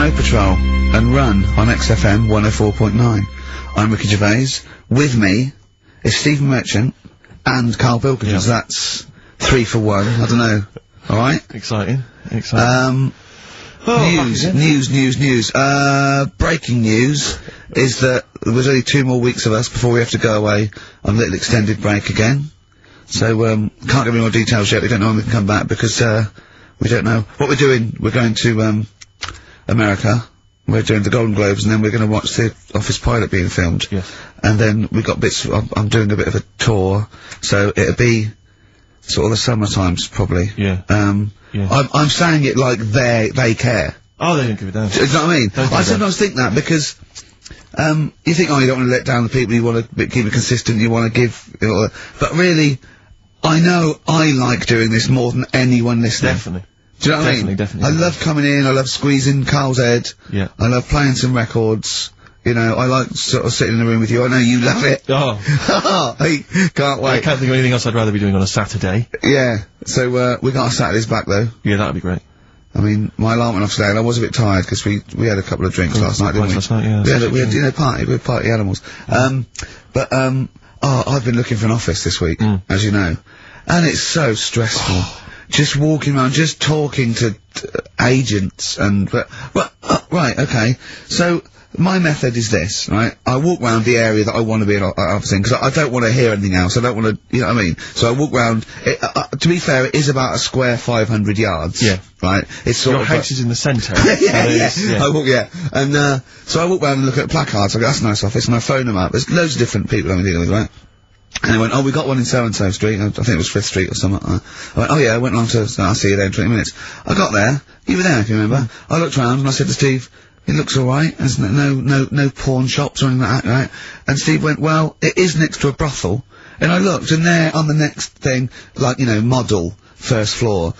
Snow Patrol and Run on XFM 104.9. I'm Ricky Gervais. With me is Stephen Merchant and Karl Pilkington. Yeah. So that's 3 for 1. I don't know. All right. Exciting. News. Breaking news is that there's only 2 more weeks of us before we have to go away on a little extended break again. So, can't give any more details yet. We don't know when we can come back because, we don't know what we're doing. We're going to, America. We're doing the Golden Globes and then we're gonna watch the Office pilot being filmed. Yes. And then we got bits, I'm doing a bit of a tour, so it'll be sort of the summer times, probably. Yeah. Yeah. I'm saying it like they care. Oh, they don't give a damn. Do you know what I mean? I sometimes think that because, you think, oh, you don't want to let down the people, you want to keep it consistent, you want to give, you know, but really, I know I like doing this more than anyone listening. Definitely. Do you know what I mean? Definitely. I love coming in, I love squeezing Karl's head. Yeah. I love playing some records. You know, I like sort of sitting in the room with you. I know you love it. Oh. I can't wait. I can't think of anything else I'd rather be doing on a Saturday. Yeah. So, we got our Saturdays back though. Yeah, that'd be great. I mean, my alarm went off today and I was a bit tired because we had a couple of drinks last night, didn't we? Last night, yeah. We had, you know, we're party animals. I've been looking for an office this week, as you know. And it's so stressful. Just walking around, just talking to agents and, right, okay. So, my method is this, right? I walk round the area that I want to be in office in, because I don't want to hear anything else. I don't want to, you know what I mean? So I walk round, to be fair, it is about a square 500 yards. Yeah. Right? It's sort Your of house is in the centre. yeah. I walk, and, so I walk round and look at placards. I go, that's a nice office, and I phone them up. There's loads of different people I'm dealing with, right? And they went, oh, we got one in so-and-so street. I think it was 5th Street or something. I went, oh yeah, I went along to, I'll see you there in 20 minutes. I got there. You were there, if you remember. I looked round and I said to Steve, it looks alright. There's no pawn shops or anything like that, right? And Steve went, well, it is next to a brothel. And I looked, and there on the next thing, like, you know, model, 1st floor,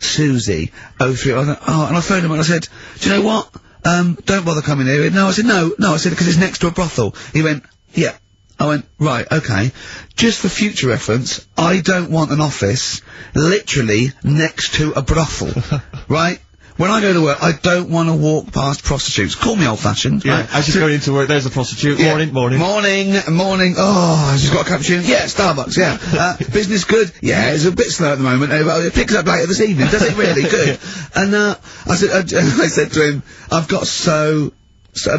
Susie, 03, and I phoned him and I said, do you know what? Don't bother coming here. No, I said, no, I said, because it's next to a brothel. He went, yeah. I went, right, okay. Just for future reference, I don't want an office literally next to a brothel, right? When I go to work, I don't want to walk past prostitutes. Call me old-fashioned. Yeah, right? as you're going into work, there's a prostitute. Yeah. Morning. Oh, she's got a cappuccino. Yeah, Starbucks, yeah. Business good? Yeah, it's a bit slow at the moment. But it picks up later this evening. Does it really? Good. And, I said to him, I've got so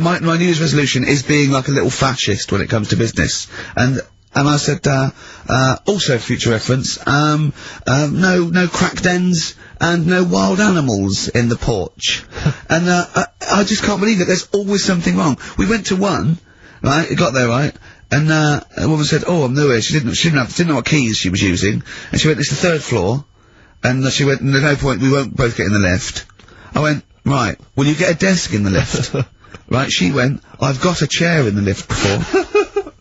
my New Year's resolution is being like a little fascist when it comes to business. And I said, also future reference, no crack dens and no wild animals in the porch. And, I just can't believe it. There's always something wrong. We went to one, right? It got there, right? And, a woman said, oh, I'm new here. She didn't know what keys she was using. And she went, it's the 3rd floor. And she went, there's no point, we won't both get in the lift. I went, right, will you get a desk in the lift? Right, she went, I've got a chair in the lift before.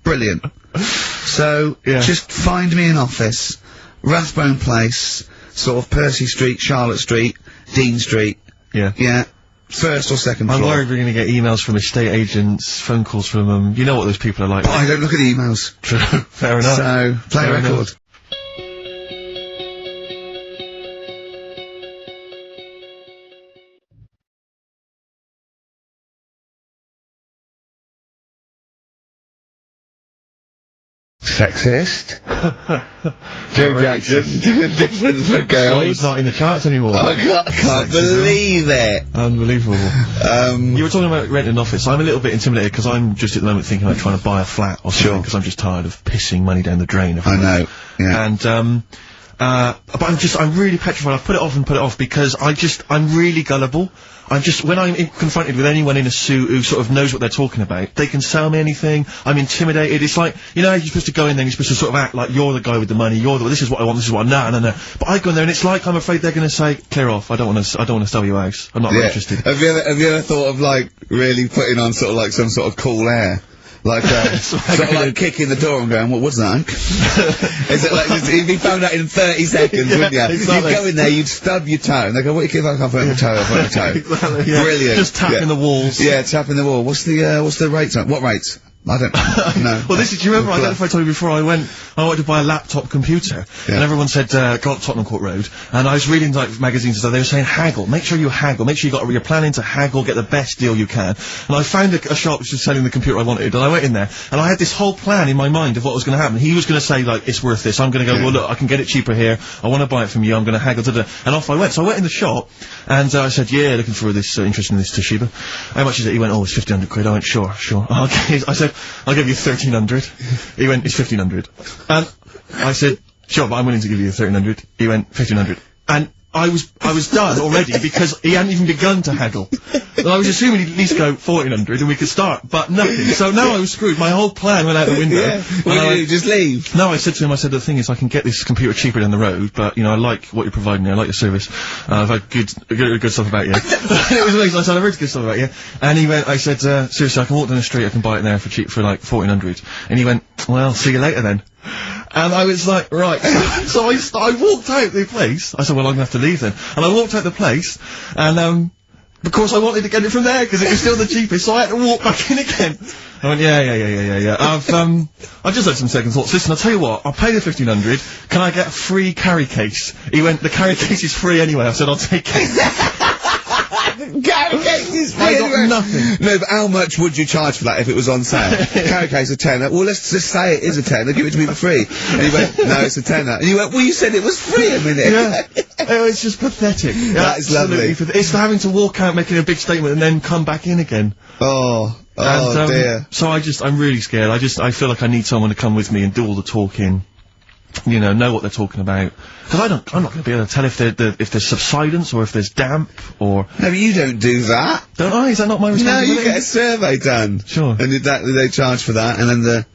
Brilliant. So, just find me an office, Rathbone Place, sort of Percy Street, Charlotte Street, Dean Street. Yeah. Yeah. 1st or 2nd floor. I'm worried we're going to get emails from estate agents, phone calls from them. You know what those people are like. But I don't look at the emails. True. Fair enough. So, play a record. Sexist. Joe Jackson, different for girls. Well, he's not in the charts anymore. I can't believe it. Unbelievable. You were talking about renting an office. I'm a little bit intimidated because I'm just at the moment thinking about trying to buy a flat or something because I'm just tired of pissing money down the drain. I know. Yeah. And but I'm really petrified. I've put it off because I'm really gullible. When I'm confronted with anyone in a suit who sort of knows what they're talking about, they can sell me anything. I'm intimidated. It's like, you know, you're supposed to go in there and you're supposed to sort of act like you're the guy with the money, this is what I want, this is what no. But I go in there and it's like I'm afraid they're gonna say, clear off, I don't wanna sell you a house. I'm not interested. Have you ever thought of, like, really putting on sort of like some sort of cool air? Like, sort of like kicking the door and going, what's that? Is it like, you'd be found out in 30 seconds, wouldn't you? Exactly. You'd go in there, you'd stub your toe, and they go, what do you think I can't put my toe, Exactly, yeah. Brilliant. Just tapping the walls. Yeah, tapping the wall. What's the rates on? What rates? I don't know. Well, do you remember, I don't know if I told you before, I wanted to buy a laptop computer, and everyone said, go up Tottenham Court Road, and I was reading, like, magazines and stuff, they were saying haggle, make sure you haggle, make sure you're planning to haggle, get the best deal you can. And I found a shop which was selling the computer I wanted, and I went in there, and I had this whole plan in my mind of what was going to happen. He was going to say, like, it's worth this. I'm going to go, well, look, I can get it cheaper here, I want to buy it from you, I'm going to haggle, and off I went. So I went in the shop, and I said, yeah, looking for this, interest in this Toshiba. How much is it? He went, oh, it's 1,500 quid. I went, sure. Okay. I said, I'll give you 1,300. He went, it's 1,500. And I said, sure, but I'm willing to give you 1,300. He went, 1,500. And I was done already because he hadn't even begun to haggle. And I was assuming he'd at least go 1,400 and we could start, but nothing. So now I was screwed. My whole plan went out the window. Yeah. Well, you just leave. No, I said to him, the thing is I can get this computer cheaper down the road, but, you know, I like what you're providing me, I like your service. I've had good stuff about you. It was amazing. I said, I've heard good stuff about you. And he went, I said, seriously, I can walk down the street, I can buy it there for cheap, for like 1,400. And he went, well, see you later then. And I was like, right. So I walked out the place. I said, well, I'm gonna have to leave then. And I walked out the place, and, of course I wanted to get it from there, because it was still the cheapest, so I had to walk back in again. I went, yeah. I've just had some second thoughts. Listen, I'll tell you what, I'll pay the 1,500, can I get a free carry case? He went, the carry case is free anyway. I said, I'll take it. Carry case is free. I got nothing. No, but how much would you charge for that if it was on sale? Carry case a tenner. Well, let's just say it is a tenner. Give it to me for free. And he went, no, it's a tenner. And you went, well, you said it was free a minute. Yeah. Oh, it's just pathetic. That is lovely. It's having to walk out making a big statement and then come back in again. Oh dear. So I'm really scared. I feel like I need someone to come with me and do all the talking. You know what they're talking about. Because I'm not going to be able to tell if there's subsidence or if there's damp or... No, but you don't do that. Don't I? Is that not my responsibility? No, you get a survey done. Sure. And they charge for that, and then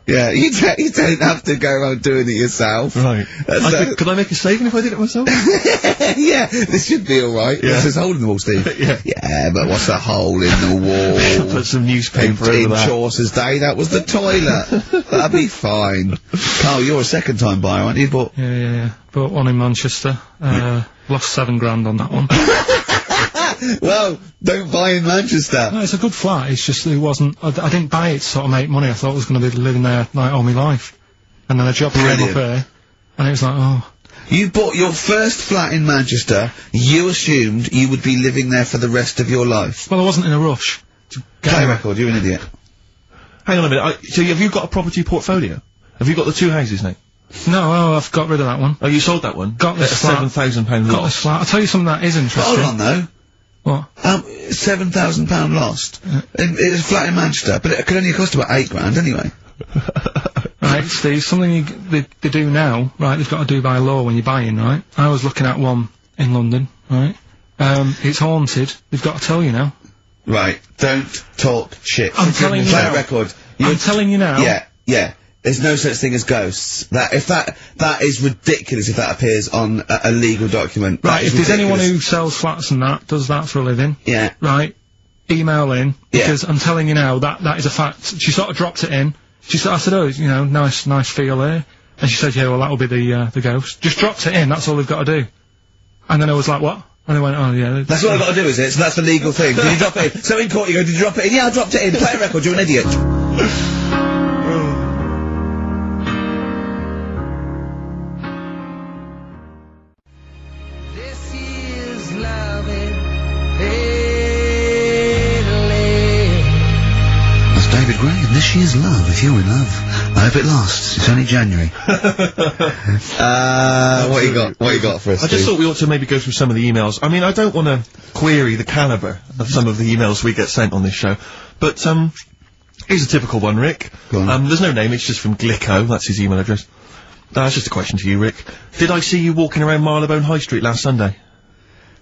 yeah, you don't have to go around doing it yourself. Right. Could I make a saving if I did it myself? Yeah, this should be alright. Yeah. There's a hole in the wall, Steve. Yeah, but what's a hole in the wall? Put some newspaper in over that. Chaucer's day, that was the toilet. That'd be fine. Karl, you're a second-time buyer, aren't you? But Yeah. Bought one in Manchester. Lost $7,000 on that one. Well, don't buy in Manchester. No, it's a good flat. It's just it wasn't. I didn't buy it to sort of make money. I thought I was going to be living there like all my life, and then a job came up here, and it was like, oh. You bought your first flat in Manchester. You assumed you would be living there for the rest of your life. Well, I wasn't in a rush. Play record. You're an idiot. Hang on a minute. So have you got a property portfolio? Have you got the two houses now? No, I've got rid of that one. Oh, you sold that one? Got this flat. £7,000 Got this flat. I'll tell you something that is interesting. Hold on, though. What? £7,000 lost. It's a flat in Manchester, but it could only cost about £8,000 anyway. Right, Steve, something they do now, right, they've got to do by law when you're buying, right? I was looking at one in London, right? It's haunted. They've got to tell you now. Right, don't talk shit. I'm telling you now. Play a record. I'm telling you now. Yeah. There's no such thing as ghosts. That is ridiculous if that appears on a legal document. Right, if there's anyone who sells flats and does that for a living. Yeah. Right, email in, because I'm telling you now, that is a fact. She sort of dropped it in. I said, oh, nice feel here. And she said, yeah, well, that'll be the ghost. Just dropped it in, that's all they've got to do. And then I was like, what? And they went, oh, yeah. That's what I've got to do, is it? So that's the legal thing. Did you drop it in? So in court you go, did you drop it in? Yeah, I dropped it in. Play a record, you're an idiot. This year's love, if you're in love. I hope it lasts. It's only January. What you got for us, I just thought we ought to maybe go through some of the emails. I mean, I don't want to query the calibre of some of the emails we get sent on this show, but, here's a typical one, Rick. Go on. There's no name, it's just from Glicko, that's his email address. That's just a question to you, Rick. Did I see you walking around Marylebone High Street last Sunday?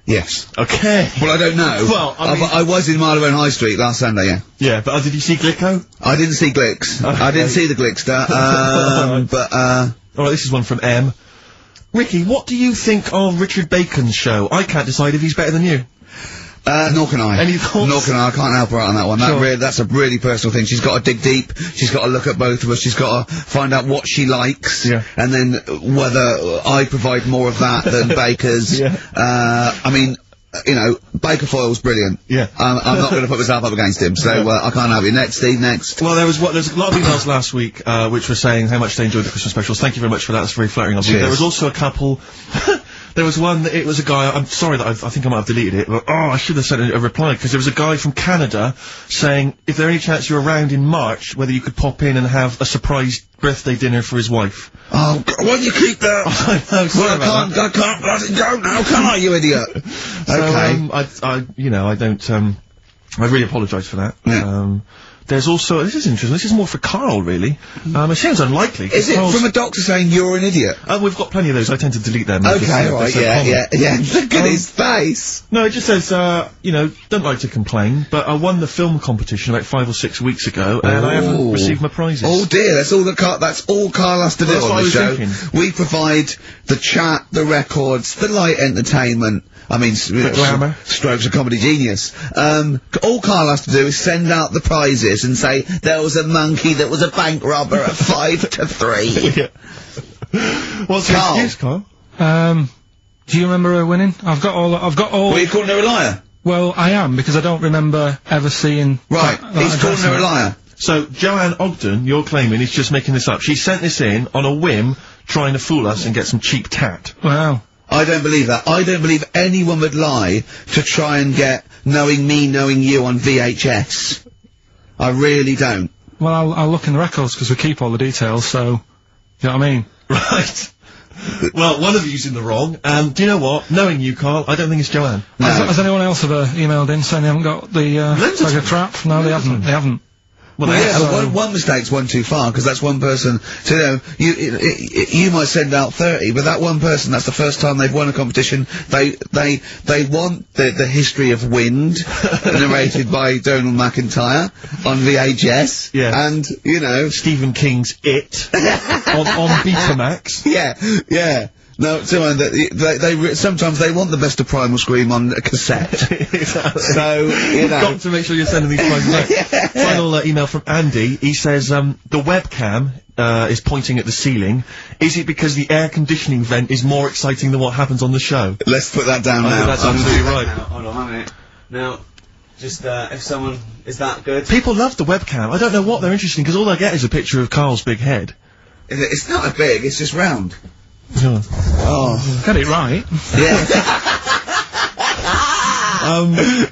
Yes. Okay. Well, I don't know. Well, I was in Marylebone High Street last Sunday, yeah. Yeah, but did you see Glicko? I didn't see Glicks. Okay. I didn't see the Glickster, Alright, this is one from M. Ricky, what do you think of Richard Bacon's show? I can't decide if he's better than you. Nor can I. Any thoughts? Nor can I can't help her out on that one. Sure. That's a really personal thing. She's got to dig deep. She's got to look at both of us. She's got to find out what she likes. Yeah. And then whether I provide more of that than Baker's. Yeah. I mean, you know, Baker Foyle's brilliant. Yeah. I'm not going to put myself up against him, so I can't have you. Next, Steve, next. Well, there's a lot of emails last week, which were saying how much they enjoyed the Christmas specials. Thank you very much for that. That's very flattering of you. There was also a couple. There was one that it was a guy. I'm sorry that I think I might have deleted it, but I should have sent a reply, because there was a guy from Canada saying if there any chance you're around in March, whether you could pop in and have a surprise birthday dinner for his wife. Oh, why do you keep that? I know, sorry about that. I can't bloody go now, can I, you idiot? Okay. You know, I don't. I really apologise for that. Yeah. There's also, this is interesting, this is more for Karl, really. It seems unlikely. Is it from a doctor saying you're an idiot? We've got plenty of those, I tend to delete them. Okay, right, yeah. Look at his face! No, it just says, you know, don't like to complain, but I won the film competition about 5 or 6 weeks ago, and I haven't received my prizes. Oh dear, that's all Karl has to do on the show. Thinking. We provide the chat, the records, the light entertainment. I mean, glamour. Strokes of comedy genius. All Karl has to do is send out the prizes and say, there was a monkey that was a bank robber at 5 to 3. What's your excuse, Karl? Do you remember her winning? I've got all. Well, you're calling her a liar? Well, I am, because I don't remember ever seeing... Right, he's calling her a liar. So, Joanne Ogden, you're claiming, is just making this up. She sent this in on a whim, trying to fool us and get some cheap tat. Wow. I don't believe that. I don't believe anyone would lie to try and get Knowing Me, Knowing You on VHS. I really don't. Well, I'll look in the records, because we keep all the details, so... You know what I mean? Right. Well, one of you's in the wrong, do you know what? Knowing you, Karl, I don't think it's Joanne. No. Has anyone else ever emailed in saying they haven't got the, like a trap? No, they haven't. Well, yeah, one mistake's one too far, because that's one person. So, you know, you might send out 30, but that one person, that's the first time they've won a competition. They want the history of wind, narrated by Donald McIntyre on VHS. Yeah. And, you know, Stephen King's It on Betamax. Yeah. No, sometimes they want the best of Primal Scream on a cassette. Exactly. So, you know. Got to make sure you're sending these prizes out. Final email from Andy. He says, the webcam, is pointing at the ceiling. Is it because the air conditioning vent is more exciting than what happens on the show? Let's put that down now. That's absolutely right. Hold on a minute. Now, just, if someone... Is that good? People love the webcam. I don't know what they're interested in, because all I get is a picture of Karl's big head. It's not a big, it's just round. Oh. Got it right. Yeah.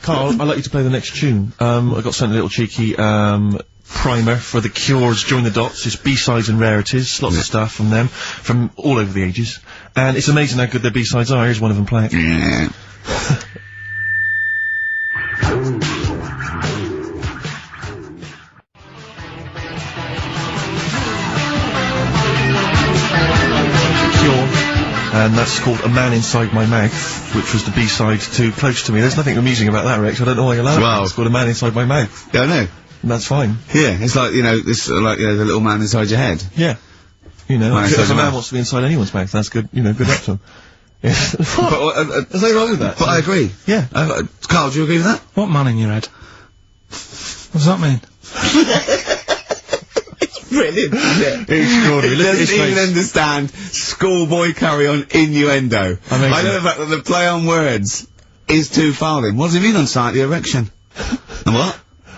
Karl, I'd like you to play the next tune. I got sent a little cheeky, primer for The Cure's Join the Dots. It's B-sides and rarities, lots of stuff from them, from all over the ages. And it's amazing how good their B-sides are. Here's one of them playing. Yeah. And that's called A Man Inside My Mouth, which was the B-side to Close to Me. There's nothing amusing about that, Rex. I don't know why you're laughing. Well, it's called A Man Inside My Mouth. Yeah, I know. And that's fine. Yeah, it's like, you know, this, like, you know, the little man inside your head. Yeah. You know, Man if inside a your man mouth. wants to be inside anyone's mouth, that's good, you know, good luck to him. Yeah. But, there's nothing wrong with that. But I agree. Yeah. Karl, do you agree with that? What man in your head? What does that mean? Brilliant, isn't it? Extraordinary. Look at his Doesn't even face. understand schoolboy carry-on innuendo. Amazing. I know the fact that the play on words is too fouling. What does it mean on slightly erection? And what?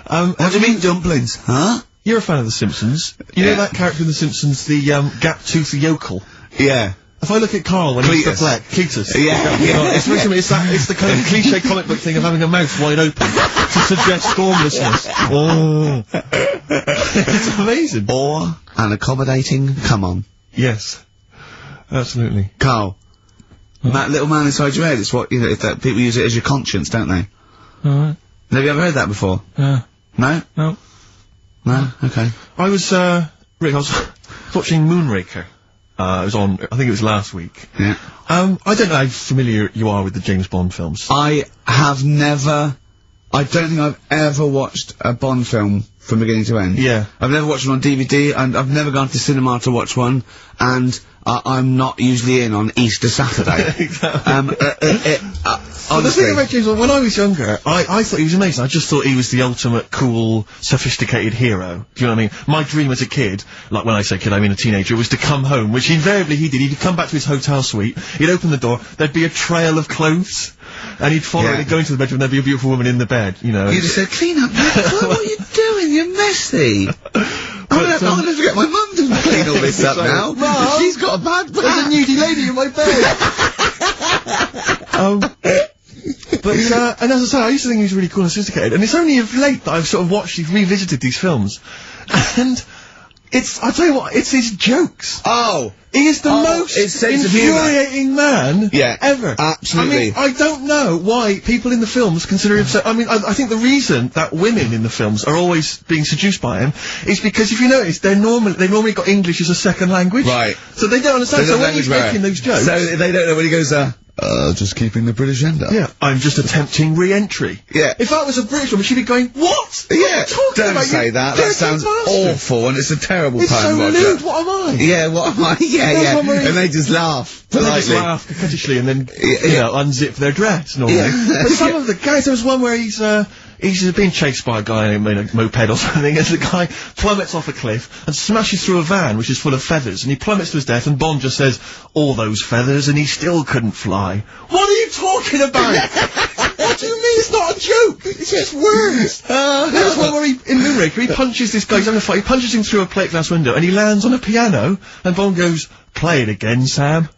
What do you mean dumplings? Huh? You're a fan of The Simpsons. You know that character in The Simpsons, the, gap-toothed yokel? Yeah. If I look at Karl when he's perplexed, Cletus. It's the kind of cliche comic book thing of having a mouth wide open to suggest formlessness. Oh. It's amazing. Or an accommodating come on. Yes. Absolutely. Karl. That little man inside your head, it's what, you know, people use it as your conscience, don't they? Alright. Have you ever heard that before? Yeah. No? No. No? Okay. I was, Rick, I was watching Moonraker. It was on, I think it was last week. Yeah. I don't know how familiar you are with the James Bond films. I don't think I've ever watched a Bond film from beginning to end. Yeah. I've never watched one on DVD, and I've never gone to cinema to watch one, and I'm not usually in on Easter Saturday. Exactly. Honestly. The thing about James Bond, when I was younger, I thought he was amazing. I just thought he was the ultimate cool, sophisticated hero. Do you know what I mean? My dream as a kid, like when I say kid, I mean a teenager, was to come home, which invariably he did. He'd come back to his hotel suite, he'd open the door, there'd be a trail of clothes. And he'd follow it, he'd go into the bedroom, there'd be a beautiful woman in the bed, you know. You just said, clean up, man. What are you doing? You're messy. I'm gonna have to get my mum to clean all this up now. Mum, she's got a bad back. There's a nudie lady in my bed. But, and as I say, I used to think he was really cool and sophisticated, and it's only of late that I've sort of revisited these films. And I'll tell you what, it's his jokes. Oh! He is the most infuriating man ever. Absolutely. I mean, I don't know why people in the films consider him so... I mean, I think the reason that women in the films are always being seduced by him is because, if you notice, they've normally got English as a second language. Right. So they don't understand. So when he's making those jokes... So they don't know when he goes, just keeping the British end up. Yeah, I'm just attempting re-entry. Yeah. If that was a British woman, she'd be going, what? Yeah, what are you talking don't about? say that. That sounds awful, and it's a terrible it's pun, so Roger. lewd, what am I? Yeah, what am I? Yeah. And they just laugh politely. They just laugh coquettishly and then, you know, unzip their dress normally. Yeah. But some of the guys, there was one where he's being chased by a guy in a moped or something, and the guy plummets off a cliff and smashes through a van which is full of feathers, and he plummets to his death, and Bond just says, all those feathers, and he still couldn't fly. What are you talking about? What do you mean it's not a joke? It's just words. There's one where in Moonraker, he punches this guy, he's having a fight, he punches him through a plate glass window, and he lands on a piano, and Bond goes, play it again, Sam.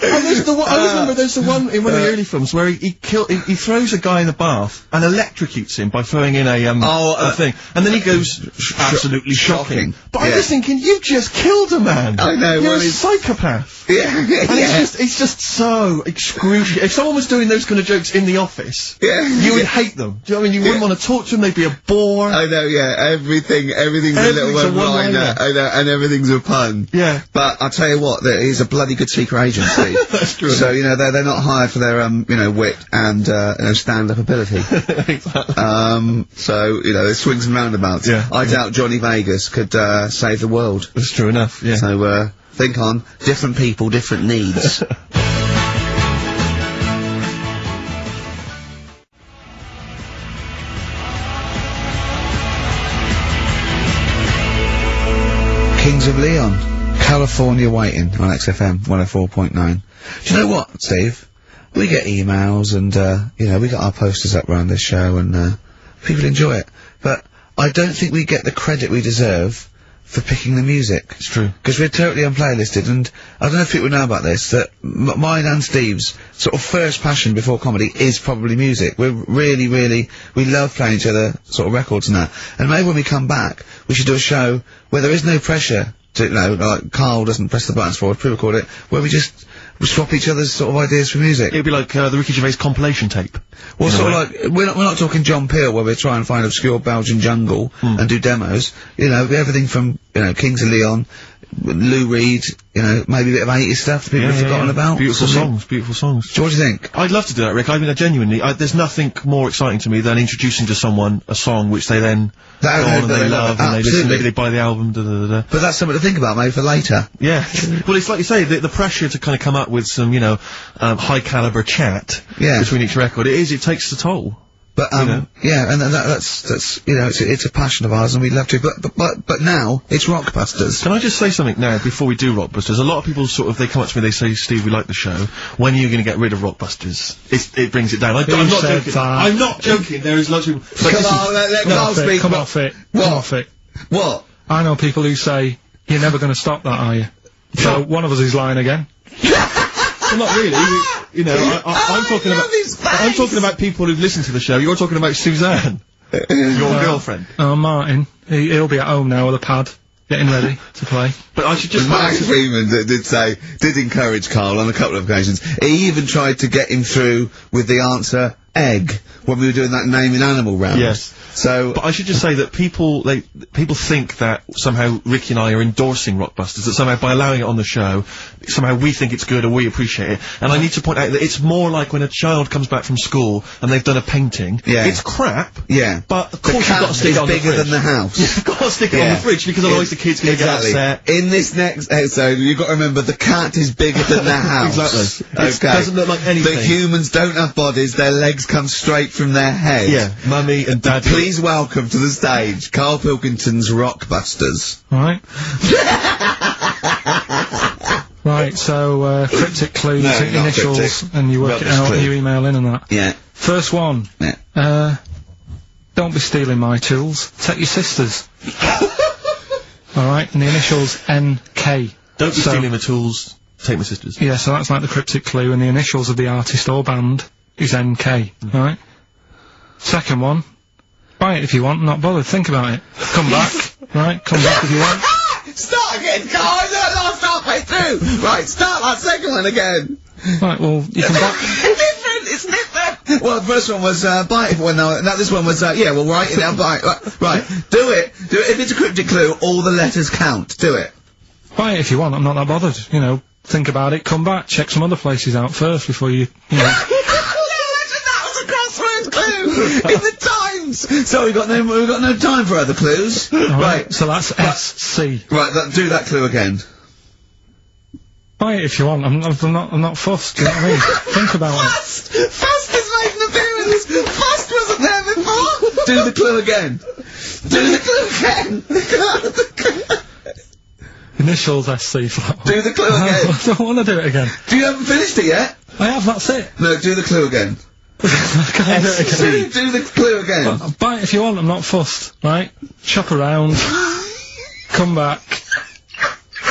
And there's the one, I remember there's the one in one of the early films where he throws a guy in the bath and electrocutes him by throwing in a thing, and then he goes absolutely shocking. But I'm just thinking, you just killed a man. I know. You're a psychopath. Yeah. And it's just so excruciating. If someone was doing those kind of jokes in the office, you would hate them. Do you know what I mean? You wouldn't want to talk to them. They'd be a bore. I know. Yeah. Everything's a little one-liner. I know, and everything's a pun. Yeah. But I'll tell you what, he's a bloody good secret agency. That's true. So, you know, they're not hired for their, you know, wit and, stand-up ability. Exactly. So, you know, it swings and roundabouts. Yeah. I doubt Johnny Vegas could, save the world. That's true enough, yeah. So, think on. Different people, different needs. Kings of Leon. California Waiting on XFM 104.9. Do you know what, Steve? We get emails and, you know, we got our posters up around this show and, people enjoy it. But I don't think we get the credit we deserve for picking the music. It's true. Because we're totally unplaylisted, and I don't know if people know about this, that mine and Steve's sort of first passion before comedy is probably music. We're really, we love playing each other sort of records and that. And maybe when we come back, we should do a show where there is no pressure to, you know, like Karl doesn't press the buttons for us, pre-record it, where we swap each other's sort of ideas for music. It'd be like, the Ricky Gervais compilation tape. Well, sort of like, we're not talking John Peel, where we try and find obscure Belgian jungle and do demos. You know, everything from, you know, Kings of Leon, Lou Reed, you know, maybe a bit of 80s stuff that people have forgotten about. Beautiful songs. So what do you think? I'd love to do that, Rick. I mean, genuinely, there's nothing more exciting to me than introducing to someone a song which they then go on and they love, and they listen, maybe they buy the album, But that's something to think about, maybe, for later. Yeah. Well, it's like you say, the pressure to kind of come up with some, you know, high caliber chat between each record, it takes the toll. But, yeah, and that's, you know, it's a passion of ours and we'd love to, but now, it's Rockbusters. Can I just say something now, before we do Rockbusters? A lot of people sort of, they come up to me, they say, Steve, we like the show. When are you gonna get rid of Rockbusters? It brings it down. I'm not joking. I'm not joking, there is lots of people. Come on, let Karl speak. Come off it. What? Come off it. What? I know people who say, you're never gonna stop that, are you? So, one of us is lying again. Well, not really. You know, I'm talking about people who've listened to the show. You're talking about Suzanne, your girlfriend. Oh, Martin. He'll be at home now with a pad, getting ready to play. But I should just... Max Freeman did encourage Karl on a couple of occasions. He even tried to get him through with the answer egg when we were doing that naming animal round. Yes. So, but I should just say that people think that somehow Ricky and I are endorsing Rockbusters, that somehow by allowing it on the show, somehow we think it's good or we appreciate it. And I need to point out that it's more like when a child comes back from school and they've done a painting. Yeah. It's crap. Yeah. But of course you've got to stick it on the fridge. Bigger than the house. You've got to stick it on the fridge because otherwise the kid's going to get upset. In this next episode, you've got to remember the cat is bigger than the house. Exactly. It doesn't look like anything. The humans don't have bodies, their legs come straight from their head. Yeah. Mummy and Daddy. Please welcome to the stage, Karl Pilkington's Rockbusters. Alright. Right, so, cryptic clues, No, not initials, cryptic. and you work Rubbish it out clue. and you email in and that. Yeah. First one. Yeah. Don't be stealing my tools. Take your sister's. Alright, and the initials NK. Don't be stealing my tools. Take my sister's. Yeah, so that's like the cryptic clue, and the initials of the artist or band is NK, right? Second one, buy it if you want, not bothered, think about it. Come back, right? Come back if you want. Start again, Carl! Last halfway through! Right, start that second one again! Right, well, you can buy... It's different! Well, the first one was, buy it, well, no, this one was, yeah, well, write it down, buy it. Right, do it. If it's a cryptic clue, all the letters count. Do it. Buy it if you want, I'm not that bothered, you know. Think about it, come back, check some other places out first before you know. That was a crossword clue! In the Times! So we've got no time for other clues. Right. So that's SC. Right, do that clue again. Buy it if you want, I'm not fussed, do you know what I mean? Think about it. Fast has made an appearance! Fast wasn't there before! Do the clue again! Do the clue again! Initials SC for that one. Do the clue again! I don't want to do it again. You haven't finished it yet? I have, that's it. No, do the clue again. Can I do it again? Do the clue again. Buy it if you want, I'm not fussed, right? Shop around. Come back.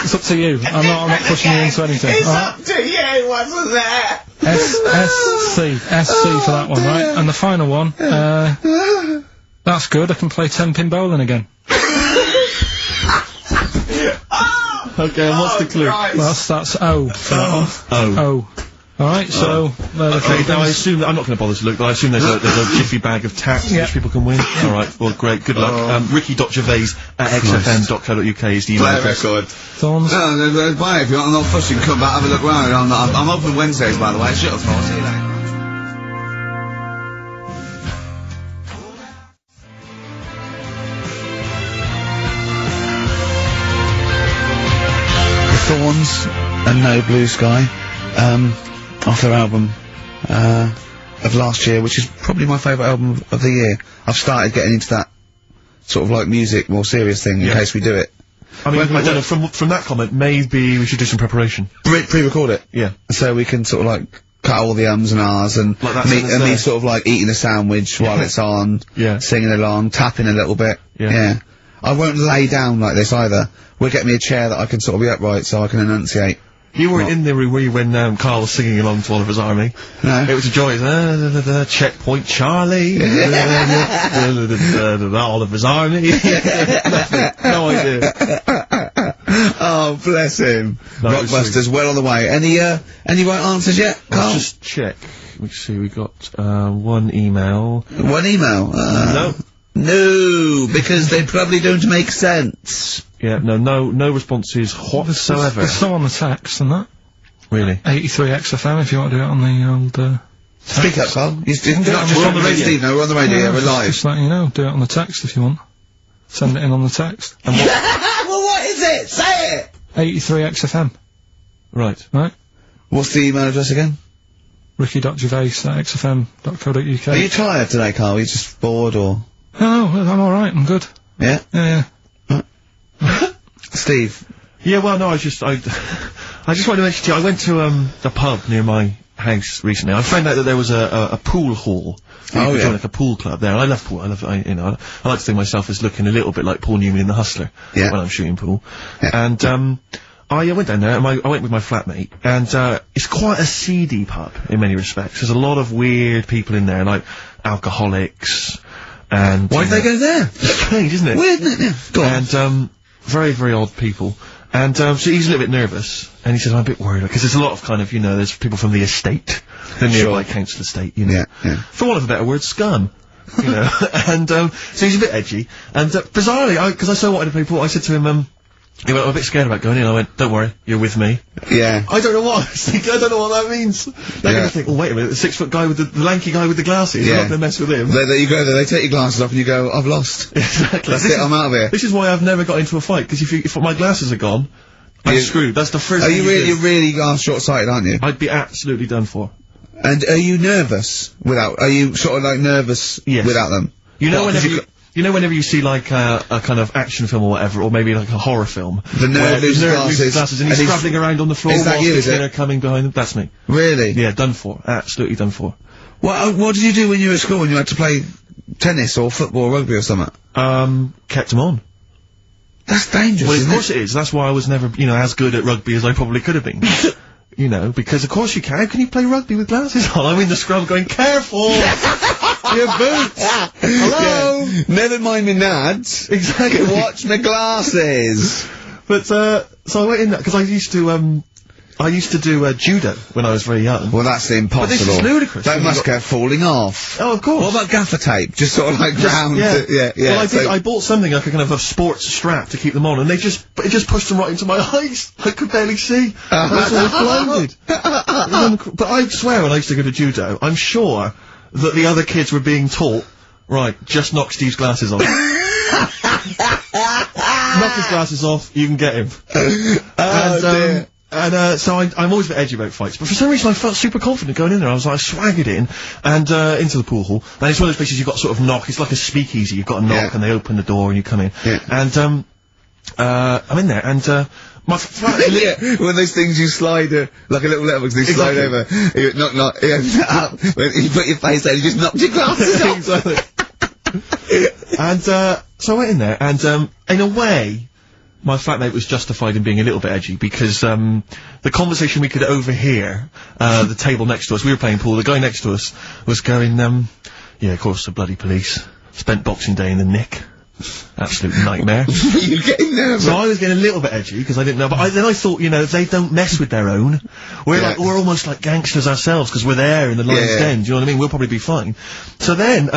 It's up to you. I'm not pushing you into anything. It's up to you, wasn't there? SC for that one, right? And the final one, that's good, I can play 10-pin bowling again. Okay, and what's the clue? Christ. Well, that's O for that one. O. Alright, so, Okay, now I assume, I'm not going to bother to look, but I assume there's a jiffy bag of tacks which people can win. Alright, well great, good luck. Ricky.Gervais at xfm.co.uk is the email Play a address. record. Thorns. No, buy it if you want. I'm not fussing. Come back, have a look round. I'm open Wednesdays, by the way. Shut up, see you later. The Thorns and No Blue Sky, off their album of last year, which is probably my favourite album of the year. I've started getting into that sort of like music, more serious thing, in case we do it. I mean, I don't know, from that comment, maybe we should do some preparation. Pre-record it. Yeah. So we can sort of like cut all the ums and ahs and Like that me sentence sort of like eating a sandwich while it's on, singing along, tapping a little bit. Yeah. I won't lay down like this either. We'll get me a chair that I can sort of be upright so I can enunciate. You weren't in there, were you, when Karl was singing along to Oliver's Army? No. It was a joy. Checkpoint Charlie. Oliver's Army. No idea. Oh, bless him. No, Rockbusters, well on the way. Any right answers yet, Carl? Let's just check. Let's see, we got, one email. One email? No. No, because they probably don't make sense. Yeah, no responses whatsoever. There's some on the text and that. Really? 83 XFM if you want to do it on the old, Speak up, Carl. We're on the radio. Steve, no, we're on the radio, we're live. Just letting you know, do it on the text if you want. Send it in on the text. And what? Well, what is it? Say it! 83 XFM. Right. Right? What's the email address again? ricky.gervais@xfm.co.uk. Are you tired today, Carl? Are you just bored, or...? No, I'm alright, I'm good. Yeah? Yeah. Steve? Yeah, well, no, I just wanted to mention to you, I went to, the pub near my house recently. I found out that there was a pool hall. Oh, yeah. Like a pool club there. And I love pool. I like to think of myself as looking a little bit like Paul Newman in The Hustler. Yeah. When I'm shooting pool. Yeah. And, I went down there, and I went with my flatmate, and, it's quite a seedy pub, in many respects. There's a lot of weird people in there, like alcoholics, and... Why'd they go there? Strange, isn't it? Weird, isn't it? Yeah. Go on. And, very, very odd people. And, so he's a little bit nervous, and he says, I'm a bit worried, because there's a lot of kind of, there's people from the estate, the nearby council estate, Yeah. For want of a better word, scum. And, so he's a bit edgy, and, bizarrely, because I so wanted people, I said to him, he went, I'm a bit scared about going in. I went, don't worry, you're with me. Yeah. I don't know what. I don't know what that means. They're going to think, oh, wait a minute, the 6-foot guy with the lanky guy with the glasses. Yeah. I'm not going to mess with him. You go there, they take your glasses off and you go, I've lost. Exactly. That's it, I'm out of here. This is why I've never got into a fight, because if my glasses are gone, I'm screwed. That's the first thing you really short-sighted, aren't you? I'd be absolutely done for. And are you nervous are you sort of like nervous Yes. without them? You know, What, whenever you know, whenever you see like a kind of action film or whatever, or maybe like a horror film, the nerd loses glasses and he's travelling around on the floor whilst the killer coming behind him. That's me. Really? Yeah, done for. Absolutely done for. What did you do when you were at school, when you had to play tennis or football or rugby or something? Kept him on. That's dangerous. Well, of course it is. That's why I was never, you know, as good at rugby as I probably could have been. You know, because of course you can. How can you play rugby with glasses on? I'm in the scrum going, careful! Your boots! Hello! Yeah. Never mind me nads. Exactly. Watch my glasses. But, so I went in there, because I used to do judo when I was very young. Well, that's impossible. But this is ludicrous. That must go falling off. Oh, of course. What about gaffer tape? Just sort of like round. Yeah. Yeah. Well, I bought something like a kind of a sports strap to keep them on, and it just pushed them right into my eyes. I could barely see. I was always blinded. But I swear, when I used to go to judo, I'm sure that the other kids were being taught, right, just knock Steve's glasses off. Knock his glasses off, you can get him. Dear. And, so I'm always a bit edgy about fights, but for some reason I felt super confident going in there. I was like, I swaggered in, and, into the pool hall, and it's one of those places you've got to sort of knock, it's like a speakeasy, you've got to knock, and they open the door and you come in. Yeah. And, I'm in there, and, my yeah, one of those things you slide, like a little letterbox, you slide over, you knock, you open it up, you put your face down, you just knocked your glasses off. Exactly. And, so I went in there, and, in a way, my flatmate was justified in being a little bit edgy, because, the conversation we could overhear, the table next to us, we were playing pool, the guy next to us was going, yeah, of course, the bloody police. Spent Boxing Day in the Nick. Absolute nightmare. You're getting nervous. So I was getting a little bit edgy, because I didn't know, but then I thought, you know, they don't mess with their own. We're almost like gangsters ourselves, because we're there in the lion's den, do you know what I mean? We'll probably be fine. So then,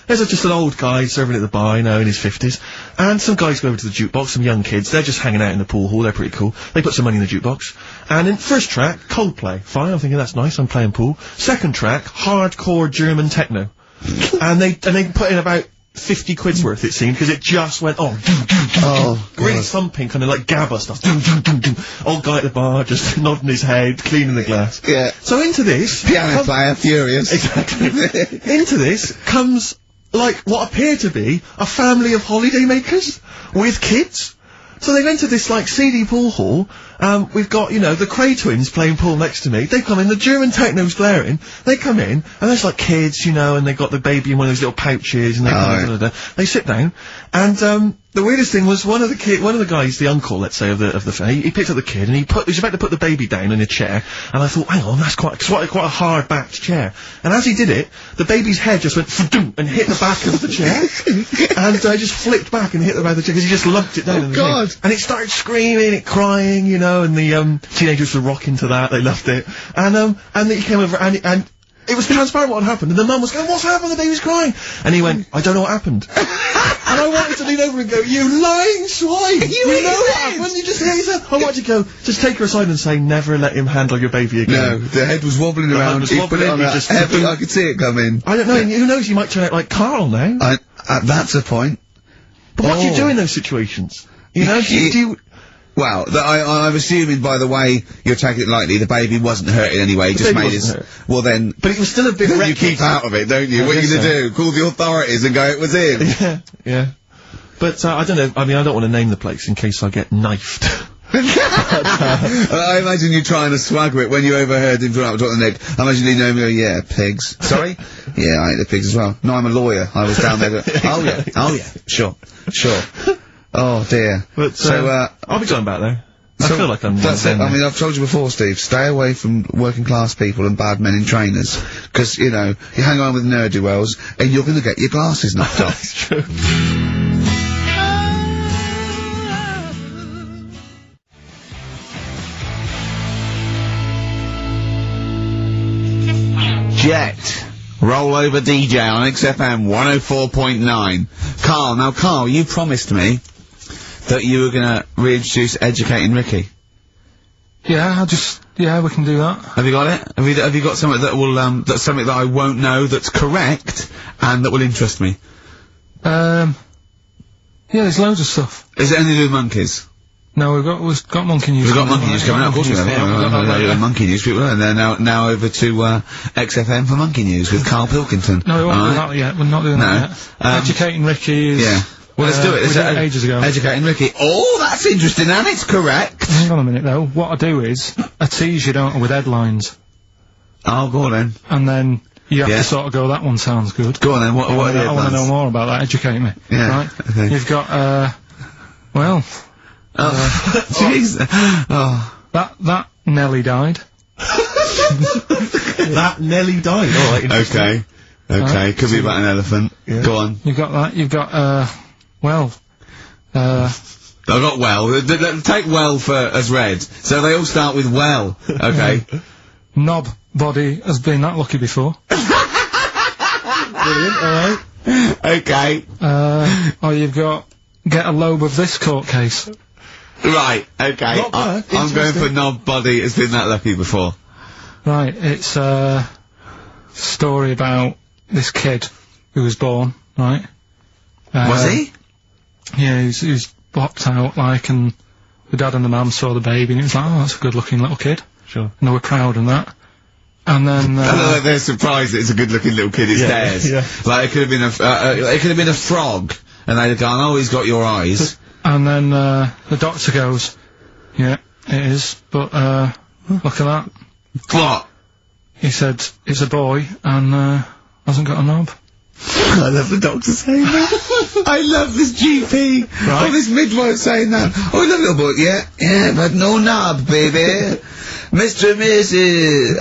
there's just an old guy serving at the bar, you know, in his 50s, and some guys go over to the jukebox, some young kids, they're just hanging out in the pool hall, they're pretty cool. They put some money in the jukebox, and in first track, Coldplay. Fine, I'm thinking that's nice, I'm playing pool. Second track, hardcore German techno. and they put in about 50 quid's worth, it seemed, because it just went on. Really thumping, kind of like GABA stuff. Old guy at the bar, just nodding his head, cleaning the glass. Yeah. So into this... Piano player, furious. Exactly. Into this comes, like, what appear to be a family of holidaymakers with kids. So they've entered this, like, seedy pool hall. We've got, you know, the Cray twins playing pool next to me. They come in, the German techno's blaring. They come in, and there's, like, kids, you know, and they've got the baby in one of those little pouches, and they sit down, and, the weirdest thing was one of the guys, the uncle, let's say, of the he picked up the kid, and he was about to put the baby down in a chair, and I thought, hang on, that's quite a hard-backed chair. And as he did it, the baby's head just went fa-doom, and hit the back of the chair, and, just flipped back and hit the back of the chair, because he just lumped it down in the God. And it started screaming, it crying, you know, and the, teenagers were rocking to that, they loved it. And then he came over, and it was transparent what had happened, and the mum was going, what's happened? The baby's crying. And he went, I don't know what happened. And I wanted to lean over and go, you lying swine! You know what happened? You just hit his head. I wanted to go, just take her aside and say, never let him handle your baby again. No, the head was wobbling around, he put it on that heavy, I could see it coming. I don't know, who knows, he might turn out like Karl now. That's a point. But what do you do in those situations? You know, do you... Well, I'm assuming by the way you're taking it lightly, the baby wasn't hurt in any way, just made his... Well then... But it was still a bit you keep out of it, don't you? What are you gonna do? Call the authorities and go, it was him? Yeah. But, I don't know, I mean, I don't want to name the place in case I get knifed. I imagine you trying to swag it when you overheard him talking about the neck. I imagine you know him going, yeah, pigs. Sorry? Yeah, I ate the pigs as well. No, I'm a lawyer. I was down there going, oh yeah, sure. Oh dear. But, I'll be going back there. I feel like I'm... That's it. I mean, I've told you before, Steve, stay away from working class people and bad men in trainers. Because, you know, you hang around with ne'er-do-wells and you're gonna get your glasses knocked off. That's true. Jet. Roll over DJ on XFM 104.9. Carl, you promised me that you were gonna reintroduce Educating Ricky. Yeah, we can do that. Have you got it? Have you got something that will, that's something that I won't know that's correct and that will interest me? Yeah, there's loads of stuff. Is it anything to do with monkeys? No, we've got monkey news. We've got monkey news coming up, of course we have. Yeah, monkey news people, and they're now over to XFM for monkey news with Karl Pilkington. No, we won't do that yet. We're not doing that yet. Educating Ricky is... Yeah. Well, let's do it. We did it ages ago. Educating Ricky. Oh, that's interesting, and it's correct. Hang on a minute, though. What I do is, I tease you, don't I, with headlines. Oh, go on then. And then you have to sort of go, that one sounds good. Go on then, what are the I want to headlines? know more about that. Educate me. Yeah, Right? okay. You've got, well... Jeez. Oh. That Nelly died. That Nelly died. All right. Okay. Okay. Could be about an elephant. Yeah. Go on. You've got that. You've got, well, I got well. Take well as read. So they all start with well. Okay. knob body has been that lucky before. Brilliant. All right. Okay. Or you've got get a lobe of this court case. Right. Okay. Not bad. I'm going for knob body has been that lucky before. Right. It's a story about this kid who was born. Right. Was he? Yeah, he was blocked out, like, and the dad and the mum saw the baby, and it was like, oh, that's a good-looking little kid. Sure. And they were proud and that. And then, like they're surprised that it's a good-looking little kid. It's theirs. Yeah. Like it could have been a frog, and they'd have gone, "Oh, he's got your eyes." And then, the doctor goes, yeah, it is, but, look at that. What? He said, it's a boy, and, hasn't got a knob. I love the doctor saying that. I love this GP. Right. Oh, this midwife saying that. Oh, I love little boy. Yeah, but no knob, baby. Mr. and Mrs.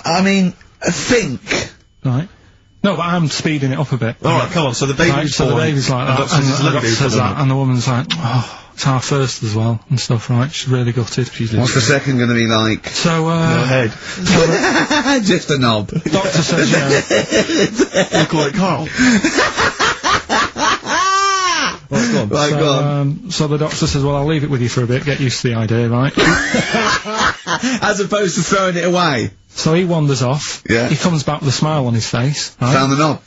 I mean, think. Right. No, but I'm speeding it up a bit. All right. Come on. So the baby's Right, so the born, baby's like that, doctor says, and the "Look, doctor baby, says put it that, and the woman's like, oh, it's our first as well, and stuff, right? She's really gutted. What's the second going to be like? So, Go ahead. Just a knob. doctor says, you know, You call it Karl. Right, go on. Right, go on. so the doctor says, well, I'll leave it with you for a bit, get used to the idea, right? As opposed to throwing it away. So he wanders off. Yeah. He comes back with a smile on his face, right? Found the knob.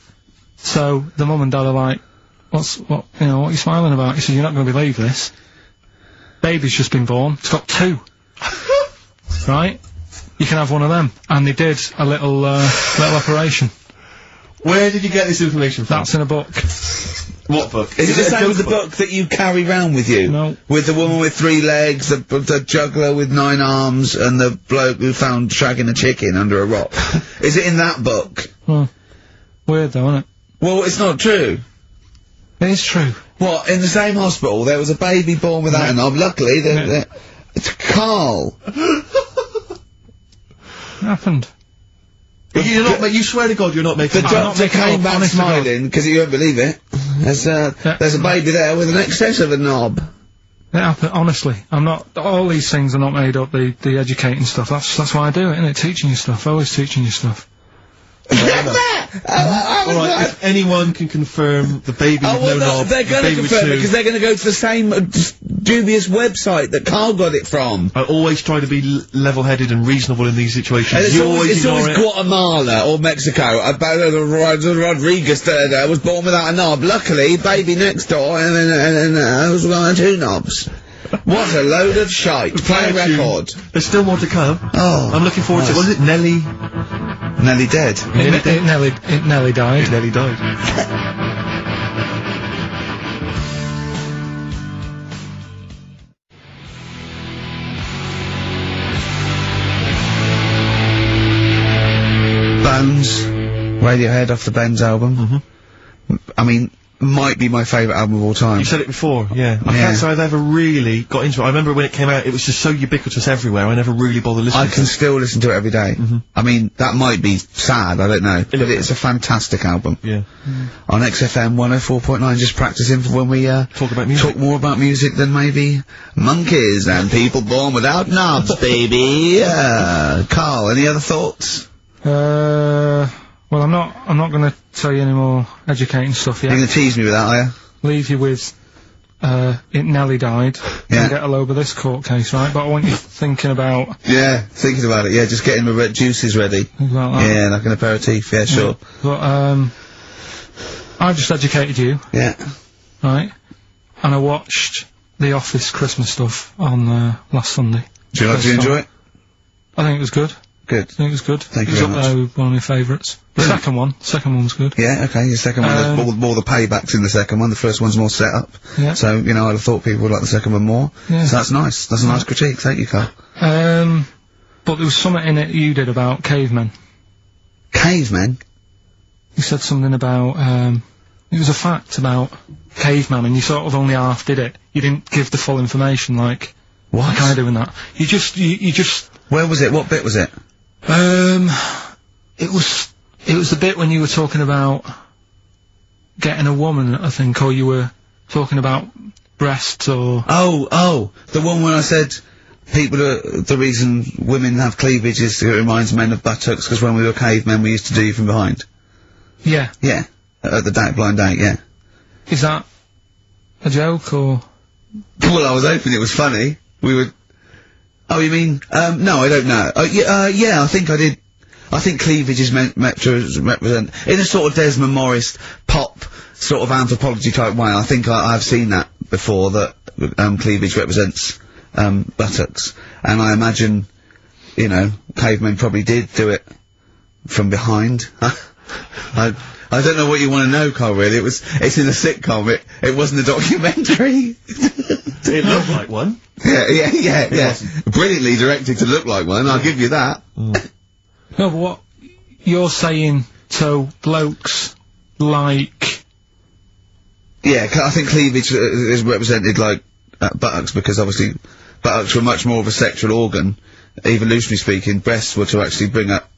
So the mum and dad are like, what are you smiling about? He says, you're not going to believe this. Baby's just been born. It's got 2. Right? You can have one of them. And they did a little operation. Where did you get this information from? That's in a book. What book? Is it the a same good as the book that you carry round with you? No. With the woman with 3 legs, the juggler with 9 arms, and the bloke who found shagging a chicken under a rock. Is it in that book? Weird though, isn't it? Well, it's not true. It is true. What, in the same hospital, there was a baby born without a knob. Luckily, it's Karl. It happened. You're not. You swear to God, you're not making. The I'm not doctor making came up, back honest to God. smiling, because you won't believe it. There's a baby there with an excess of a knob. It happened, honestly. I'm not, all these things are not made up, the educating stuff. That's why I do it, innit? Teaching you stuff. Always teaching you stuff. Alright, if anyone can confirm the baby with no knob, they're going to confirm it, because they're going to go to the same dubious website that Karl got it from. I always try to be level-headed and reasonable in these situations. And You always ignore it. Guatemala or Mexico. Rodriguez there was born without a knob. Luckily, baby next door and was on 2 knobs. What a load of shite. Play a record. There's still more to come. Oh. I'm looking forward to it. Was it Nelly? Nelly dead. It nearly died. Nelly died. Bones. Radiohead off the Benz album. I mean, might be my favourite album of all time. You said it before, yeah. I can't say I've ever really got into it. I remember when it came out, it was just so ubiquitous everywhere, I never really bothered listening to it. I can still listen to it every day. I mean, that might be sad, I don't know, but it's a fantastic album. Yeah. On XFM 104.9, just practicing for when we, talk about music. Talk more about music than maybe monkeys and people born without knobs, baby. Karl, any other thoughts? Well, I'm not gonna tell you any more educating stuff yet. You're gonna tease me with that, are you? Leave you with, it Nelly died. Yeah. And get a load of this court case, right? But I want you thinking about... Yeah, thinking about it, yeah, just getting my juices ready. Think about that. Yeah, like an aperitif, yeah, sure. But, I've just educated you, Yeah. right? And I watched, the Office Christmas stuff on last Sunday. Do you enjoy it? I think it was good. Good. I think it was good. Thank you very much. It was up there with one of my favourites. The second one's good. Yeah, okay, the second one, there's more the paybacks in the second one, the first one's more set up. Yeah. So, you know, I'd have thought people would like the second one more. Yeah. So that's nice. That's a nice critique. Thank you, Karl. But there was something in it you did about cavemen. Cavemen? You said something about, it was a fact about caveman, and you sort of only half did it. You didn't give the full information, like... What? Like I do in that. You just... Where was it? What bit was it? It was the bit when you were talking about getting a woman, I think, or you were talking about breasts, or... Oh, the one when I said the reason women have cleavage is it reminds men of buttocks, because when we were cavemen we used to do you from behind. Yeah. Yeah. At the blind date, yeah. Is that a joke, or...? Well, I was hoping it was funny. We would... Oh, you mean... no, I don't know. Yeah, I think I did... I think cleavage is meant to represent... In a sort of Desmond Morris pop sort of anthropology type way, I think I've seen that before, that cleavage represents buttocks. And I imagine, you know, cavemen probably did do it from behind. I don't know what you want to know, Karl, really. It's in a sitcom. It wasn't a documentary. It looked like one. Yeah. Brilliantly directed to look like one, I'll give you that. No, but what you're saying, so blokes like... Yeah, I think cleavage is represented like buttocks, because obviously buttocks were much more of a sexual organ. Evolutionary speaking, breasts were to actually bring up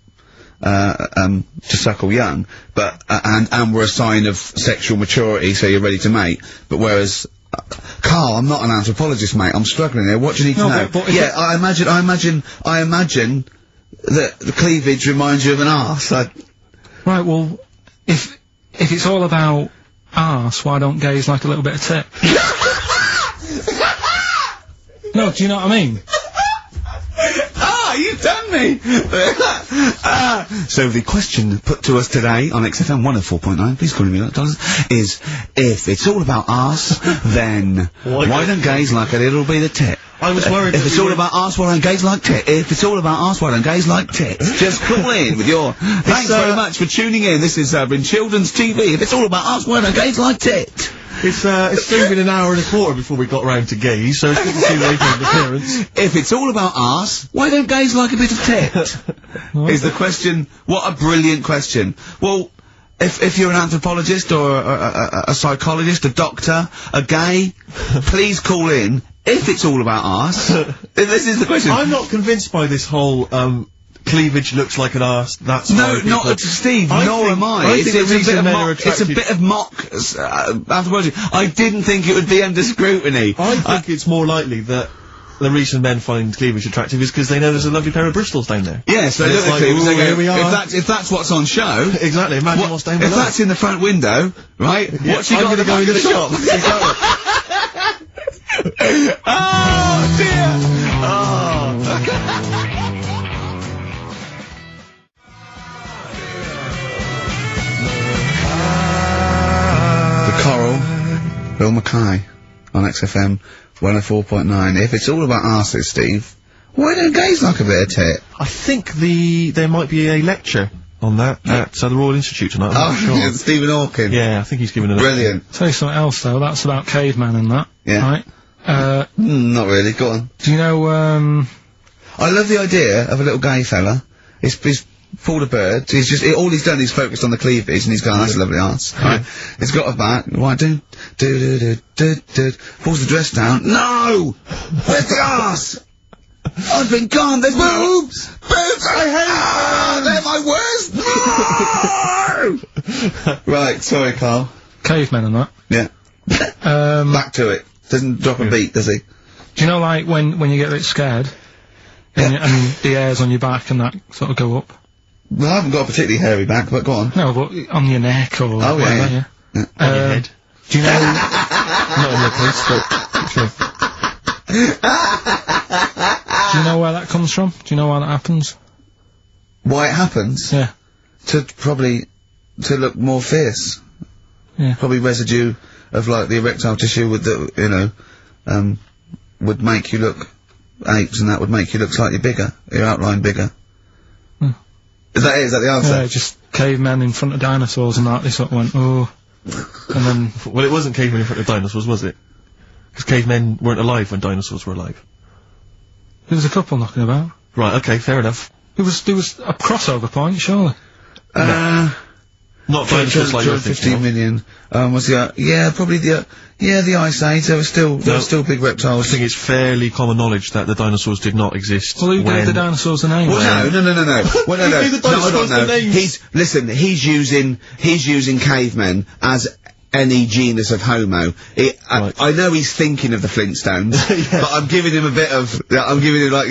to suckle young, but and were a sign of sexual maturity, so you're ready to mate. But whereas Karl, I'm not an anthropologist, mate. I'm struggling here. What do you need to know? But yeah, I imagine that the cleavage reminds you of an arse. Right. Well, if it's all about arse, why don't gays like a little bit of tit? No, do you know what I mean? You've done me! So the question put to us today on XFM 104.9, please call me $1, is, if it's all about arse, then why don't gays like a little bit of tit? I was worried if it's all about arse, why don't gays like tit? If it's all about arse, why don't gays like tit? Just call in with your... Thanks very much for tuning in. This has been Children's TV. If it's all about arse, why don't gays like tit? It's still been an hour and a quarter before we got round to gays, so it's good to see you later in the appearance. If it's all about arse, why don't gays like a bit of tit? Is the question. What a brilliant question. Well, if you're an anthropologist or a psychologist, a doctor, a gay, please call in. If it's all about arse, this is the question. I'm not convinced by this whole, cleavage looks like an arse, that's no, not Steve, nor am I. It's a bit of mock anthropology. I didn't think it would be under scrutiny. I think it's more likely that the reason men find cleavage attractive is because they know there's a lovely pair of Bristols down there. Yes, they look like cleavage, here we are. If that's what's on show... Exactly, imagine what's down below. If that's in the front window, right, yeah, what's you got to go in the shop? Oh, dear! Oh. Coral, Bill Mackay on XFM 104.9. If it's all about arses, Steve, why don't gays like a bit of tit? I think there might be a lecture on that at the Royal Institute tonight. I'm not sure. Stephen Hawking. Yeah, I think he's giving a lecture. Brilliant. Tell you something else though. That's about caveman and that. Yeah. Right. Not really. Go on. Do you know? I love the idea of a little gay fella. He's pulled a bird. All he's done is focused on the cleavage, and he's gone, that's a lovely arse. Right? He's got a back. Why do pulls the dress down. No! Where's the arse? I've been gone. There's boobs. Boobs. I hate them. They're my worst. No! Right. Sorry, Karl. Cavemen and that. Yeah. Back to it. Doesn't drop a beat, does he? Do you know, like when you get a bit scared, and the hairs on your back and that sort of go up? Well, I haven't got a particularly hairy back, but go on. No, but on your neck or whatever, yeah. On your head. Do you know... Not in your case, but... Sure. Do you know where that comes from? Do you know why that happens? Why it happens? Yeah. To look more fierce. Yeah. Probably residue of, like, the erectile tissue with the, you know, would make you look apes, and that would make you look slightly bigger, your outline bigger. Is that it? Is that the answer? Yeah, just cavemen in front of dinosaurs and that, they sort of went, oh. And then... Well, it wasn't cavemen in front of dinosaurs, was it? Because cavemen weren't alive when dinosaurs were alive. There was a couple knocking about. Right, okay, fair enough. There was a crossover point, surely. Not dinosaurs like you're 15 million. Was the, probably the Ice Age, there were still big reptiles. I think it's fairly common knowledge that the dinosaurs did not exist. Well, who gave the dinosaurs a name? Well, no. Well, no. Who gave the dinosaurs the names? He's using cavemen as any genus of homo. I know he's thinking of the Flintstones, but I'm giving him like,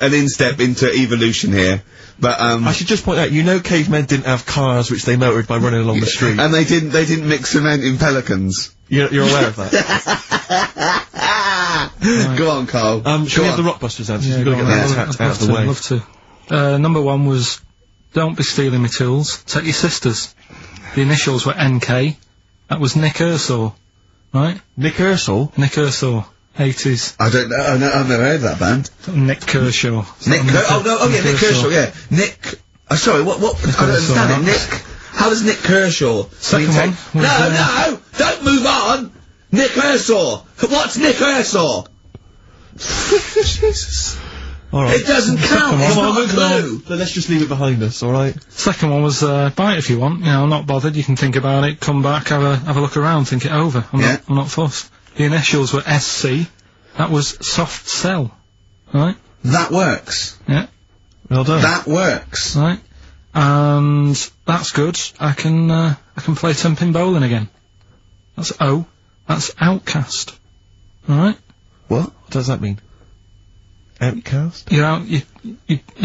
an instep into evolution here. But, I should just point out, cavemen didn't have cars which they motored by running along the street. And they didn't mix cement in pelicans. You're aware of that? Right. Go on, Carl. Shall we have the Rockbusters answers? Yeah, You've got to get that out of the way. I'd love to. Number 1 was, don't be stealing my tools. Take your sisters. The initials were NK. That was Nick Ershaw, right? Nick Ershaw? Nick Ershaw. 80s. I don't know, I've never heard of that band. Nick Kershaw. Nick Kershaw, yeah. Nick, sorry, what, I don't understand it. Nick, how does Nick Kershaw? Second one. No, don't move on! Nick Ershaw! What's Nick Ershaw? Jesus. Alright. It doesn't count, it's not a clue! But let's just leave it behind us, alright? Second one was, buy it if you want. I'm not bothered, you can think about it, come back, have a look around, think it over. I'm not fussed. The initials were SC. That was soft sell. Right? That works. Yeah. Well done. That works. Right. And that's good. I can play 10-pin bowling again. That's O. That's outcast. Alright? What? What does that mean? Outcast? You're out, you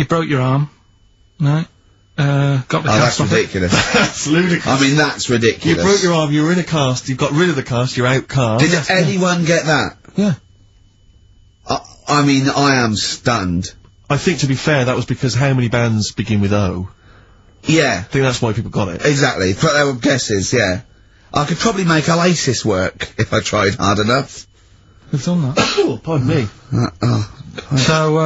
broke your arm. Right? Got the cast that's off ridiculous. That's ludicrous. I mean, that's ridiculous. You broke your arm, you were in a cast, you've got rid of the cast, you're outcast. Did anyone get that? Yeah. I mean, I am stunned. I think, to be fair, that was because how many bands begin with O? Yeah. I think that's why people got it. Exactly. But they were guesses, yeah. I could probably make Oasis work if I tried hard enough. We've done that. Oh, pardon me. So,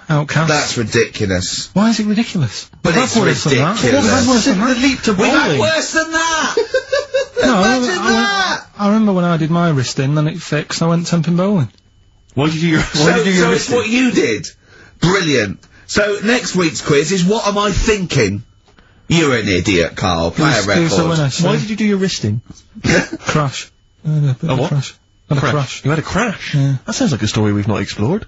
outcast. That's ridiculous. Why is it ridiculous? But it's ridiculous. The leap to We've had bowling. worse than that! No, Imagine that! I remember when I did my wristing, then it fixed, I went 10-pin bowling. Why did you do your So it's what you did. Brilliant. So next week's quiz is what am I thinking? You're an idiot, Carl. Play a record. Why did you do your wristing? Crash. A what? Crash. Had a crash. You had a crash? Yeah. That sounds like a story we've not explored.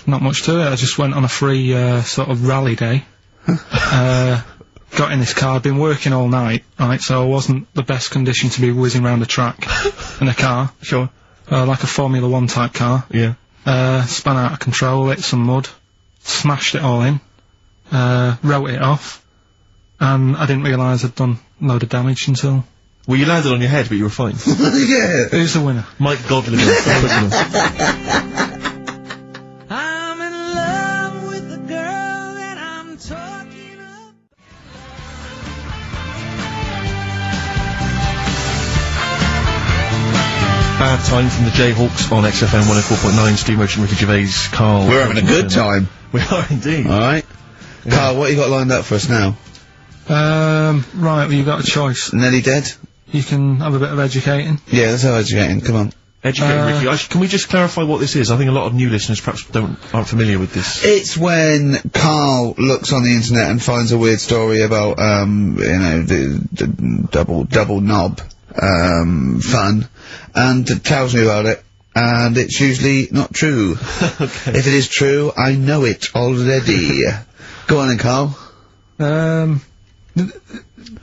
Not much to it. I just went on a free, sort of rally day. Got in this car. I'd been working all night, right, so I wasn't the best condition to be whizzing around a track in a car. Sure. Like a Formula 1 type car. Yeah. Spun out of control, hit some mud, smashed it all in, wrote it off, and I didn't realise I'd done a load of damage until... Well, you landed on your head, but you were fine. Yeah. Who's the winner? Mike Godley. I'm in love with the girl that I'm talking of. Bad Time from the Jayhawks on XFM 104.9. Steve Merchant, Ricky Gervais, Karl. We're having a good time. We are indeed. Alright. Yeah. Carl, what you got lined up for us now? Right, well, you've got a choice. Nearly dead? You can have a bit of educating. Yeah, let's have educating. Come on. Educate Ricky. Can we just clarify what this is? I think a lot of new listeners perhaps aren't familiar with this. It's when Karl looks on the internet and finds a weird story about, the double knob, fun, and tells me about it, and it's usually not true. Okay. If it is true, I know it already. Go on then, Karl.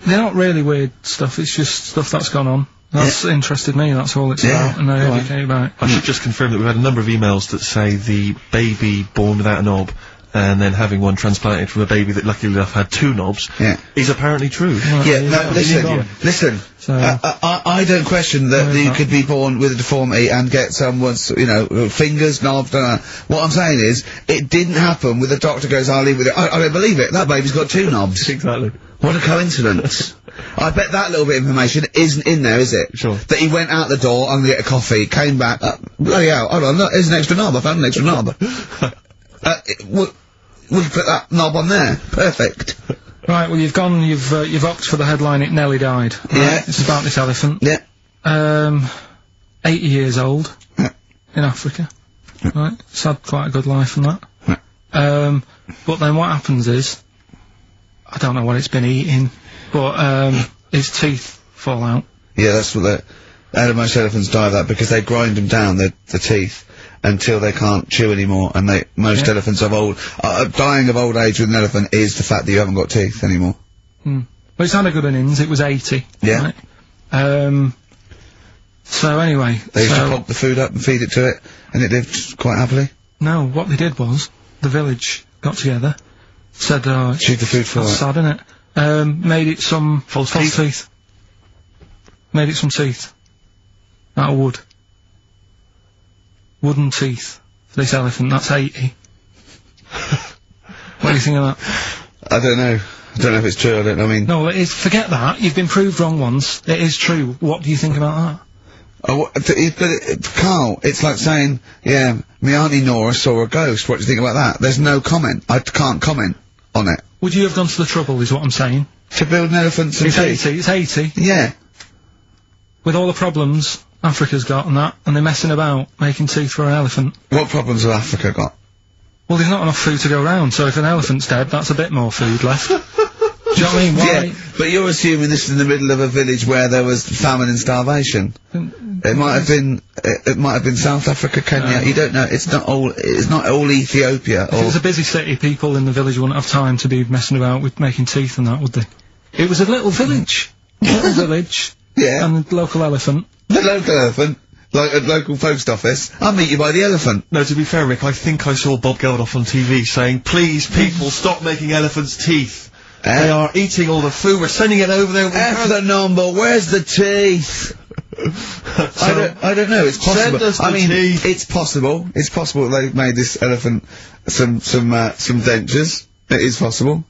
They're not really weird stuff, it's just stuff that's gone on. That's interested me, that's all it's about, and I educate about it. I should just confirm that we've had a number of emails that say the baby born without a knob and then having one transplanted from a baby that luckily enough had 2 knobs, is apparently true. Listen. So, I don't question that you could be born with a deformity and get someone's, you know, fingers, knobs, what I'm saying is, it didn't happen with the doctor goes, I'll leave with it. I don't believe it. That baby's got 2 knobs. Exactly. What a coincidence. I bet that little bit of information isn't in there, is it? Sure. That he went out the door, I'm gonna get a coffee, came back, bloody hell, hold on, look, there's an extra knob, I found an extra knob. We'll put that knob on there. Perfect. right, well, you've opted for the headline, It Nearly Died. Right? Yeah. It's about this elephant. Yeah. 80 years old. In Africa. Right. It's had quite a good life and that. But then what happens is, I don't know what it's been eating, but, his teeth fall out. Yeah, that's what most elephants die of that, because they grind them down, the teeth, until they can't chew anymore, and most elephants dying of old age with an elephant is the fact that you haven't got teeth anymore. Well, it's had a good innings, it was 80. Yeah. Right? So anyway. They used to pop the food up and feed it to it, and it lived quite happily? No, what they did was, the village got together, said, shoot the food for that's it. sad, isn't it? Made it some false teeth. Made it some teeth. Out of wood. Wooden teeth for this elephant, that's 80. What do you think of that? I don't know. I don't know if it's true, I mean... No, it is, forget that, you've been proved wrong once, it is true. What do you think about that? Carl, it's like saying, yeah, my Auntie Nora saw a ghost, what do you think about that? There's no comment. I can't comment on it. Would you have gone to the trouble, is what I'm saying? To build an elephant some teeth? It's 80. Yeah. With all the problems Africa's got and that, and they're messing about making teeth for an elephant. What problems has Africa got? Well, there's not enough food to go around, so if an elephant's dead, that's a bit more food left. Do you know what I mean? Why? Yeah, but you're assuming this is in the middle of a village where there was famine and starvation. It might have been South Africa, Kenya, you don't know, it's not all Ethiopia. If it was a busy city, people in the village wouldn't have time to be messing about with making teeth and that, would they? It was a little village. Little village. Yeah. And the local elephant. The local elephant? Like a local post office? I'll meet you by the elephant. No, to be fair, Rick, I think I saw Bob Geldof on TV saying, please, people, stop making elephants' teeth. They are eating all the food, we're sending it over there. F the number, where's the teeth? I don't know, it's possible. Send us the I mean, teeth. it's possible. It's possible they've made this elephant some dentures. It is possible.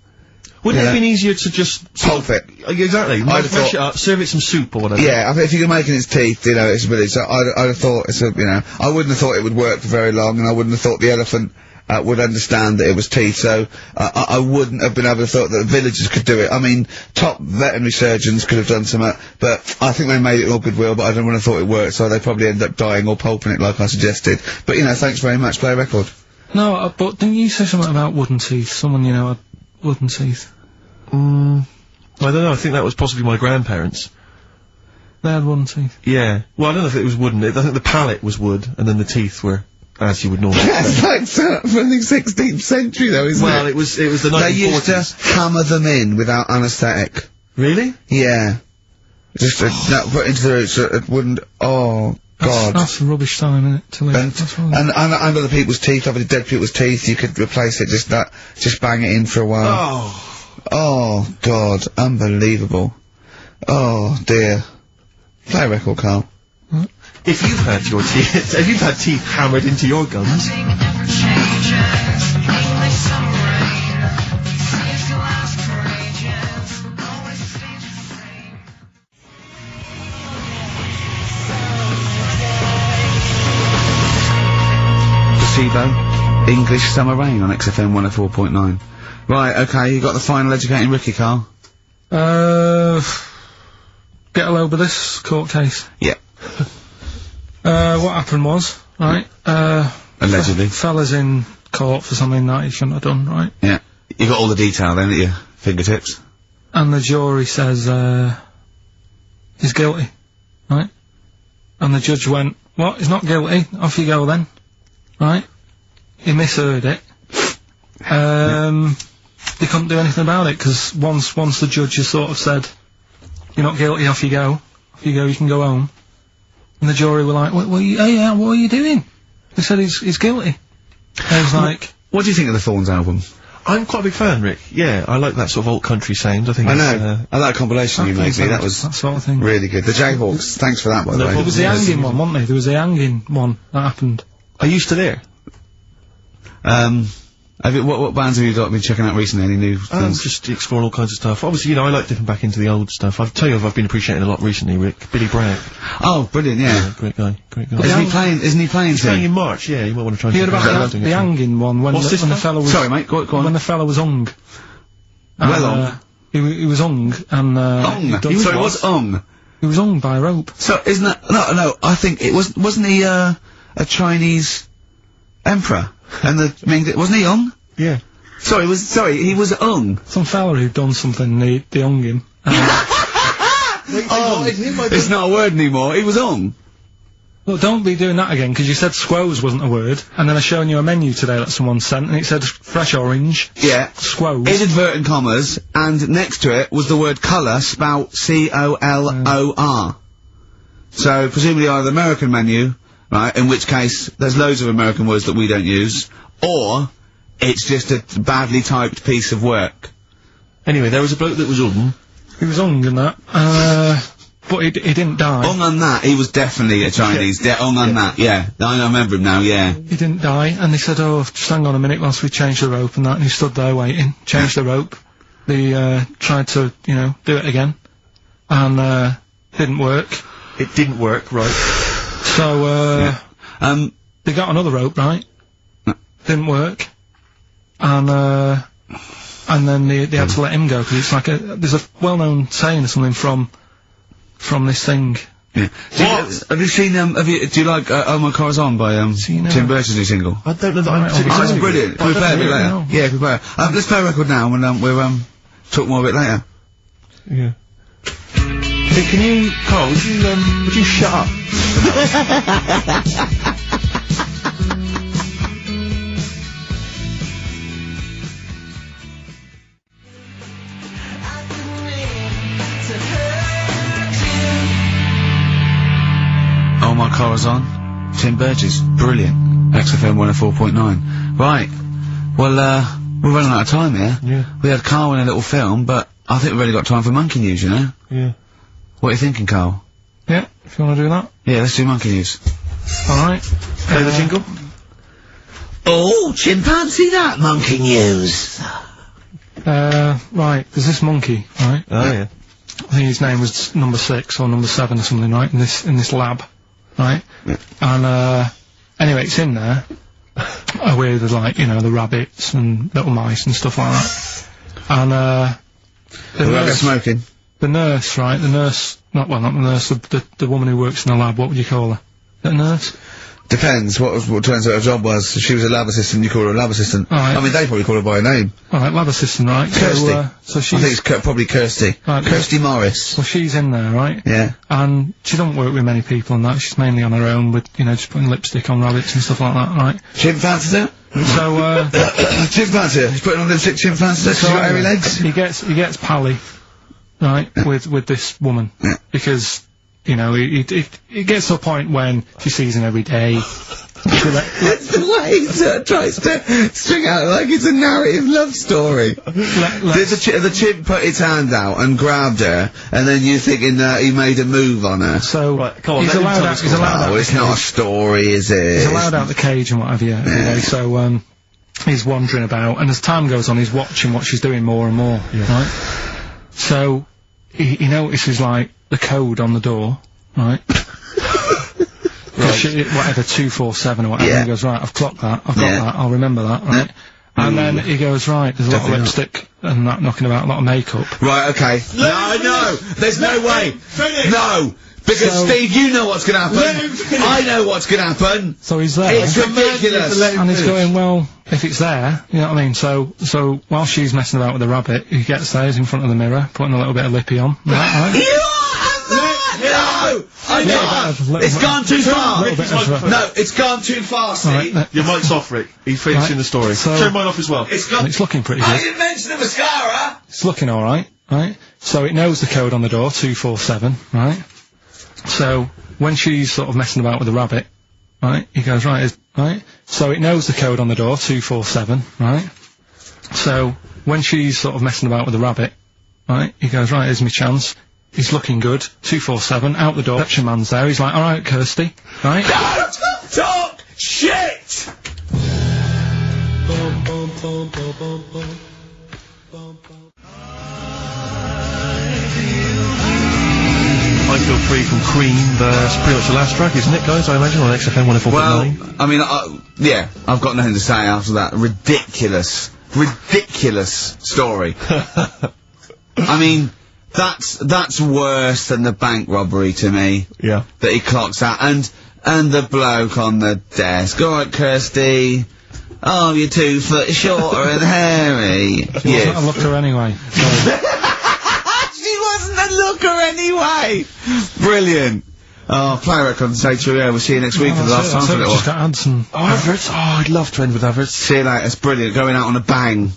Wouldn't it have been easier to just... Pulp it. Exactly. Mash it up, serve it some soup or whatever. Yeah, I mean, if you're making its teeth, you know, it's a village, so I'd have thought it's a, you know, I wouldn't have thought it would work for very long, and I wouldn't have thought the elephant, would understand that it was teeth, so, I wouldn't have been able to thought that the villagers could do it. I mean, top veterinary surgeons could have done something, but I think they made it all goodwill, but I don't want to thought it worked, so they probably end up dying or pulping it like I suggested. But, you know, thanks very much, play a record. No, but didn't you say something about wooden teeth? Someone, you know, had wooden teeth. I don't know, I think that was possibly my grandparents. They had wooden teeth. Yeah. Well, I don't know if it was wooden, I think the palate was wood, and then the teeth were as you would normally That's like from the 16th century though, isn't it? Well, it was the 1940s. They used to hammer them in without anaesthetic. Really? Yeah. Just put into the roots so it wouldn't, oh god. That's a rubbish time, isn't it, to live? And other people's teeth, other dead people's teeth, you could replace it, just bang it in for a while. Oh god, unbelievable. Oh dear. Play a record, Carl. If you've had your teeth, if you've had teeth hammered into your gums. Placebo, English Summer Rain on XFM 104.9. Right, okay, you got the final educating Ricky, Carl? Get a load of this court case. Yeah. What happened was, right, allegedly. Fella's in court for something that he shouldn't have done, right? Yeah. You got all the detail then at your fingertips? And the jury says, he's guilty, right? And the judge went, what, he's not guilty, off you go then, right? He misheard it. They couldn't do anything about it, because once the judge has sort of said, you're not guilty, off you go, you can go home. And the jury were like, what are you doing? They said he's guilty. And he was like, What do you think of the Thorns album? I'm quite a big fan, Rick. Yeah, I like that sort of alt country sound. I think I it's, know. I like that compilation you made me. That was that sort of thing. really good. The Jayhawks. Thanks for that, by the way. There was the hanging one, wasn't there? There was the hanging one that happened. Are you still there? What bands have you been checking out recently? Any new things? Just exploring all kinds of stuff. Obviously, you know, I like dipping back into the old stuff. I've tell you, I've been appreciating a lot recently, Rick. Billy Bragg. Oh, brilliant! Yeah, great guy. Isn't he playing? He's playing in March. Yeah, you might want to try. You heard about the hanging one when the fellow was. Sorry, mate. Go on. When the fellow was hung. He was hung and. Hung. Sorry, what's hung? He was hung by a rope. So isn't that no? I think it wasn't he a Chinese emperor and wasn't he hung? Yeah. Sorry, he was hung. Some fella who'd done something, they hung him. It's not a word anymore. He was hung. Well, don't be doing that again, because you said squoze wasn't a word, and then I shown you a menu today that someone sent, and it said fresh orange. Yeah. Squoze. In inverted commas, and next to it was the word colour, spelt C-O-L-O-R. So, presumably either the American menu, right, in which case, there's loads of American words that we don't use, or it's just a badly typed piece of work. Anyway, there was a bloke that was hung. He was hung and that, but he didn't die. Hung on that, he was definitely a Chinese. Hung on that, yeah. I remember him now, yeah. He didn't die, and they said, oh, just hang on a minute whilst we change the rope and that, and he stood there waiting, changed the rope. They, tried to, you know, do it again, and, didn't work. It didn't work, right. So, they got another rope, right? Didn't work. And then they had to let him go, because it's like there's a well-known saying or something from this thing. Yeah. Have you seen, do you like, Oh My Car's On by, Tim Burton's new single? I don't know that I'm It's brilliant. Can we play a bit later? Yeah, can we play it? Let's play a record now, and, we'll, talk more a bit later. Yeah. Hey, can you, Carl, would you shut up? Oh My Car's On, Tim Burgess, brilliant. XFM 104.9. Right. Well, we're running out of time here. Yeah. We had Karl in a little film, but I think we've only got time for monkey news, you know? Yeah. What are you thinking, Karl? Yeah, if you want to do that. Yeah, let's do monkey news. Alright. Play the jingle. Oh, chimpanzee that monkey news. Right, there's this monkey, right? Oh, yeah. I think his name was number 6 or number 7 or something, right? In this lab, right? Yeah. And, anyway, it's in there, with, like, you know, the rabbits and little mice and stuff like that. And, smoking. the nurse, right? Not the nurse, the woman who works in the lab, what would you call her? The nurse? Depends what turns out her job was. If she was a lab assistant, you call her a lab assistant. Right. I mean, they probably call her by a name. Alright, lab assistant, right? Kirsty. So she's... I think it's probably Kirsty. Right, Kirsty Morris. Well, she's in there, right? Yeah. And she don't work with many people and that. She's mainly on her own with, you know, just putting lipstick on rabbits and stuff like that, right? Chimpanzee her? So, chimpanzee her. She's putting on lipstick, chimpanzee her. She's got hairy legs. He gets pally, right, with this woman. Yeah. Because, you know, it gets to a point when she sees him every day. That's the way he tries to string out like it's a narrative love story. The chimp put its hand out and grabbed her, and then you're thinking that he made a move on her. So, right, come on, he's allowed out. Oh, it's not a story, is it? He's allowed out the cage and whatever, yeah. Anyway, so, he's wandering about, and as time goes on, he's watching what she's doing more and more, right? So, he notices, like, the code on the door, right? Whatever, 247 or whatever. Yeah. He goes, right, I've clocked that, I've got that, I'll remember that, right? And then he goes, right, there's a lot of lipstick and that knocking about, a lot of makeup. Right, okay. No, there's no way. No! Because, Steve, you know what's gonna happen. I know what's gonna happen. So he's there. It's ridiculous. And he's going, well, if it's there, you know what I mean? So while she's messing about with the rabbit, he gets there, he's in front of the mirror, putting a little bit of lippy on. Right? No! I know! It's gone too far! No, it's gone too far, Steve! Right, your mic's off, Rick. He's finishing the story. So turn mine off as well. It's looking pretty good. I didn't mention the mascara! It's looking alright, right? So it knows the code on the door, 247, right? So, when she's sort of messing about with the rabbit, right, he goes, right, So it knows the code on the door, 247, right? So when she's sort of messing about with the rabbit, right, he goes, right, here's my chance. He's looking good, 247, out the door, reception man's there, he's like, alright, Kirsty, right? Don't talk shit! I Feel Free from Cream, that's pretty much the last track, isn't it, guys? I imagine on XFM 104.9. Well, I mean, yeah, I've got nothing to say after that ridiculous story. I mean, that's worse than the bank robbery to me. Yeah. That he clocks out, and the bloke on the desk. All right, Kirsty. Oh, you're 2 foot shorter and hairy. She wasn't a looker anyway. She wasn't a looker anyway. Brilliant. Oh, play record and say to you, yeah, we'll see you next week for the last time. Just got ads and... Oh, adverts? Oh, I'd love to end with adverts. See you later, it's brilliant, going out on a bang.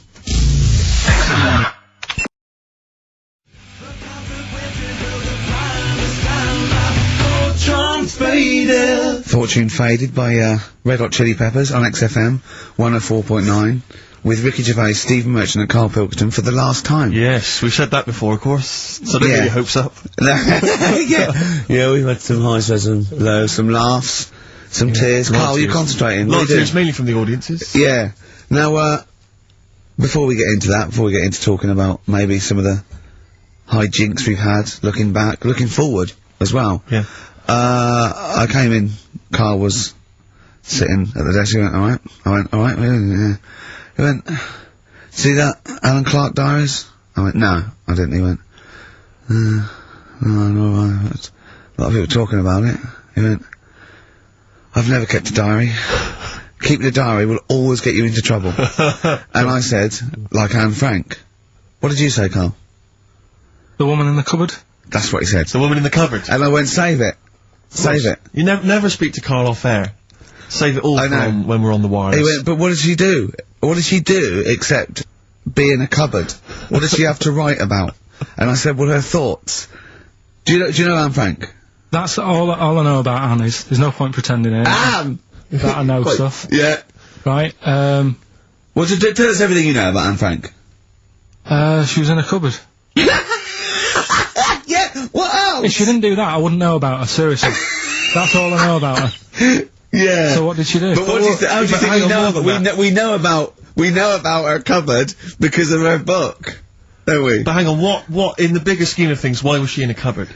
Fortune Faded by Red Hot Chili Peppers on XFM 104.9 with Ricky Gervais, Stephen Merchant and Karl Pilkington for the last time. Yes, we've said that before, of course, so don't get your hopes up. Yeah, we've had some highs, some lows, some laughs, some tears. Karl, you're concentrating. A lot of tears, mainly from the audiences. Yeah. Now, before we get into that, before we get into talking about maybe some of the hijinks we've had, looking back, looking forward as well. Yeah. I came in, Karl was sitting at the desk, he went, alright? I went, alright, yeah. He went, see that Alan Clark diaries? I went, no, I didn't. He went, no, alright. A lot of people talking about it. He went, I've never kept a diary. Keeping a diary will always get you into trouble. And I said, like Anne Frank. What did you say, Karl? The woman in the cupboard? That's what he said. The woman in the cupboard. And I went, save it. Save it. You never speak to Karl off air. Save it all from when we're on the wireless. He went, but what did she do? What did she do except be in a cupboard? What did she have to write about? And I said, well, her thoughts. Do you know Anne Frank? That's all I know about Anne is. There's no point pretending it. Anne! That I know stuff. Yeah. Right, well, tell us everything you know about Anne Frank. She was in a cupboard. Yeah, what else? If she didn't do that, I wouldn't know about her, seriously. That's all I know about her. Yeah. So what did she do? But what how do you think we know about her cupboard because of her book, don't we? But hang on, what in the bigger scheme of things, why was she in a cupboard?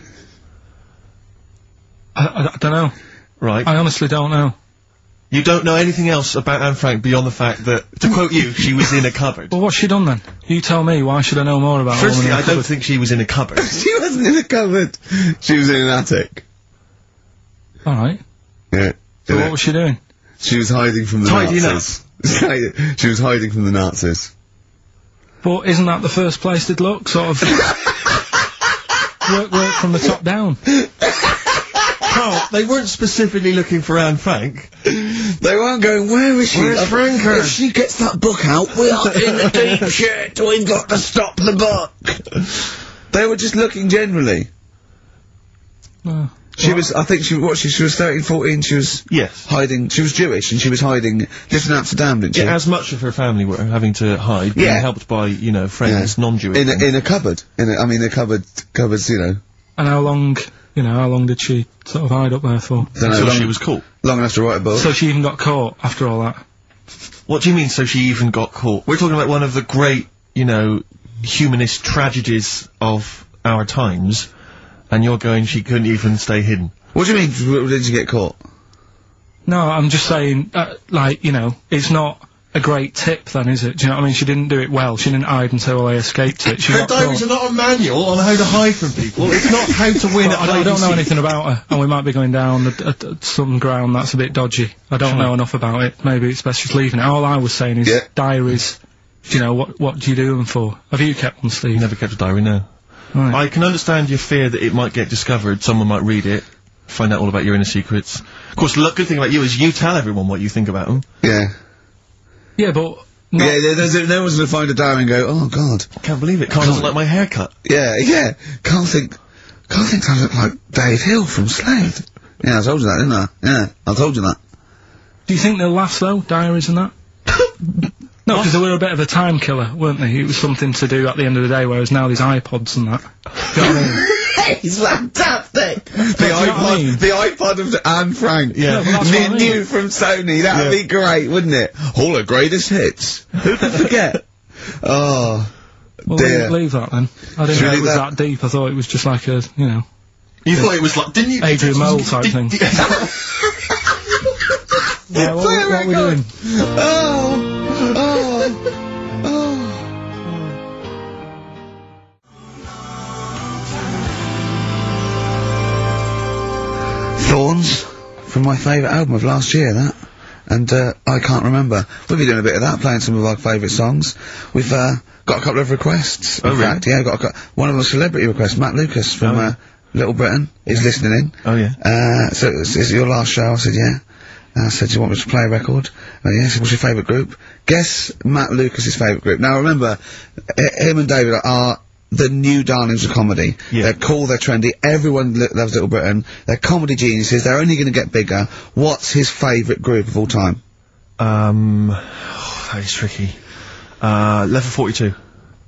I don't know. Right. I honestly don't know. You don't know anything else about Anne Frank beyond the fact that, to quote you, she was in a cupboard. Well, what's she done then? You tell me, why should I know more about her? Firstly, I don't think she was in a cupboard. She wasn't in a cupboard. She was in an attic. Alright. Yeah. So what was she doing? She was hiding from the Nazis. She was hiding from the Nazis. But isn't that the first place they'd look? Sort of... work from the top down. Carl, they weren't specifically looking for Anne Frank. They weren't going, where is she? Where's Franker? If she gets that book out, we are in the deep shit. We've got to stop the book. They were just looking generally. She was, I think she was 13, 14, she was hiding, she was Jewish and she was hiding, lived in Amsterdam, didn't she? Yeah, as much of her family were having to hide, being helped by, you know, friends, non-Jewish. In a cupboard. The cupboards, you know. And how long did she sort of hide up there for? Until she was caught. Long enough to write a book. So she even got caught after all that? What do you mean, so she even got caught? We're talking about one of the great, you know, humanist tragedies of our times, and you're going, she couldn't even stay hidden. What do you mean, did you get caught? No, I'm just saying, like, you know, it's not a great tip then, is it? Do you know what I mean? She didn't do it well. She didn't hide until they escaped it. Her diaries are not a manual on how to hide from people. It's not how to win at hide. I don't know anything about her, and we might be going down some ground that's a bit dodgy. I don't know enough about it. Maybe it's best just leaving it. All I was saying is diaries. Do you know, what do you do them for? Have you kept one, Steve? Never kept a diary, no. Right. I can understand your fear that it might get discovered, someone might read it, find out all about your inner secrets. Of course, the good thing about you is you tell everyone what you think about them. Yeah. Yeah, but... no one's gonna find a diary and go, oh god. I can't believe it, Karl doesn't like my haircut. Yeah. Karl thinks I look like Dave Hill from Slade. Yeah, I told you that, didn't I? Yeah, I told you that. Do you think they'll last though, diaries and that? No, because they were a bit of a time killer, weren't they? It was something to do at the end of the day, whereas now there's iPods and that. Do you know what I mean? It's fantastic! The know what I mean? iPod of Anne Frank. Yeah, well, that's what I mean. New from Sony. That'd be great, wouldn't it? All the greatest hits. Who could forget? Oh, Well, dear. leave that then. I didn't Should know we it was leave that deep. I thought it was just like a, you know, You thought it was like, didn't you? Adrian Mole type thing. Yeah, what are we doing? Thorns, from my favourite album of last year, that. And, I can't remember. We'll be doing a bit of that, playing some of our favourite songs. We've, got a couple of requests. In fact, yeah, one of them celebrity requests, Matt Lucas from, Little Britain, is listening in. Oh, yeah. So, is it your last show? I said, yeah. I said, do you want me to play a record? Yeah, he said, what's your favourite group? Guess Matt Lucas's favourite group. Now, remember, him and David are the new darlings of comedy. Yeah. They're cool, they're trendy, everyone loves Little Britain. They're comedy geniuses, they're only going to get bigger. What's his favourite group of all time? That is tricky. Level 42.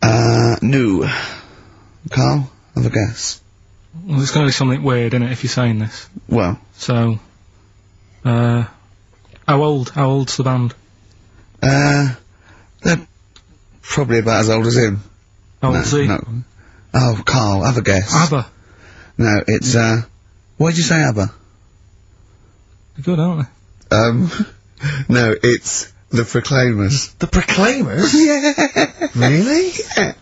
No. Carl, have a guess. Well, it's going to be something weird, innit, if you're saying this. Well, So, how old's the band? they're probably about as old as him. How old's he? No. Oh, Carl, have a guess. ABBA. No, it's, why did you say ABBA? They're good, aren't No, it's the Proclaimers. The Proclaimers? Yeah. Really? Yeah.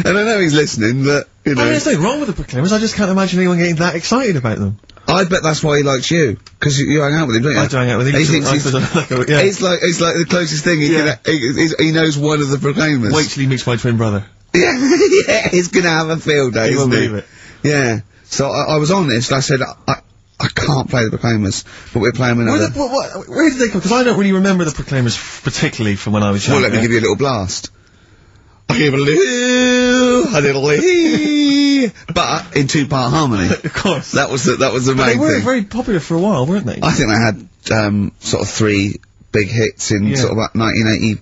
And I know he's listening, but, you know. I mean, there's nothing wrong with the Proclaimers, I just can't imagine anyone getting that excited about them. I bet that's why he likes you. Because you hang out with him, don't you? I do hang out with him. He thinks he's, yeah. it's like the closest thing he can, he knows one of the Proclaimers. Wait till he meets my twin brother. Yeah, yeah, he's gonna have a field day, You isn't won't he? believe it. Yeah. So I was honest, I said, I can't play the Proclaimers, but we're playing another. Where did they come? Because I don't really remember the Proclaimers particularly from when I was young. Well, let me give you a little blast. I give a little but in two-part harmony. Of course. That was the But main they were thing. very popular for a while, weren't they? I think they had, sort of 3 big hits in sort of about 1980,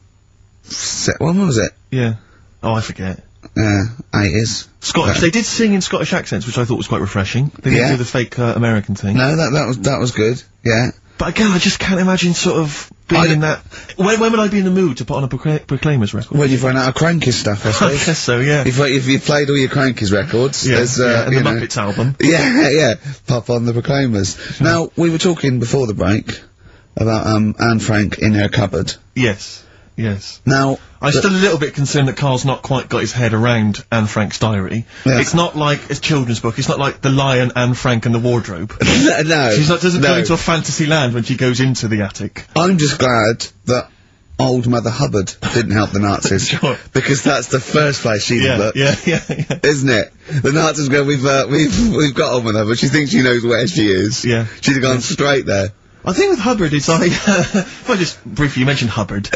when was it? Yeah. Oh, I forget. 80s. Scottish. They did sing in Scottish accents, which I thought was quite refreshing. They didn't do the fake American thing. No, that was good, yeah. But again, I just can't imagine sort of being in that. When would I be in the mood to put on a Proclaimers record? When you've run out of Crankies stuff, I I suppose. guess so, yeah. If you've played all your Crankies records, there's, and the you know, Muppets album. Yeah, pop on the Proclaimers. Now, we were talking before the break about, Anne Frank in her cupboard. Yes. Now, I'm still a little bit concerned that Karl's not quite got his head around Anne Frank's diary. Yeah. It's not like a children's book. It's not like The Lion, Anne Frank and the Wardrobe. no. Doesn't go into a fantasy land when she goes into the attic. I'm just glad that old Mother Hubbard didn't help the Nazis. Sure. Because that's the first place she'd look. Yeah. Isn't it? The Nazis go, we've got on with her, but she thinks she knows where she is. Yeah. She'd have gone straight there. I think with Hubbard, it's like, if I just briefly, you mentioned Hubbard.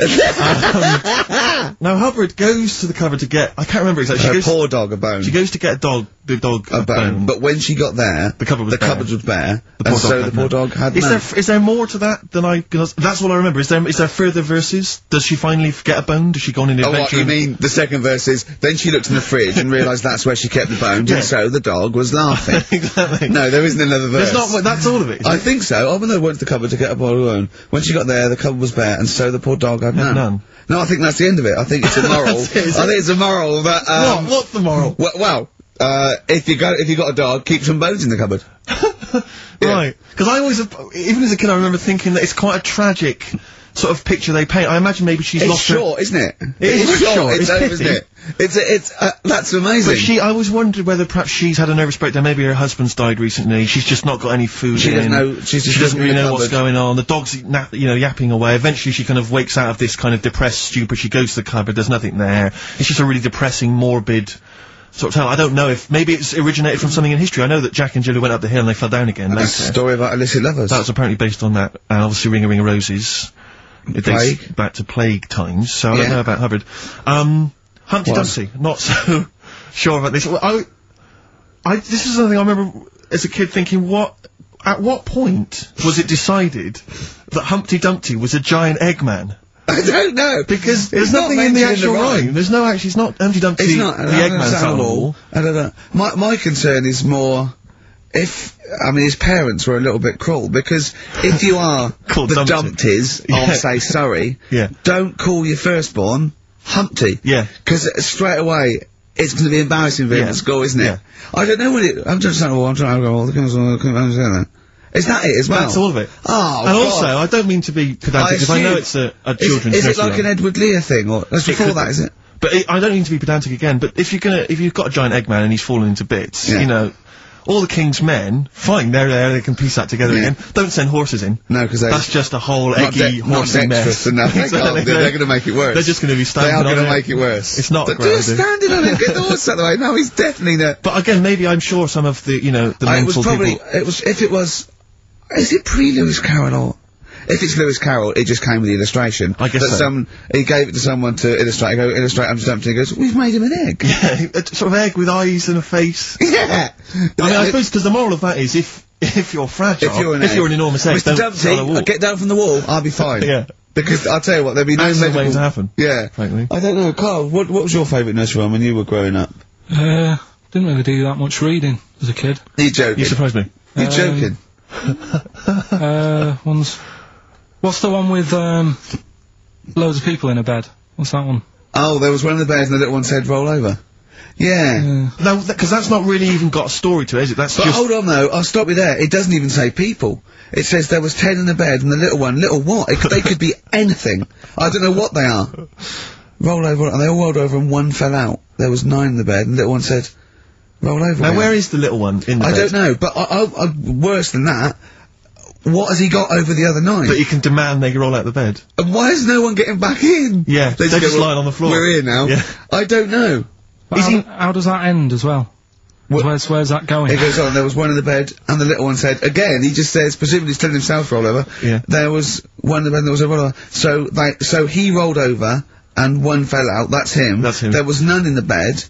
Now Hubbard goes to the cupboard to get, I can't remember exactly. Her poor dog a bone. She goes to get the dog a bone. But when she got there, the cupboard was bare. And so the poor dog had none. Is there more to that than cause that's all I remember. Is there further verses? Does she finally get a bone? Does she go on an adventure? Oh, what, you mean the second verse is, then she looked in the fridge and realised that's where she kept the bones, and so the dog was laughing. Exactly. No, there isn't another verse. That's all of it. I think so. Oh, when they went to the cupboard to get a bottle of bone, when she got there, the cupboard was bare, and so the poor dog had none. No, I think that's the end of it. I think it's a moral. I think it's a moral that, What's the moral? Well, if you got a dog, keep some bones in the cupboard. Right. Because I always, even as a kid, I remember thinking that it's quite a tragic sort of picture they paint. I imagine maybe she's lost short, isn't it? It is short. It's over, isn't it? That's amazing. But I always wondered whether perhaps she's had a nervous breakdown. Maybe her husband's died recently. She's just not got any food. She doesn't know. She doesn't really know what's going on. The dog's, yapping away. Eventually, she kind of wakes out of this kind of depressed stupor. She goes to the cupboard. There's nothing there. It's just a really depressing, morbid sort of tale. I don't know if maybe it's originated from something in history. I know that Jack and Jill went up the hill and they fell down again. That's a story about illicit lovers. That was apparently based on that. And obviously, Ring a Ring of Roses. It dates back to plague times, so I don't know about Hubbard. Humpty Dumpty, not so sure about this. Well, this is something I remember as a kid thinking, at what point was it decided that Humpty Dumpty was a giant Eggman? I don't know. Because there's nothing in the actual rhyme. There's no actually, it's not Humpty Dumpty, It's not. the Eggman's animal. I don't know. My concern is more his parents were a little bit cruel, because if you are Called the Dumpty. Dumpties of, say, Surrey, don't call your firstborn Humpty. Yeah. Because straight away, it's going to be embarrassing for him at school, isn't it? Yeah. I don't know what it... I'm just saying, I'm trying to go, is that it as well? That's all of it. Oh, and God. also, I don't mean to be pedantic, because I know it's a children's Is it nursery like rhyme. an Edward Lear thing, or... That's before that, is it? But I don't mean to be pedantic again, but if you've got a giant Eggman and he's fallen into bits, you know, all the King's men, fine, they're there, they can piece that together again. Don't send horses in. No, because that's just a whole eggy, horsey mess. Enough. They're going to make it worse. They're just going to be standing on it. They are going to make it worse. It's not a great idea. Standing on it, get the horse out of the way. No, he's definitely not. But again, maybe I'm sure some of the, you know, the mental people... Is it pre-Lewis Carroll or... If it's Lewis Carroll, it just came with the illustration. I guess so. He gave it to someone to illustrate. Go, illustrate, I'm just Dumpty. He goes, we've made him an egg. Yeah, a sort of egg with eyes and a face. Yeah! I mean, I suppose, because the moral of that is, if you're fragile, if you're an enormous egg, Mr. Dumpty, get down from the wall, I'll be fine. Yeah. Because, I'll tell you what, there'll be no medical... medical... waiting to happen. Yeah. Frankly. I don't know, Carl, what was your favourite nursery rhyme when you were growing up? Didn't really do that much reading as a kid. You're joking. You surprised me. You're joking. What's the one with, loads of people in a bed? What's that one? Oh, there was one of the bears and the little one said roll over. Yeah. No, because that's not really even got a story to it, is it? That's but just... hold on though, I'll stop you there. It doesn't even say people. It says there was 10 in the bed and the little one, little what? They could be anything. I don't know what they are. Roll over, and they all rolled over and one fell out. There was 9 in the bed and the little one said, roll over. Now where is the little one in the bed? I don't know, but worse than that, what has he got over the other 9? That he can demand they roll out the bed. And why is no one getting back in? Yeah, they're just lying on the floor. We're here now. Yeah. I don't know. But how does that end as well? Where's that going? It goes on, there was one in the bed, and the little one said, again, he just says, presumably he's telling himself to roll over, there was one in the bed and there was a roll over. So he rolled over, and one fell out, that's him. That's him. There was none in the bed,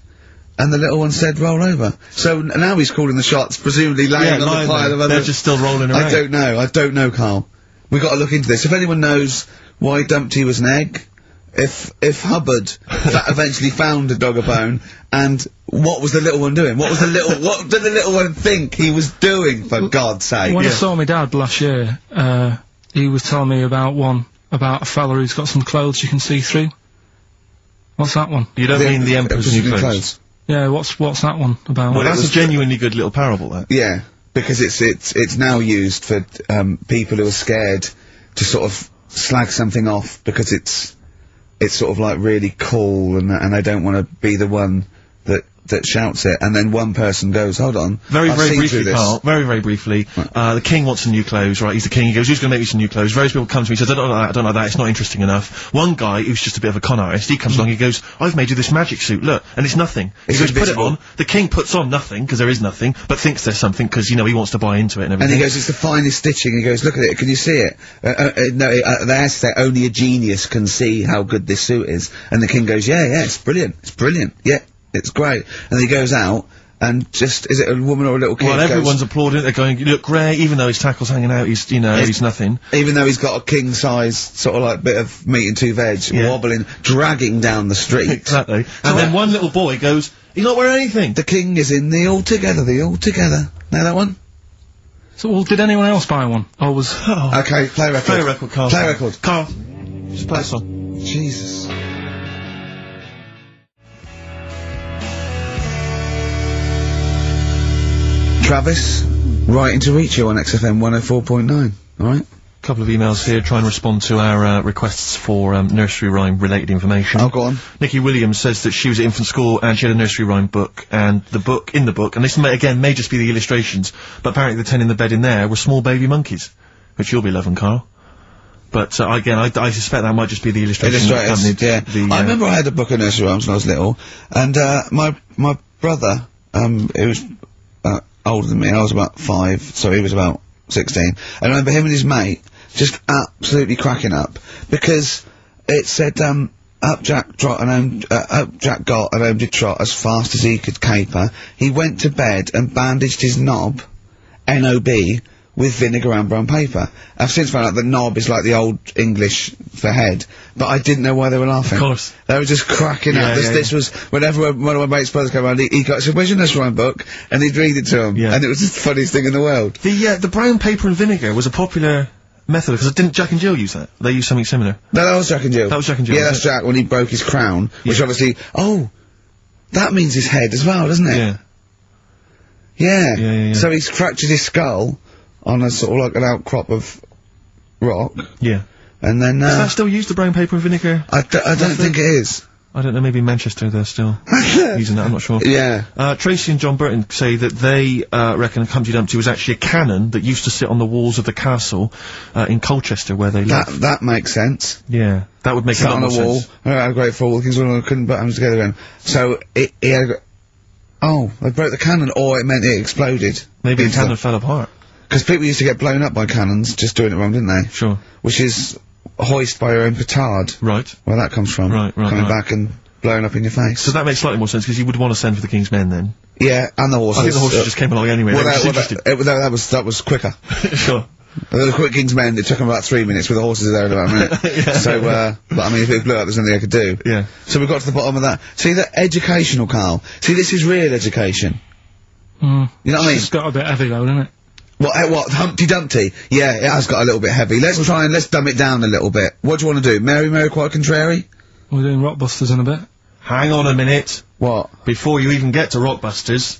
and the little one said roll over. So now he's calling the shots, presumably laying on the pile of other... They're just still rolling around. I don't know, Carl. We've got to look into this. If anyone knows why Dumpty was an egg, if Hubbard eventually found a dog a bone, and what was the little one doing? What did the little one think he was doing, for God's sake? When I saw my dad last year, he was telling me about a fella who's got some clothes you can see through. What's that one? You don't mean the Emperor's New Clothes? Yeah, what's that one about? Well, that's a genuinely good little parable, that. Yeah, because it's now used for, people who are scared to sort of slag something off because it's sort of like really cool and they don't want to be the one that shouts it, and then one person goes, hold on. Very briefly, Karl, very briefly, the king wants some new clothes, right? He's the king, he goes, who's gonna make me some new clothes? Various people come to me, says, I don't like that, it's not interesting enough. One guy, who's just a bit of a con artist, he comes along, he goes, I've made you this magic suit, look, and it's nothing. He goes, put it on, the king puts on nothing, because there is nothing, but thinks there's something, because, you know, he wants to buy into it and everything. And he goes, it's the finest stitching, he goes, look at it, can you see it? No, they asked that only a genius can see how good this suit is, and the king goes, yeah, it's brilliant, yeah. It's great. And he goes out, and just, is it a woman or a little kid? Well, everyone's applauding it, they're going, you look great, even though his tackle's hanging out, he's, you know, he's nothing. Even though he's got a king-size, sort of like, bit of meat and 2 veg, wobbling, dragging down the street. Exactly. And then one little boy goes, he's not wearing anything. The king is in the Altogether. Know that one? So, well, did anyone else buy one? Or was... Oh. Okay, play record. Play a record, Karl. Play a record. Karl, just play a song. Jesus. Travis, writing to reach you on XFM 104.9, alright? Couple of emails here, try and respond to our requests for nursery rhyme related information. Oh, go on. Nikki Williams says that she was at infant school and she had a nursery rhyme book, and in the book, and this may just be the illustrations, but apparently the 10 in the bed in there were small baby monkeys, which you'll be loving, Karl. But again, I suspect that might just be the illustration that accompanied the... I remember I had a book of nursery rhymes when I was little, and my brother, who was older than me, I was about 5, so he was about 16. I remember him and his mate just absolutely cracking up, because it said, up Jack got and home did trot as fast as he could caper. He went to bed and bandaged his knob, N-O-B, with vinegar and brown paper. I've since found out that knob is like the old English for head, but I didn't know why they were laughing. Of course. They were just cracking up. This was, whenever one of my mate's brothers came around, he said, where's your nursery rhyme book? And he'd read it to him. Yeah. And it was just the funniest thing in the world. The brown paper and vinegar was a popular method, because didn't Jack and Jill use that? They used something similar. No, that was Jack and Jill. That was Jack and Jill. Yeah, that's Jack when he broke his crown, which obviously, oh, that means his head as well, doesn't it? Yeah. Yeah. So he's fractured his skull on a sort of like an outcrop of rock. Yeah. And then, Is that still used, the brown paper and vinegar? I don't think it is. I don't know, maybe in Manchester they're still using that, I'm not sure. Yeah. Tracy and John Burton say that they, reckon Humpty Dumpty was actually a cannon that used to sit on the walls of the castle, in Colchester where they lived. That makes sense. Yeah. That would make a lot more sense. How great for all the kings couldn't put hands together again. So, he had oh, they broke the cannon, or it meant it exploded. Maybe the cannon fell apart. Because people used to get blown up by cannons, just doing it wrong, didn't they? Sure. Which is hoist by your own petard. Right. Where that comes from. Right. Coming back and blowing up in your face. So that makes slightly more sense, because you would want to send for the King's Men then. Yeah, and the horses. I think the horses just came along anyway. Well, They were just interested. that was quicker. Sure. The quick King's Men, it took them about 3 minutes, with the horses there in about a minute. Yeah. So, but I mean, if it blew up, there's nothing I could do. Yeah. So we got to the bottom of that. See, the educational, Carl. See, this is real education. You know what I mean? It's got a bit heavy though, doesn't it? What, Humpty Dumpty? Yeah, it has got a little bit heavy. Let's dumb it down a little bit. What do you want to do? Mary quite contrary? We're doing Rockbusters in a bit. Hang on a minute. What? Before you even get to Rockbusters,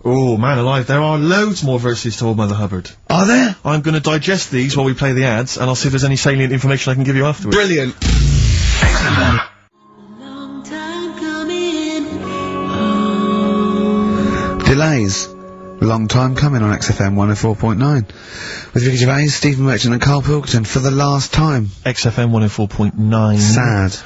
oh, man alive, there are loads more verses to Old Mother Hubbard. Are there? I'm going to digest these while we play the ads, and I'll see if there's any salient information I can give you afterwards. Brilliant. Long time coming. Delays. Long time coming on XFM 104.9. With Ricky Gervais, Stephen Merchant and Karl Pilkington for the last time. XFM 104.9. Sad.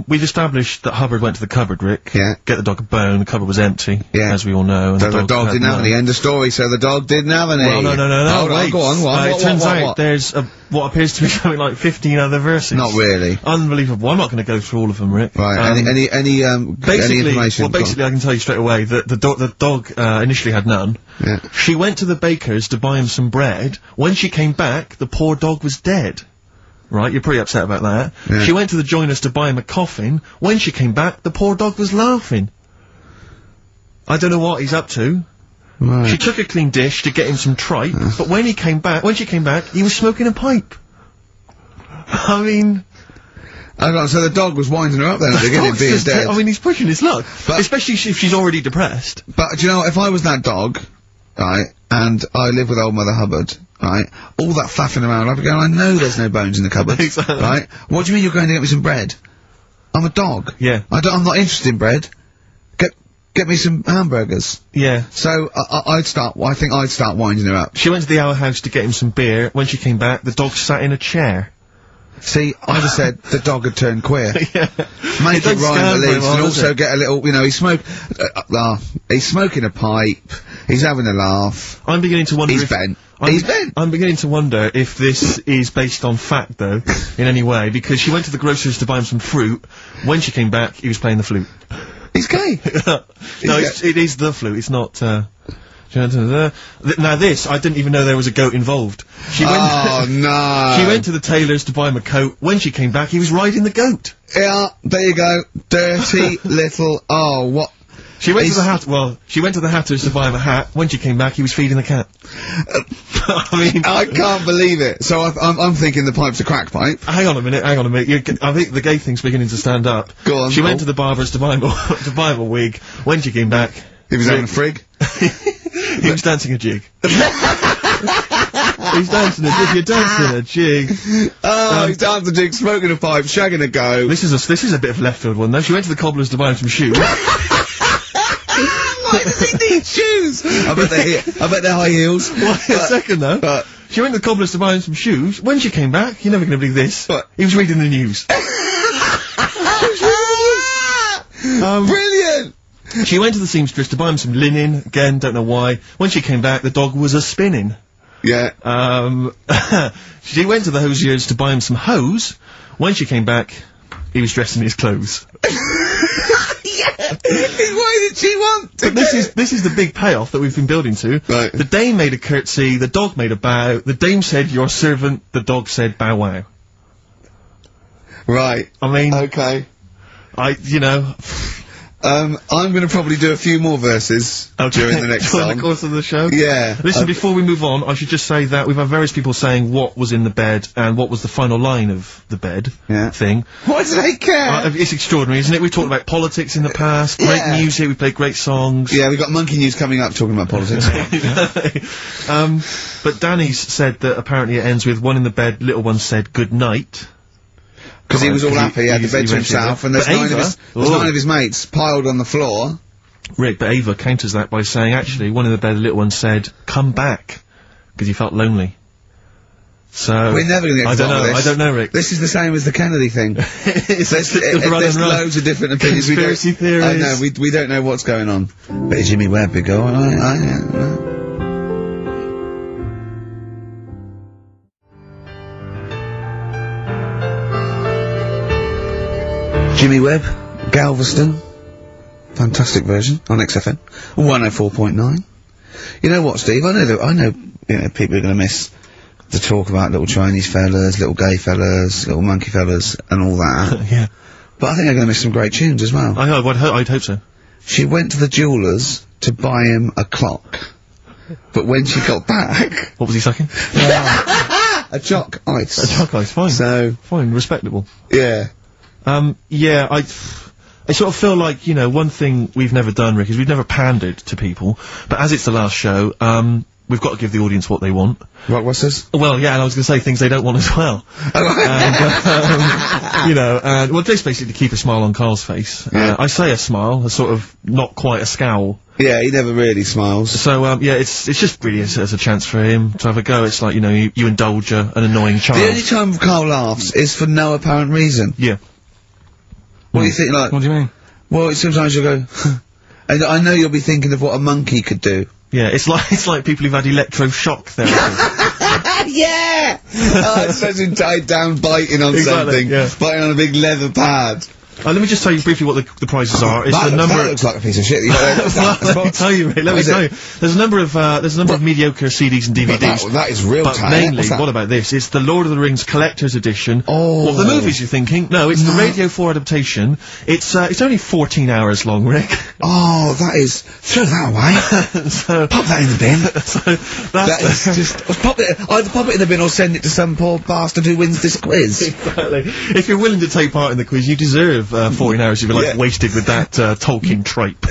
We've established that Hubbard went to the cupboard, Rick. Yeah. Get the dog a bone, the cupboard was empty. Yeah. As we all know. And So the dog didn't have none. any. End of story. So the dog didn't have any. Well, no, Hold on, wait. go on. It turns out What? there's what appears to be something like 15 other verses. Not really. Unbelievable. I'm not going to go through all of them, Rick. Right. Any information? Basically, I can tell you straight away that the dog initially had none. Yeah. She went to the baker's to buy him some bread. When she came back, the poor dog was dead. Right, you're pretty upset about that. Yeah. She went to the joiner's to buy him a coffin. When she came back, the poor dog was laughing. I don't know what he's up to. Right. She took a clean dish to get him some tripe, but when she came back, he was smoking a pipe. I mean... Hang on, so the dog was winding her up then at the beginning, being dead. I mean, he's pushing his luck. But- especially if she's already depressed. But, do you know, if I was that dog, right, and I live with Old Mother Hubbard, right, all that faffing around, I'd be going, I know there's no bones in the cupboard. Exactly. Right? What do you mean you're going to get me some bread? I'm a dog. Yeah. I'm not interested in bread. Get me some hamburgers. Yeah. So, I think I'd start winding her up. She went to the Our House to get him some beer. When she came back, the dog sat in a chair. See, I'd have said the dog had turned queer. Yeah. Make it doesn't rhyme stand at very least, well, and does also it? get a little, you know, he's smoking a pipe, he's having a laugh, I'm beginning to wonder he's if... bent. He's bent! I'm beginning to wonder if this is based on fact, though, in any way, because she went to the grocer's to buy him some fruit. When she came back, he was playing the flute. He's gay! No, it is the flute, it's not, now this, I didn't even know there was a goat involved. She went Oh, no! She went to the tailor's to buy him a coat. When she came back, he was riding the goat. Yeah, there you go. Dirty little, oh, what? She went to the Hatter's to buy him a hat. When she came back, he was feeding the cat. I mean... I can't believe it. So I'm thinking the pipe's a crack pipe. Hang on a minute. I think the gay thing's beginning to stand up. Go on. She went to the barber's to buy him a wig. When she came back... He was having a frig. He was dancing a jig. He's dancing a jig. You're dancing a jig. Oh, he's dancing a jig, smoking a pipe, shagging a go. This is a bit of a left field one though. She went to the cobbler's to buy him some shoes. Why does he need shoes? I bet they're high heels. Wait a second though. But She went to the cobbler's to buy him some shoes. When she came back, you're never going to believe this. What? He was reading the news. Brilliant! She went to the seamstress to buy him some linen. Again, don't know why. When she came back, the dog was a-spinning. Yeah. She went to the hosier's to buy him some hose. When she came back, he was dressed in his clothes. Yes! Why did she want to But this is the big payoff that we've been building to. Right. The dame made a curtsy, the dog made a bow, the dame said, "Your servant," the dog said, "Bow wow." Right. I mean, Okay. I'm gonna probably do a few more verses during the next during song. the course of the show. Yeah. Listen, before we move on, I should just say that we've had various people saying what was in the bed and what was the final line of the bed thing. Why do they care? It's extraordinary, isn't it? We've talked about politics in the past, great music, we played great songs. Yeah, we've got Monkey News coming up talking about politics. But Danny's said that apparently it ends with one in the bed, little one said good night. Because he was all happy, he had the bed to he himself, mentioned and there's that. nine of his mates piled on the floor. Rick, but Ava counters that by saying, actually, one in the bed, the little one said, "Come back," because he felt lonely. So We're never going to get to the bottom of this. I don't know, Rick. This is the same as the Kennedy thing. There's run. loads of different opinions. Conspiracy theories. I know, we don't know what's going on. But Jimmy Webb, big go on. Jimmy Webb, Galveston. Fantastic version on XFM 104.9. You know what, Steve? I know people are going to miss the talk about little Chinese fellas, little gay fellas, little monkey fellas, and all that. Yeah. But I think they're going to miss some great tunes as well. I'd hope so. She went to the jeweller's to buy him a clock, but when she got back, What was he sucking? a chalk ice. A chalk ice, fine. So Fine, respectable. yeah. Yeah, I sort of feel like, one thing we've never done, Rick, is we've never pandered to people, but as it's the last show, we've got to give the audience what they want. What's this? Well, yeah, and I was going to say things they don't want as well. And, well, just basically to keep a smile on Karl's face. Yeah. I say a smile, a sort of, not quite a scowl. Yeah, he never really smiles. So, yeah, it's just really as a chance for him to have a go. It's like, you indulge an annoying child. The only time Karl laughs is for no apparent reason. Yeah. What do you think, like? What do you mean? Well, sometimes you go, and I know you'll be thinking of what a monkey could do. Yeah, it's like people who've had electroshock therapy. Yeah! Oh, it's such a tied down biting on Exactly, something. yeah. Biting on a big leather pad. Let me just tell you briefly what the prizes are. It's the number. That looks like a piece of shit. Let me tell you, Rick, let me tell you. There's a number of mediocre CDs and DVDs. That is real But talent. mainly, What's that? what about this? It's the Lord of the Rings Collector's Edition. Oh. Of the movies, you're thinking? No, it's the Radio 4 adaptation. It's only 14 hours long, Rick. Oh, that is... Throw that away. So, Pop that in the bin. so That is just... Either pop it in the bin or send it to some poor bastard who wins this quiz. Exactly. If you're willing to take part in the quiz, you deserve 14 hours of your life wasted with that Tolkien tripe.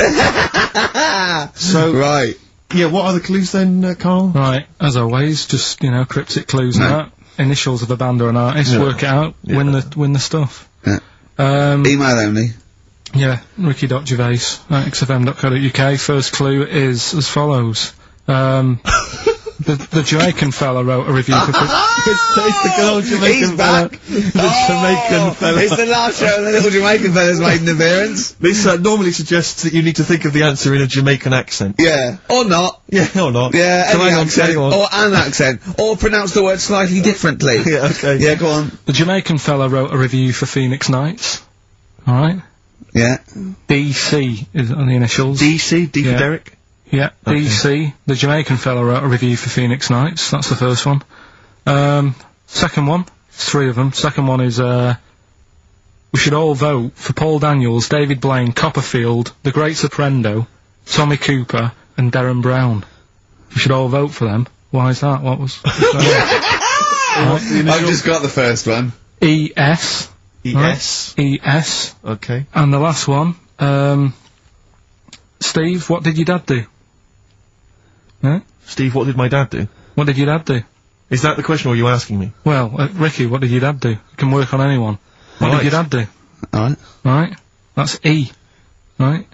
So, Right. yeah, what are the clues then, Karl? Right, as always, just, cryptic clues and that. Initials of a band or an artist, work it out, win the stuff. Yeah. Email only. Yeah, ricky.gervais at xfm.co.uk. First clue is as follows. The Jamaican fella wrote a review for... It's the good old Jamaican He's fella. back. The Jamaican fella. It's the last show and the little Jamaican fella's made an appearance. This normally suggests that you need to think of the answer in a Jamaican accent. Yeah. Or not. Yeah, or not. Yeah, So any hang on, accent. hang on. Or an accent. Or pronounce the word slightly differently. Yeah, okay. Yeah, go on. The Jamaican fella wrote a review for Phoenix Nights. Alright? Yeah. DC is on the initials. DC, D for Yeah. Derek. Yeah, Okay. DC. The Jamaican fella wrote a review for Phoenix Nights. That's the first one. Second one. Three of them. Second one is, we should all vote for Paul Daniels, David Blaine, Copperfield, The Great Soprendo, Tommy Cooper, and Darren Brown. We should all vote for them. Why is that? What was... I've just got the first one. ES. ES. Right? ES. Okay. And the last one, Steve, what did your dad do? Huh? Steve, what did my dad do? What did your dad do? Is that the question, or are you asking me? Well, Ricky, what did your dad do? It can work on anyone. What Right. did your dad do? Alright. Right? That's E. Right?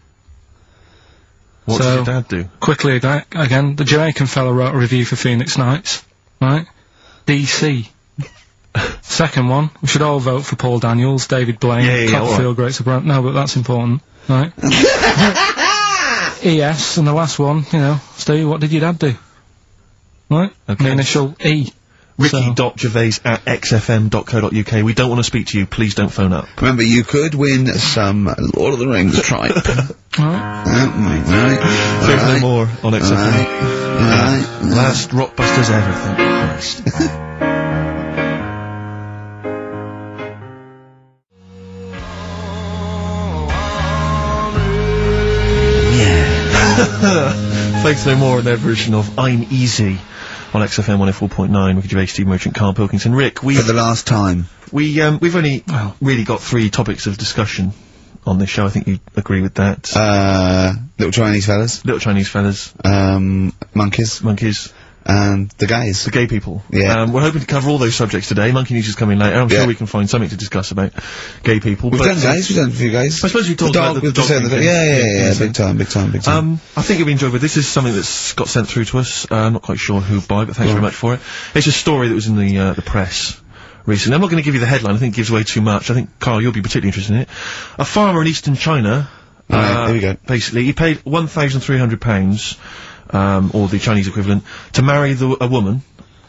What So- did your dad do? Quickly again, the Jamaican fella wrote a review for Phoenix Nights. Right? DC. Second one, we should all vote for Paul Daniels, David Blaine, Yeah, Copperfield, Great Soprano. No, but that's important. Right? ES, and the last one, Steve, what did your dad do? Right? Okay. The initial E. Ricky.gervais@xfm.co.uk. We don't want to speak to you. Please don't phone up. Remember, you could win some Lord of the Rings tripe. Say no more on XFM. Last Rockbusters ever, thank Christ. Thanks no more on their version of I'm Easy on XFM 104.9. Ricky Gervais, Steve Merchant, Karl, Pilkington, Rick. For the last time. We've only really got 3 topics of discussion on this show. I think you agree with that. Little Chinese fellas. Monkeys. And the gays. The gay people. Yeah. We're hoping to cover all those subjects today. Monkey News is coming later. I'm sure we can find something to discuss about gay people. We've done gays, we've done a few gays. I suppose we talked about the dog thing. Yeah, big time. I think you'll be enjoyable. This is something that's got sent through to us. I'm not quite sure who by, but thanks very much for it. It's a story that was in the press recently. I'm not going to give you the headline. I think it gives away too much. I think, Karl, you'll be particularly interested in it. A farmer in eastern China, here we go. Basically, he paid £1,300, or the Chinese equivalent, to marry a woman,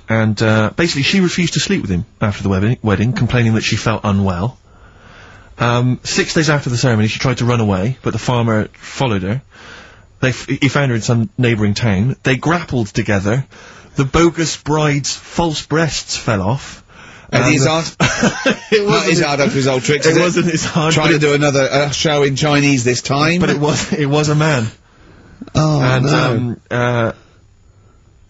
and basically she refused to sleep with him after the wedding, complaining that she felt unwell. 6 days after the ceremony, she tried to run away, but the farmer followed her. He found her in some neighbouring town. They grappled together. The bogus bride's false breasts fell off. And he's hard. It wasn't his hard after his old tricks. It wasn't his hard. Trying to do another show in Chinese this time. But it was a man. Oh, and, no.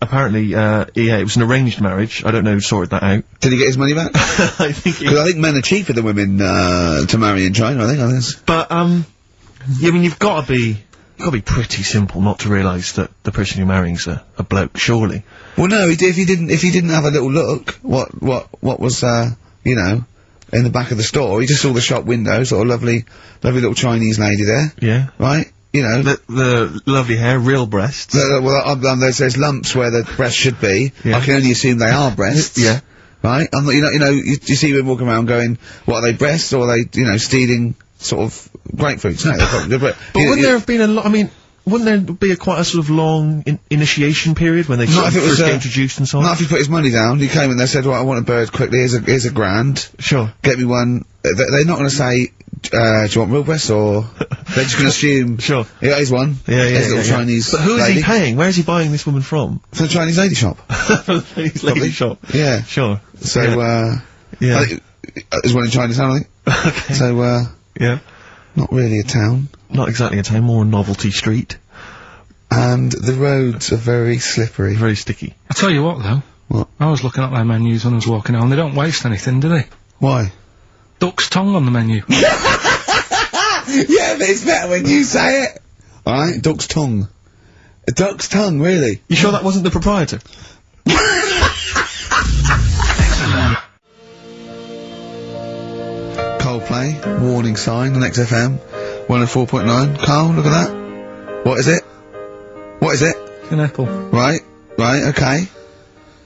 Apparently, it was an arranged marriage. I don't know who sorted that out. Did he get his money back? I think Because I think men are cheaper than women, to marry in China, I think. But, yeah, I mean, you've got to be pretty simple not to realise that the person you're marrying's a bloke, surely. Well, no, if he didn't have a little look, what was, you know, in the back of the store, he just saw the shop window, sort of lovely little Chinese lady there. Yeah. Right? You know. The lovely hair, real breasts. There's lumps where the breasts should be. Yeah. I can only assume they are breasts. Yeah. Right? I'm not, you see women walking around going, what are they, breasts, or are they, stealing sort of grapefruits? No, but wouldn't there have been a lot, I mean, wouldn't there be quite a sort of long initiation period when they first get introduced and so on? Not if he put his money down. He came and they said, well, I want a bird quickly, here's a grand. Sure. Get me one. They're not gonna say, do you want real breasts, or they're just gonna assume. Sure. Yeah, here's one. Yeah. Here's a little Chinese But who is lady. he paying? Where is he buying this woman from? From the Chinese lady shop. From the Chinese lady shop. Yeah. Sure. So, yeah. I think there's one in Chinatown, I think. Okay. So, yeah. Not really a town. Not exactly a town, more a novelty street. And the roads are very slippery. Very sticky. I tell you what, though. What? I was looking at their menus when I was walking home. They don't waste anything, do they? Why? Duck's tongue on the menu. Yeah, but it's better when you say it. Alright, duck's tongue. A duck's tongue, really? You sure that wasn't the proprietor? Coldplay, warning sign on XFM 104.9. Karl, look at that. What is it? What is it? An apple. Right, okay.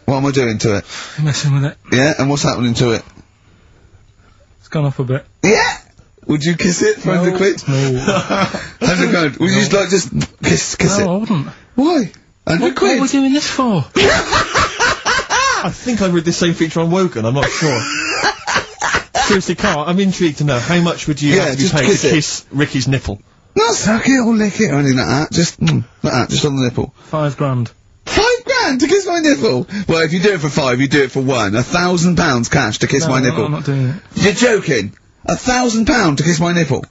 What am I doing to it? You're messing with it. Yeah, and what's happening to it? It's gone up a bit. Yeah! Would you kiss it for 100 quid? No. How's it going? Would you just kiss it? No, I wouldn't. Why? 100 quid? What are we doing this for? I think I read this same feature on Wogan, I'm not sure. Seriously, Karl, I'm intrigued to know, how much would you have to be paid to kiss Ricky's nipple? Not suck it or lick it or anything like that. Just, like that, just on the nipple. £5 grand. £5 to kiss my nipple? Well, if you do it for 5, you do it for 1. £1,000 cash to kiss my nipple. No, I'm not doing it. You're joking? £1,000 to kiss my nipple?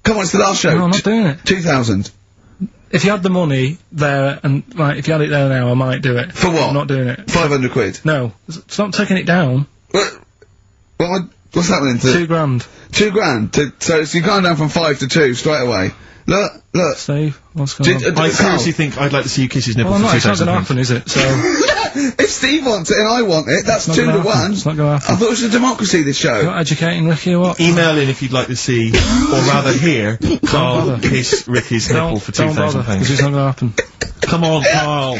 Come on, it's the last show. No, I'm not doing it. 2,000. If you had the money there, and, like, if you had it there now, I might do it. For what? I'm not doing it. 500 quid? No. Stop taking it down. What's happening to... £2 grand. £2 grand? So you've gone down from 5 to 2 straight away. Look. Steve, what's going on? I seriously think I'd like to see you kiss his nipple Well, for it's not 2,000 going to happen, is it? So... If Steve wants it and I want it, that's 2 to 1. It's not going to happen. I thought it was a democracy, this show. You're not educating Ricky or what? Email in if you'd like to see, or rather hear, Karl kiss Ricky's nipple for £2,000. Because it's not going to happen. Come on, Karl.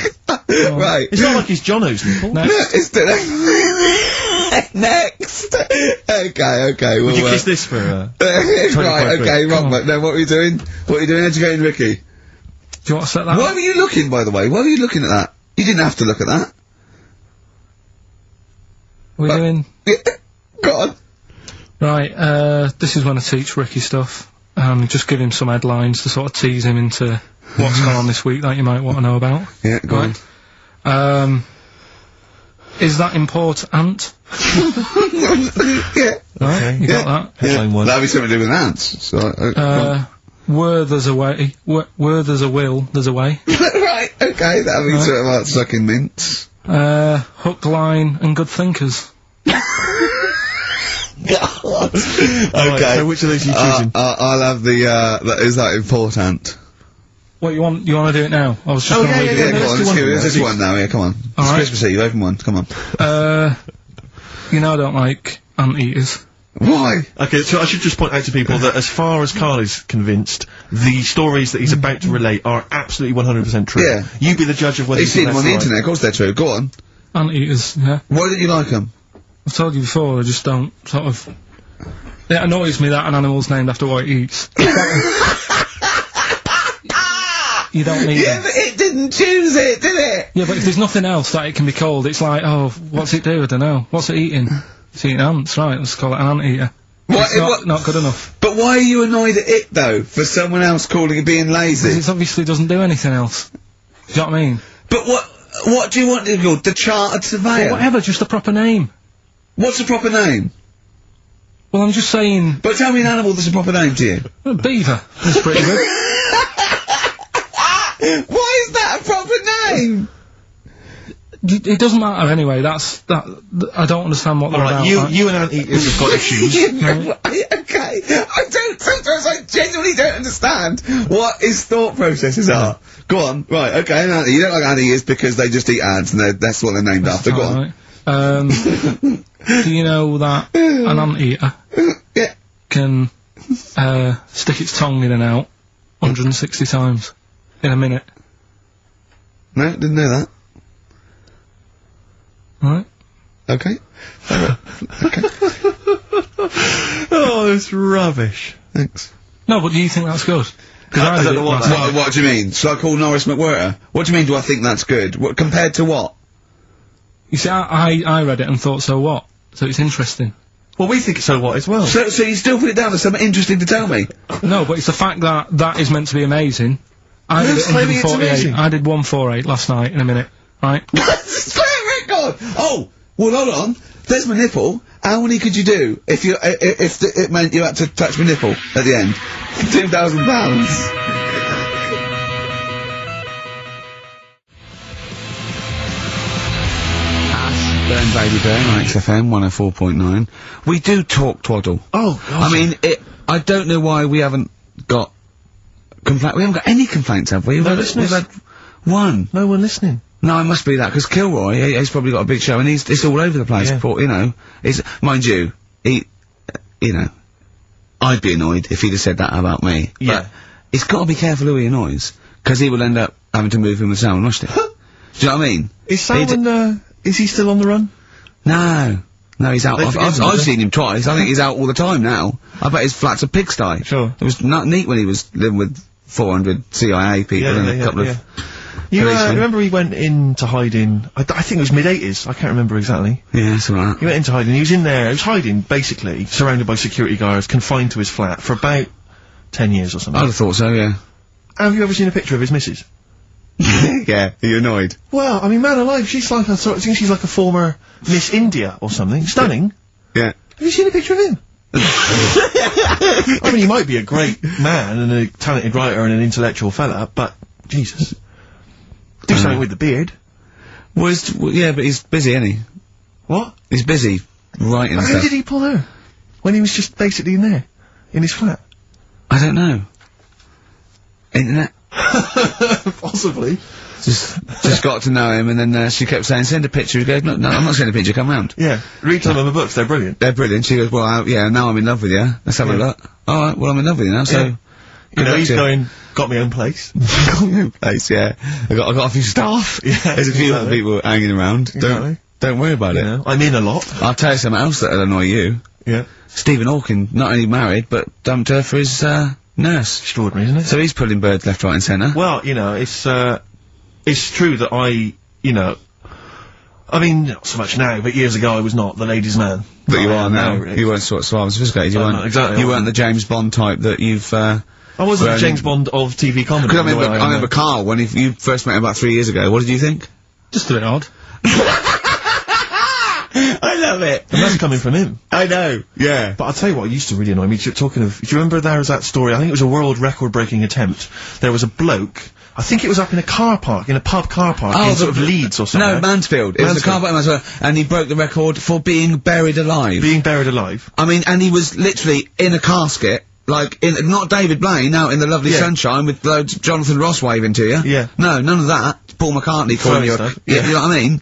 Right. It's not like he's Jono's nipple. Next. No, it's next. Okay. Would you kiss this for, right, okay, wrong, mate. No, what are you doing? What are you doing, educating Ricky? Do you want to set that Why up? were you looking, by the way? Why were you looking at that? You didn't have to look at that. We're doing... Go on. Right, this is when I teach Ricky stuff. Just give him some headlines to sort of tease him into what's gone on this week that you might want to know about. Yeah, go on. Is that important? Yeah. Right, you got that? Headline That'd be something to do with ants. So, Where there's a way, where there's a will, there's a way. right, okay, that'd be sort of like sucking mints. Hook, line, and good thinkers. God. Right, Okay. so which of those are you choosing? I'll have the, is that important? What, you want to do it now? I was just gonna leave it. Yeah, go let's on, do let's one. do this one now, yeah, come on. It's Alright. Christmas Eve, open one, come on. You know I don't like anteaters. Why? Okay, so I should just point out to people that as far as Karl is convinced, the stories that he's about to relate are absolutely 100% true. Yeah. You be the judge of whether He's you seen think them on the that's right. internet, of course they're true, go on. Anteaters, yeah. Why don't you like them? I've told you before, I just don't, sort of... It annoys me that an animal's named after what it eats. You don't need Yeah, it. but it didn't choose it, did it? Yeah, but if there's nothing else that it can be called, it's like, oh, what's it do? I don't know. What's it eating? It's eating ants, right, let's call it an anteater. It's not good enough. But why are you annoyed at it, though, for someone else calling it being Because lazy? it obviously doesn't do anything else. Do you know what I mean? But what do you want to be called? The Chartered Surveyor? Well, whatever, just a proper name. What's the proper name? Well, I'm just saying, But tell me an animal that's a proper name to you. beaver. That's pretty good. Why is that a proper name? It doesn't matter anyway, I don't understand what they're Alright, about. you and anteaters have got issues. Right, okay. Sometimes I genuinely don't understand what his thought processes are. Go on. Right, okay, you don't like anteaters because they just eat ants and that's what they're named after. Go on. Alright. Do you know that an anteater Yeah. can stick its tongue in and out 160 times in a minute? No, didn't know that. Right? Okay. Okay. Oh, it's rubbish. Thanks. No, but do you think that's good? Because I don't did know it what last that- night. What do you mean? Shall I call Norris McWhirter? What do you mean, do I think that's good? What, compared to what? You see, I read it and thought, so what? So it's interesting. Well, we think so what as well. So you still put it down as something interesting to tell me? No, but it's the fact that that is meant to be amazing. I did Who's claiming it's 148. amazing? I did 148 last night in a minute, right? That's a record! Oh! Well, hold on. There's my nipple. How many could you do if it meant you had to touch my nipple at the end? £2,000. Burn Baby Burn on XFM 104.9. We do talk twaddle. Oh, God. I mean, I don't know why we haven't got complaint. We haven't got any complaints, have we? No We've listeners. had one. No one listening. No, it must be that, because Kilroy, he's probably got a big show, and it's all over the place, Yeah. you know. Mind you, you know, I'd be annoyed if he'd have said that about me. Yeah. But he's got to be careful who he annoys, because he will end up having to move in with Salman Rushdie. Do you know what I mean? Is Salman, is he still on the run? No, he's out. They forget him, I've don't they? seen him twice. I think he's out all the time now. I bet his flat's a pigsty. Sure. It was not neat when he was living with 400 CIA people and a couple of... You policemen. remember he went into hiding, I think it was mid-80s, I can't remember exactly. Yeah, that's alright. He went into hiding, he was in there, he was hiding, basically, surrounded by security guards, confined to his flat, for about 10 years or something. I'd have thought so, yeah. Have you ever seen a picture of his missus? Yeah, are you annoyed? Well, I mean, man alive, she's like I think she's like a former Miss India or something. Stunning. Yeah. Have you seen a picture of him? I mean, he might be a great man and a talented writer and an intellectual fella, but, Jesus. Do something with the beard. Well, yeah, but he's busy, isn't he? What? He's busy writing How stuff. did he pull her? When he was just basically in there? In his flat? I don't know. Internet. Possibly. Just got to know him, and then she kept saying, send a picture. He goes, no, I'm not sending a picture, come round. Yeah. Read some of the books, they're brilliant. They're brilliant. She goes, well, yeah, now I'm in love with you. Let's have a Yeah. look. Alright, well, I'm in love with you now, so... Yeah. You know, he's going, got my own place. Got my own place, yeah. I got a few staff. Yeah, There's a few other exactly. people hanging around. Exactly. Don't worry about You it. know, I'm in a lot. I'll tell you something else that'll annoy you. Yeah. Stephen Hawking, not only married, but dumped her for his, nurse. Extraordinary, isn't it? So he's pulling birds left, right and centre. Well, you know, it's true that I I mean, not so much now, but years ago I was not the ladies' man. But you are now. really. You weren't sort of sophisticated. You Oh, weren't. no, exactly. You weren't the James Bond type that you've. I wasn't the James Bond of TV comedy. Because the way I am remember now. Karl when you first met him about 3 years ago. What did you think? Just a bit odd. I love it. And that's coming from him. I know. Yeah. But I'll tell you what used to really annoy me. Talking of, do you remember there was that story? I think it was a world record-breaking attempt. There was a bloke. I think it was up in a car park, in a pub car park, in sort of Leeds or something. No, Mansfield. It was the car park in Mansfield, and he broke the record for being buried alive. Being buried alive. I mean, and he was literally in a casket, like, not David Blaine, out in the lovely sunshine with loads Jonathan Ross waving to you. Yeah. No, none of that. Paul McCartney calling you stuff. you know what I mean?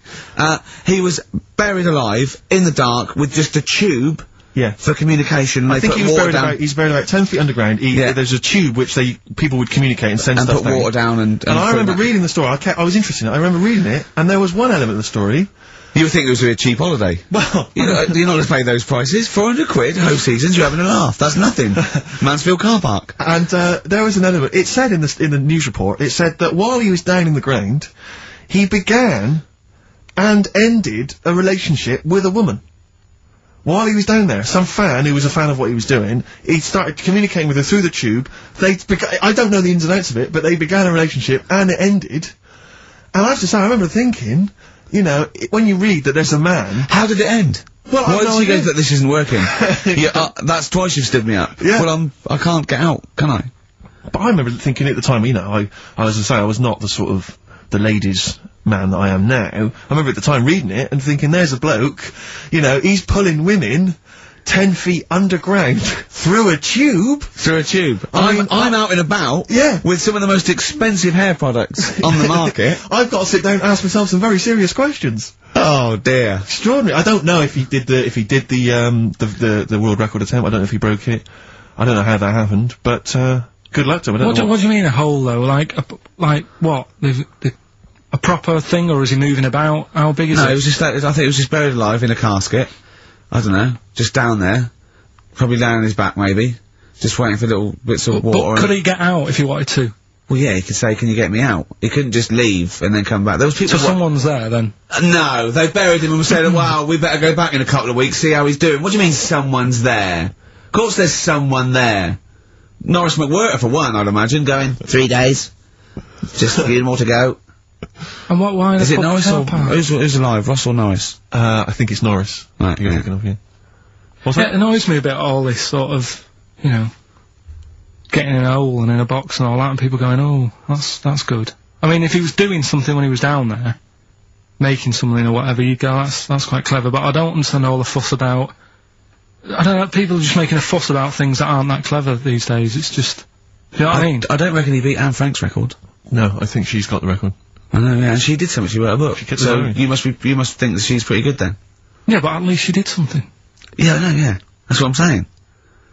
He was buried alive, in the dark, with just a tube Yeah. for communication. I They think put he was water buried down about, he's buried about 10 feet underground. There's a tube which people would communicate and send and stuff put down. water down and And I put remember that- reading the story. I was interested in it. I remember reading it, and there was one element of the story. You would think it was a cheap holiday. Well, You're not going to pay those prices. 400 quid, whole seasons, you're having a laugh. That's nothing. Mansfield car park. and there was an element. It said in the news report. It said that while he was down in the ground, he began and ended a relationship with a woman. While he was down there, some fan who was a fan of what he was doing, he started communicating with her through the tube. I don't know the ins and outs of it, but they began a relationship and it ended. And I have to say, I remember thinking, you know, when you read that there's a man. How did it end? Well, why I've no did you idea. go that this isn't working? That's twice you've stood me up. Yeah. Well, I can't get out, can I? But I remember thinking at the time, you know, I was to say I was not the sort of the ladies' man that I am now. I remember at the time reading it and thinking, there's a bloke, you know, he's pulling women 10 feet underground through a tube. Through a tube. I mean, I'm out and about. Yeah. With some of the most expensive hair products on the market. I've got to sit down and ask myself some very serious questions. Oh dear. Extraordinary. I don't know if he did the world record attempt. I don't know if he broke it. I don't know how that happened, but good luck to him. I don't know What do you mean a hole though? Like what? A proper thing, or is he moving about? How big is it? No, it was just I think it was just buried alive in a casket. I don't know. Just down there. Probably down on his back, maybe. Just waiting for little bits of water. But could he get out if he wanted to? Well, yeah, he could say, can you get me out? He couldn't just leave and then come back. There was people... So someone's there then? No, they buried him and said, wow, we better go back in a couple of weeks, see how he's doing. What do you mean someone's there? Of course there's someone there. Norris McWhirter, for one, I'd imagine, going, 3 days. Just a few more to go. And why Is the it Norris or... car park? Who's alive, Ross or Norris? I think it's Norris. Right, You're yeah. thinking of, yeah. What's It that? annoys me a bit, all this sort of, you know, getting in a hole and in a box and all that, and people going, oh, that's good. I mean, if he was doing something when he was down there, making something or whatever, you'd go, that's quite clever, but I don't understand all the fuss about... I don't know, people are just making a fuss about things that aren't that clever these days. It's just... You know what I mean? I don't reckon he beat Anne Frank's record. No, I think she's got the record. I know, yeah, and she did something, she wrote a book. She kept the so diary. you must think that she's pretty good then. Yeah, but at least she did something. Yeah, I know, yeah. That's what I'm saying.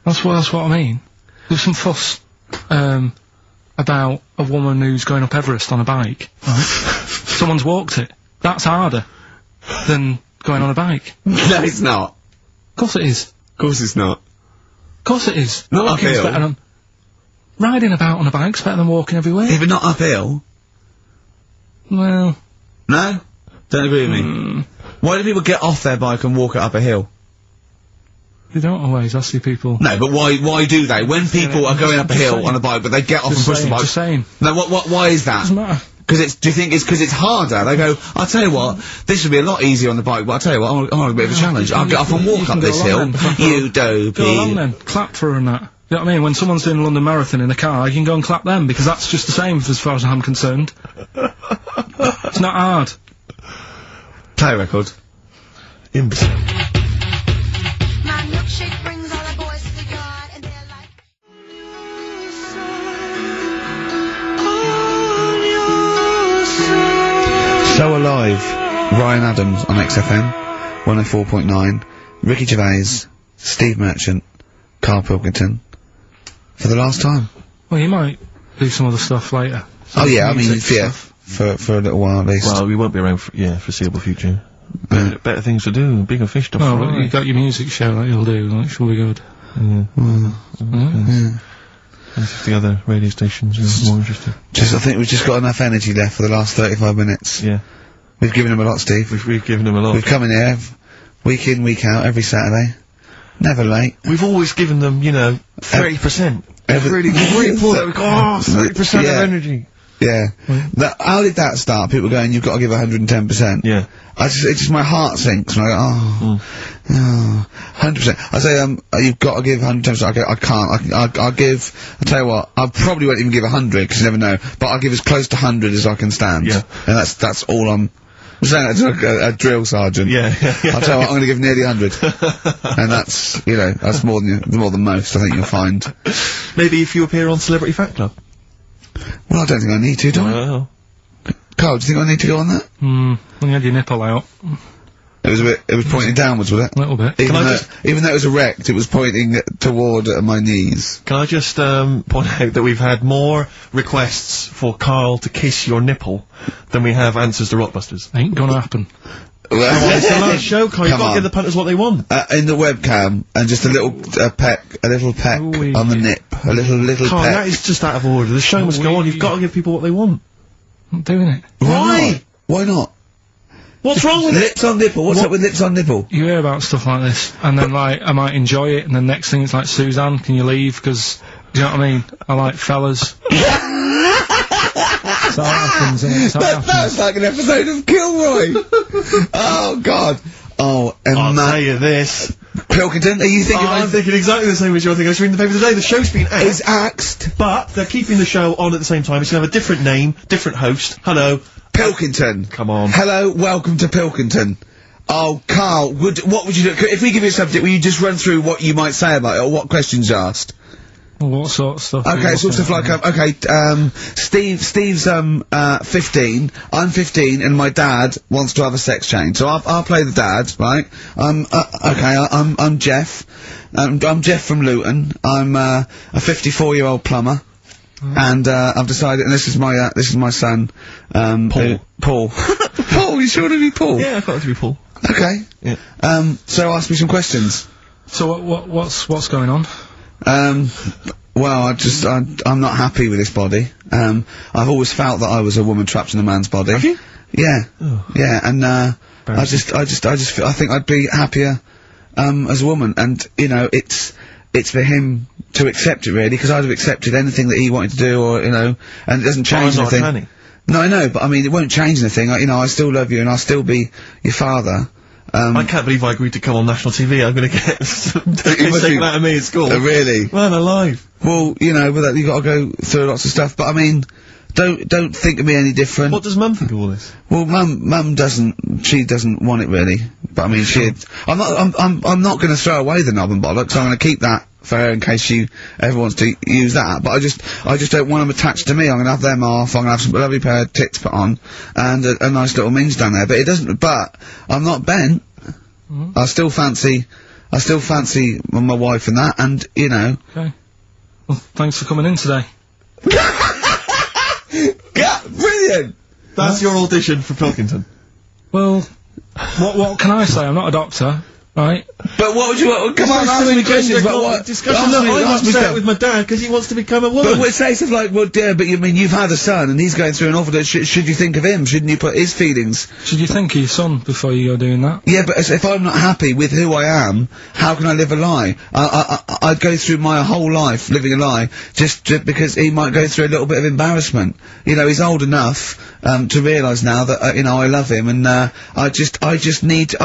That's what I mean. There's some fuss, about a woman who's going up Everest on a bike, right? Someone's walked it. That's harder than going on a bike. No, it's not. Of course it is. Of course it's not. Of course it is. Not Walking's uphill. better than... Riding about on a bike's better than walking everywhere. Yeah, but not uphill. Well... No? Don't agree with me. Why do people get off their bike and walk it up a hill? They don't always, I see people... No, but why do they? When people are going up a hill on a bike, but they get off and push the bike... Just saying. No, why is that? Doesn't matter. Do you think it's because it's harder? They go, I'll tell you what, this would be a lot easier on the bike, but I'll tell you what, I want a bit of a challenge. I'll get off and walk up this hill. You dopey. Go along then. Clap for her and that. You know what I mean? When someone's doing a London Marathon in a car, you can go and clap them, because that's just the same as far as I'm concerned. It's not hard. Play a record. Imbecile. My milkshake brings all the boys to the yard, and they're like, So Alive, Ryan Adams on XFM, 104.9, Ricky Gervais, Steve Merchant, Karl Pilkington, for the last time. Well, you might do some other stuff later. Oh yeah, I mean, Music yeah, stuff. for a little while at least. Well, we won't be around for, foreseeable future. Better things to do, bigger fish to fry. Well, you got your music show that you'll do, like, she'll be good. Yeah. And if the other radio stations are more interested. I think we've just got enough energy left for the last 35 minutes. Yeah. We've given him a lot, Steve. We've given him a lot. We've come in here, week in, week out, every Saturday. Never late. We've always given them, you know, 30%. Really pulled it. 30% of energy. Yeah. How did that start? People going, you've got to give 110%. Yeah. It's just my heart sinks when I go, 100%. I say, you've got to give 110%. I can't. I'll give, I'll tell you what, I probably won't even give 100, because you never know, but I'll give as close to 100 as I can stand. Yeah. And that's all I'm saying that to a drill sergeant. Yeah. I'll tell you what, I'm gonna give nearly 100. And that's, you know, that's more than most, I think you'll find. Maybe if you appear on Celebrity Fact Club. Well, I don't think I need to, do I? Well. Carl, do you think I need to go on that? When you had your nipple out. It was pointing downwards, was it? A little bit. Even though it was erect, it was pointing toward my knees. Can I just point out that we've had more requests for Karl to kiss your nipple than we have answers to Rockbusters. Ain't gonna happen. Well, It's a live show, Karl. You've got to give the punters what they want. in the webcam, and just a little peck Ooh-wee. on the nip. A little Karl, peck. that is just out of order. The show must go on. You've got to give people what they want. I'm doing it. Why? Why not? What's wrong with it? Lips on nipple. What's up with lips on nipple? You hear about stuff like this, and then like I might enjoy it, and the next thing it's like, Suzanne, can you leave? Because do you know what I mean? I like fellas. So that happens, isn't it? So that That's like an episode of Kilroy. Oh God. Oh, and I'll tell you this. Pilkington, are you thinking? I'm thinking exactly the same as you're thinking. I was reading the paper today. The show's been axed. It's axed. But they're keeping the show on at the same time. It's going to have a different name, different host. Hello. Pilkington. Come on. Hello, welcome to Pilkington. Oh, Karl, what would you do? If we give you a subject, will you just run through what you might say about it, or what questions you asked? Well, what sort of stuff? Okay, sort of stuff like, Steve's 15, I'm 15, and my dad wants to have a sex change. So I'll play the dad, right? I'm Jeff. I'm Jeff from Luton. I'm, a 54-year-old plumber. And, I've decided, and this is my son, Paul. Paul. Paul, you sure to be Paul? Yeah, I thought it to be Paul. Okay. Yeah. So ask me some questions. So what's going on? Well, I'm not happy with this body. I've always felt that I was a woman trapped in a man's body. Have you? Yeah. Oh. Yeah, and, I think I'd be happier, as a woman, and, you know, it's for him to accept it, really, because I'd have accepted anything that he wanted to do, or, you know, and it doesn't change anything. Not no, I know, but I mean, it won't change anything. You know, I still love you, and I'll still be your father. I can't believe I agreed to come on national TV. I'm gonna get taken out of me at school. Really? Man alive. Well, you know, with that, you gotta go through lots of stuff, but I mean, don't think of me any different. What does Mum think of all this? Well, Mum she doesn't want it really, but I mean, I'm not gonna throw away the knob and bollocks, so I'm gonna keep that for her in case she ever wants to use that, but I just don't want them attached to me. I'm gonna have them off, I'm gonna have some lovely pair of tits put on, and a nice little minge down there, but I'm not bent. I still fancy my wife and that, and, you know. Okay. Well, thanks for coming in today. Yeah, brilliant! That's your audition for Pilkington. Well, what can I say? I'm not a doctor, right? But what would you want? Come on, ask me questions about what? Discussion that I'm upset with my dad because he wants to become a woman. But we'll say stuff like, well, dear, but you mean you've had a son and he's going through an awful day. Should you think of him? Shouldn't you put his feelings? Should you think of your son before you go doing that? Yeah, but if I'm not happy with who I am, how can I live a lie? I'd go through my whole life living a lie just because he might go through a little bit of embarrassment. You know, he's old enough to realise now that you know, I love him, and I just need to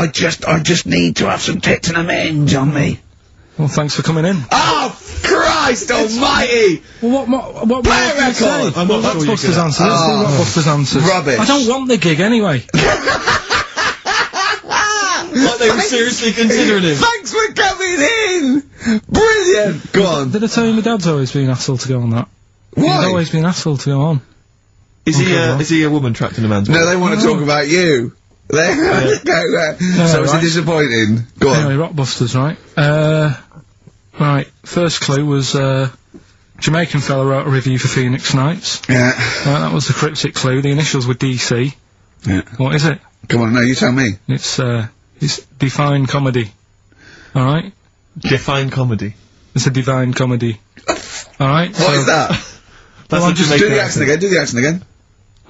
have some tits and a minge on me. Well, thanks for coming in. Oh, Christ almighty! Well, what Play a can you say? record! I'm not sure you Rockbusters get it. answers. Let's do Rockbusters answers. Rubbish. I don't want the gig anyway. Like they were seriously considering him. Thanks for coming in! Brilliant! Go on. Did I tell you my dad's always been asked to go on that? He's Why? always been asked to go on. Is he a woman trapped in a man's body? No, they want to talk about you. They go there. So it's right. disappointing. Go on. Anyway, Rockbusters, right? Right, first clue was, Jamaican fella wrote a review for Phoenix Nights. Yeah. Right, that was the cryptic clue. The initials were DC. Yeah. What is it? Come on, no, you tell me. It's Define Comedy. Alright? Define comedy. It's a divine comedy. Alright? What is that? That's Well, a just Do Jamaican the accent again, do the accent again.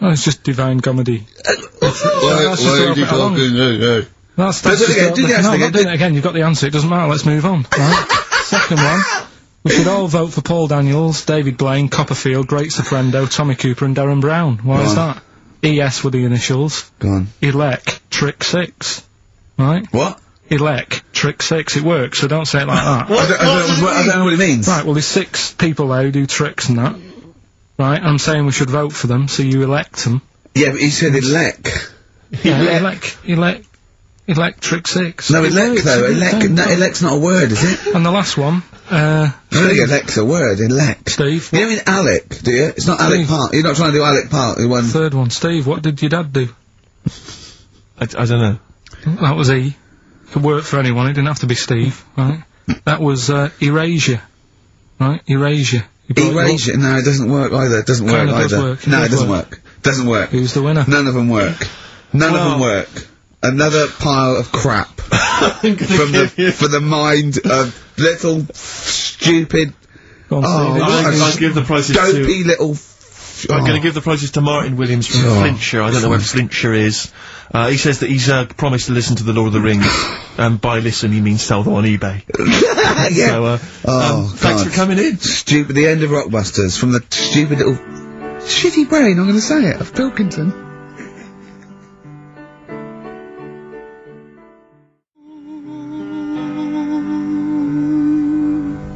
Oh, it's just divine comedy. Why are you talking? That's Do it again, do the answer I'm again. not doing it again. You've got the answer. It doesn't matter. Let's move on. Right? Second one. We should all vote for Paul Daniels, David Blaine, Copperfield, Great Soprendo, Tommy Cooper and Darren Brown. Why is that? ES were the initials. Go on. Elec, Trick 6. Right? What? Elec, Trick 6. It works, so don't say it like that. I don't know what it means. Right, well, there's 6 people there who do tricks and that. Right, I'm saying we should vote for them, so you elect them. Yeah, but he said elect. Yeah, Electric 6. No, elect though. Elect's not a word, is it? And the last one, I don't think elect's a word. Elect. Steve. You don't mean Alec, do you? It's not Alec Steve. Park. You're not trying to do Alec Park. The one. Third one, Steve. What did your dad do? I don't know. That was E. Could work for anyone. It didn't have to be Steve, right? That was erasure, right? Erasure. Erasure. No, it doesn't work either. It doesn't work Kinda does either. work. It No, does it doesn't work. work. Doesn't work. Who's the winner? None of them work. None of them work. Another pile of crap for the mind of little stupid. Go on, Steve. I'll give the prizes dopey to... little. I'm going to give the prizes to Martin Williams from Flintshire. I don't know where Flintshire is. He says that he's promised to listen to the Lord of the Rings. By listen, he means sell them on eBay. Yeah. So, thanks for coming in. Stupid. The end of Rockbusters from the stupid little shitty brain. I'm going to say it of Pilkington.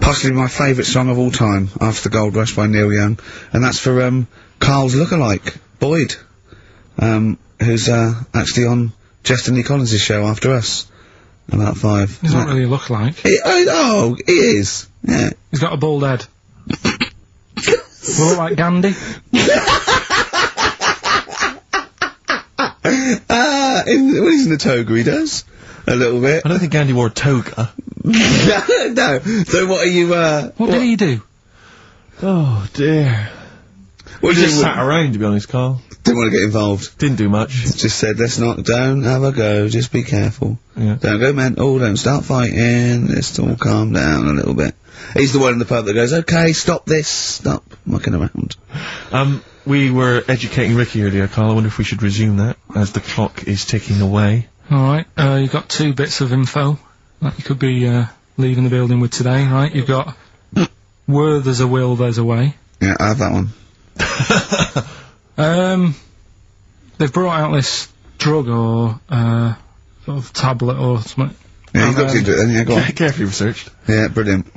Possibly my favourite song of all time, after the Gold Rush by Neil Young, and that's for Karl's lookalike, Boyd, who's actually on Justin Lee Collins' show after us, about 5. He's not really a lookalike. He is. Yeah. He's got a bald head. Look like Gandhi. When he's in the toga, he does. A little bit. I don't think Gandhi wore a toga. No. So what are you, What did he do? Oh, dear. What He did just you sat around, to be honest, Karl. Didn't want to get involved. Didn't do much. Just said, don't have a go, just be careful. Yeah. Don't go mental, don't start fighting, let's all calm down a little bit. He's the one in the pub that goes, okay, stop this, stop mucking around. We were educating Ricky earlier, Karl. I wonder if we should resume that, as the clock is ticking away. Alright, you've got 2 bits of info that you could be, leaving the building with today, right? You've got, where there's a will, there's a way. Yeah, I have that one. They've brought out this drug or, sort of tablet or something. Yeah, he's looked into it then, yeah, go on. Carefully researched. Yeah, brilliant.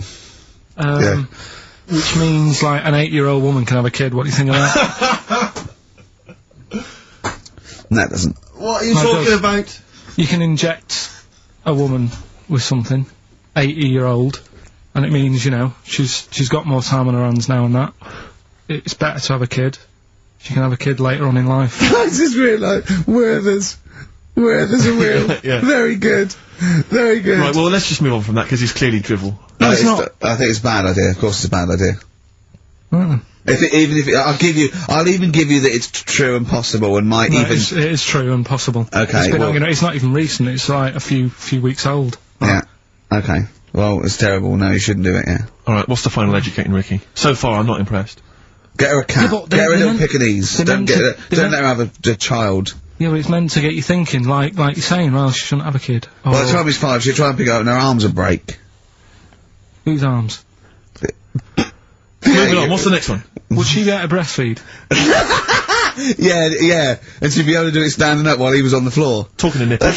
Yeah. Which means, like, an 8-year-old woman can have a kid. What do you think of that? No, it doesn't. What are you No, it talking does. about? You can inject a woman with something, 80-year-old, and it means, you know, she's got more time on her hands now and that. It's better to have a kid. She can have a kid later on in life. I just realised, where there's a will. Yeah. Very good. Very good. Right, well, let's just move on from that, because he's clearly drivel. No, it's not. I think it's a bad idea. Of course it's a bad idea. Mm. I'll even give you that it's true and possible and might No, even... it is true and possible. Okay, It's been, well- you know, it's not even recent, it's like a few weeks old. Yeah. Okay. Well, it's terrible. No, you shouldn't do it, yeah. Alright, what's the final educating Ricky? So far, I'm not impressed. Get her a cat. Yeah, but Get her a they little meant- Pekingese. they Don't meant to- they don't meant- let her have a child. Yeah, but it's meant to get you thinking, like you're saying, well, she shouldn't have a kid. Or By the time he's 5, she'll try and pick it up and her arms will break. whose arms? Moving on, what's the next one? Would she get a breastfeed? Yeah. And she'd be able to do it standing up while he was on the floor. Talking to nipple.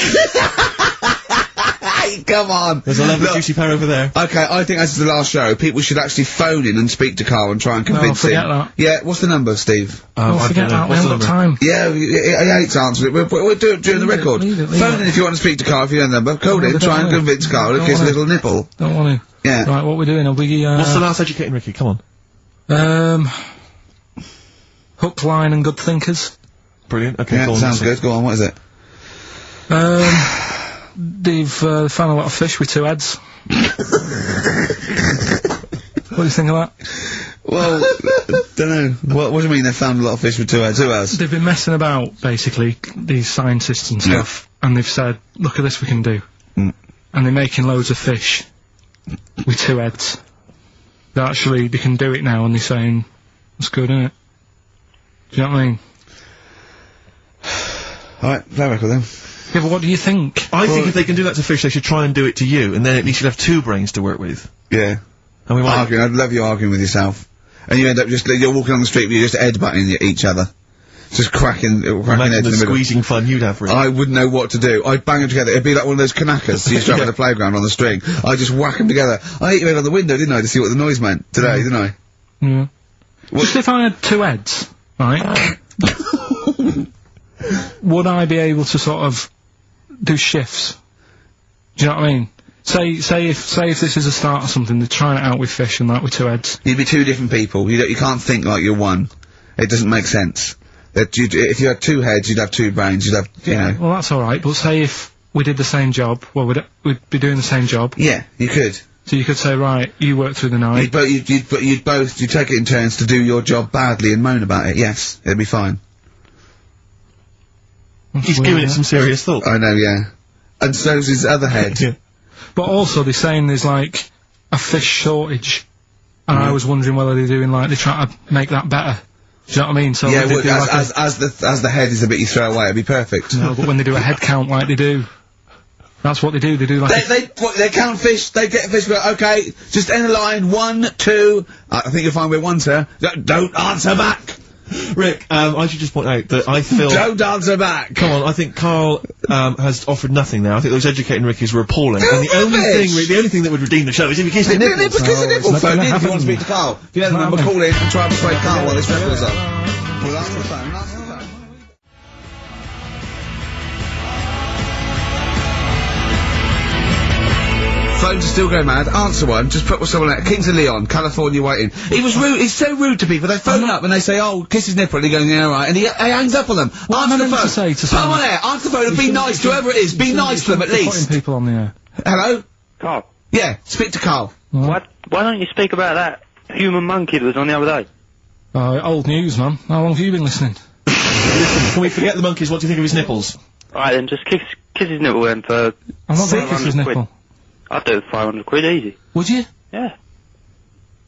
Hey, come on. There's a lovely Look, juicy pair over there. Okay, I think that's the last show. People should actually phone in and speak to Karl and try and convince forget him. that. Yeah, what's the number, Steve? Oh, I forget don't know. that, we What's haven't the got number? time. Yeah, he hates answering it. We'll do it during the Leave it, record. leave it. Phone in if you want to speak to Karl, if you know the number. Call No, in, they try don't and wanna. convince Karl to Don't kiss a wanna. little nipple. Don't want to. Yeah. Right, what we're doing, are we, What's the last educating Ricky? Come on. hook, line and good thinkers. Brilliant. Okay, Yeah, go on. sounds good. Go on, what is it? They've found a lot of fish with 2 heads. What do you think of that? Well, don't know. What do you mean they found a lot of fish with 2 heads? Who else? They've been messing about, basically, these scientists and stuff, and they've said, look at this we can do. Mm. And they're making loads of fish with 2 heads. They can do it now, and they're saying, that's good, isn't it? Do you know what I mean? Alright, play a record then. Yeah, but what do you think? I think if they can do that to fish, they should try and do it to you, and then at least you'll have two brains to work with. Yeah. And we might... Arguing, I'd love you arguing with yourself. And you end up just, you're walking on the street, but you're just headbutting each other. Just cracking heads in the middle. Squeezing fun you'd have, really. I wouldn't know what to do. I'd bang them together. It'd be like one of those knackers you used to have at the playground on the string. I'd just whack them together. I hit your head on the window, didn't I, to see what the noise meant today, didn't I? Yeah. Just if I had two heads, right? Would I be able to sort of do shifts? Do you know what I mean? Say if this is a start or something, they're trying it out with fish and that with two heads. You'd be two different people. You can't think like you're one. It doesn't make sense. If you had two heads, you'd have two brains. You'd have, you know. Well, that's all right. But say if we did the same job, well, we'd be doing the same job. Yeah, you could. So you could say, right, you work through the night. You'd take it in turns to do your job badly and moan about it. Yes, it'd be fine. He's giving it some serious thought. I know, yeah. And so's his other head. Yeah. But also, they're saying there's like a fish shortage, and I was wondering whether they're doing like they try to make that better. Do you know what I mean? So yeah, well, as the head is a bit you throw away, it'd be perfect. No, but when they do a head count like they do, that's what they do. They do like they count fish. They get fish. But okay, just end the line. 1, 2. I think you'll find we're 1, sir. Don't answer back. Rick, I should just point out that I feel... Don't answer back! Come on, I think Karl, has offered nothing now. I think those educating Rickies were appalling. And the only thing that would redeem the show is if he kissed the nipples. Kiss the nipple phone in if you want to speak to Karl. If you know the number, call in and try and persuade Karl while this record is on. Well, answer the phone, answer the phone. Phones are still going mad. Answer one. Just put someone out. Kings of Leon, California waiting. He was rude. He's so rude to people. They phone up and they say, "Oh, kiss his nipple." And he goes, "Yeah, all right." And he hangs up on them. Answer the phone. Say to come on air. Answer the phone and be nice to whoever it is. Be nice to them at least. Putting people on the air. Hello. Karl. Yeah. Speak to Karl. Why don't you speak about that human monkey that was on the other day? Old news, man. How long have you been listening? Listen, can we forget the monkeys? What do you think of his nipples? Alright then, just kiss his nipple then for... I'm not going to kiss his nipple. I'd do it 500 quid easy. Would you? Yeah.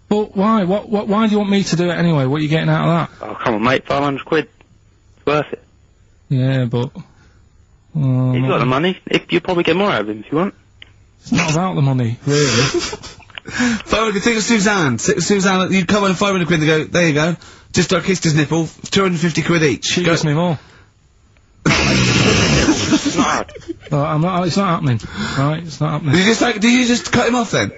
But why? Why do you want me to do it anyway? What are you getting out of that? Oh, come on, mate, 500 quid. It's worth it. Yeah, but... He's got the money. You'll probably get more out of him if you want. It's not about the money, really. 500, think of Suzanne. Suzanne, you'd come on 500 quid and go, there you go. Just kissed his nipple, 250 quid each. She gives me more. It's not hard. It's not happening. Right, it's not happening. Did you just cut him off then?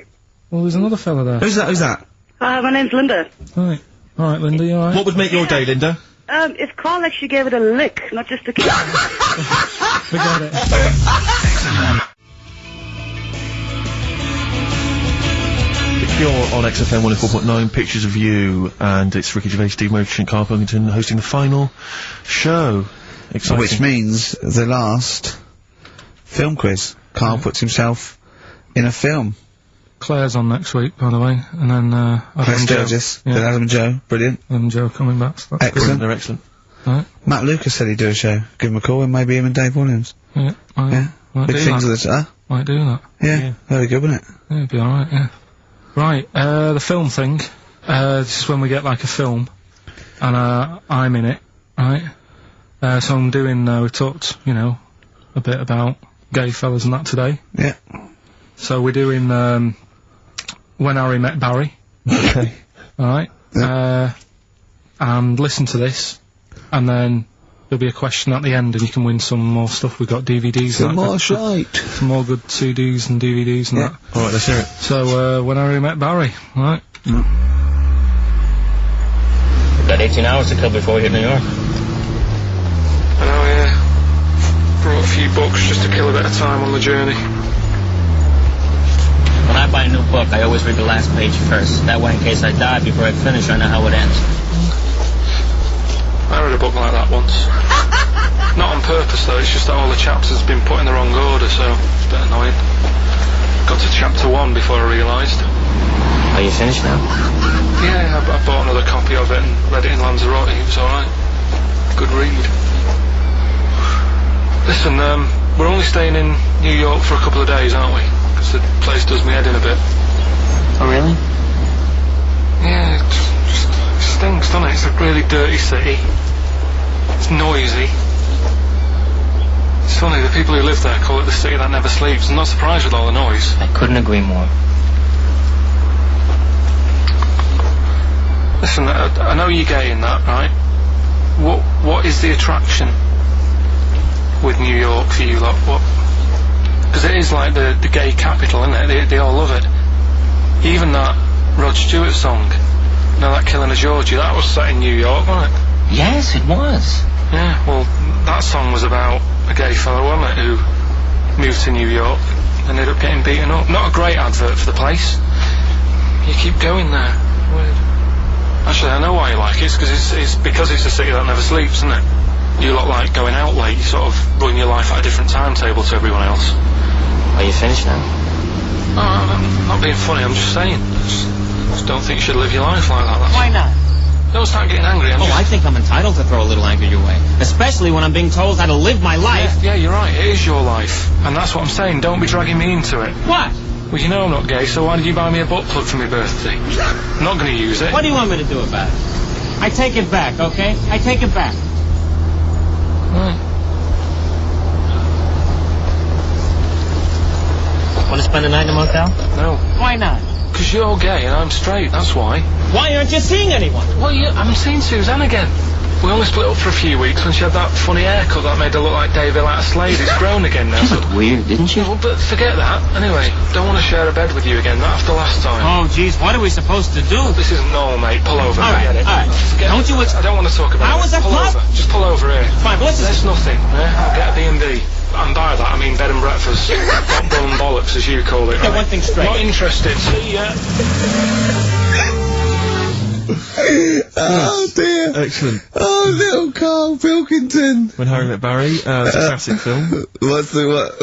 Well, there's another fella there. Who's that? Hi, my name's Linda. Right. Alright, Linda, you alright? What would make your day, Linda? If Karl actually gave it a lick, not just a kiss. We got it. You're on XFM 104.9, pictures of you, and it's Ricky Gervais, Steve Merchant, Karl Pilkington hosting the final show. Exciting. Which means the last film quiz. Karl puts himself in a film. Claire's on next week, by the way, and then, Adam and Joe. Then Adam and Joe. Brilliant. Adam and Joe coming back. So that's Excellent. They're excellent. Right. Matt Lucas said he'd do a show. Give him a call and maybe him and Dave Williams. Yeah. Might Big do things that. with it, huh? Might do that. Yeah. Very good, wasn't it? Yeah, it'd be alright, yeah. Right, the film thing. This is when we get like a film, and I'm in it, right? So I'm doing, we talked, you know, a bit about gay fellas and that today. Yeah. So we're doing, When Harry Met Barry. Okay. Alright? Yeah. And listen to this, and then there'll be a question at the end, and you can win some more stuff. We've got DVDs. Some more shite. Some more good CDs and DVDs and that. Alright, let's hear it. So, When Harry Met Barry, right? We've got 18 hours to kill before we hit New York. I know, yeah. Brought a few books just to kill a bit of time on the journey. When I buy a new book, I always read the last page first. That way, in case I die before I finish, I know how it ends. I read a book like that once. Not on purpose though, it's just that all the chapters have been put in the wrong order, so it's a bit annoying. Got to chapter 1 before I realised. Are you finished now? Yeah, I bought another copy of it and read it in Lanzarote, it was alright. Good read. Listen, we're only staying in New York for a couple of days, aren't we? Because the place does me head in a bit. Oh, really? Yeah, it just stinks, doesn't it? It's a really dirty city. It's noisy. It's funny, the people who live there call it the city that never sleeps. I'm not surprised with all the noise. I couldn't agree more. Listen, I know you're gay in that, right? What is the attraction with New York for you lot? What? Because it is like the gay capital, isn't it? They all love it. Even that Rod Stewart song, you know, that Killing a Georgie, that was set in New York, wasn't it? Yes, it was. Yeah, well, that song was about a gay fellow, wasn't it, who moved to New York and ended up getting beaten up. Not a great advert for the place. You keep going there. Weird. Actually, I know why you like it. It's because it's a city that never sleeps, isn't it? You lot like going out late. You sort of run your life at a different timetable to everyone else. Are you finished now? No, I'm not being funny. I'm just saying. Just don't think you should live your life like that. Why not? Don't start getting angry. I think I'm entitled to throw a little anger your way. Especially when I'm being told how to live my life. Yeah, you're right. It is your life. And that's what I'm saying. Don't be dragging me into it. What? Well, you know I'm not gay, so why did you buy me a butt plug for my birthday? I'm not going to use it. What do you want me to do about it? I take it back, okay? I take it back. Right. Want to spend the night in a motel? No. Why not? Because you're gay and I'm straight, that's why. Why aren't you seeing anyone? Well, I'm seeing Suzanne again. We only split up for a few weeks when she had that funny haircut that made her look like David out of Slade. It's grown again now. She looked weird, didn't she? Well, but forget that. Anyway, don't want to share a bed with you again, not after last time. Oh, jeez, what are we supposed to do? This isn't normal, mate. Pull over. All right, Forget it. all right. Forget Don't it. you... I don't want to talk about How it. was that Pull club? over. Just pull over here. Fine, but let's There's nothing. I'll get a B&B. And by that, I mean bed and breakfast. Not bull and bollocks, as you call it. Get right? one thing straight. Not interested. See ya. Oh dear. Excellent. Oh, little Karl Pilkington. When Harry Met Barry, it's a classic film. What's the what?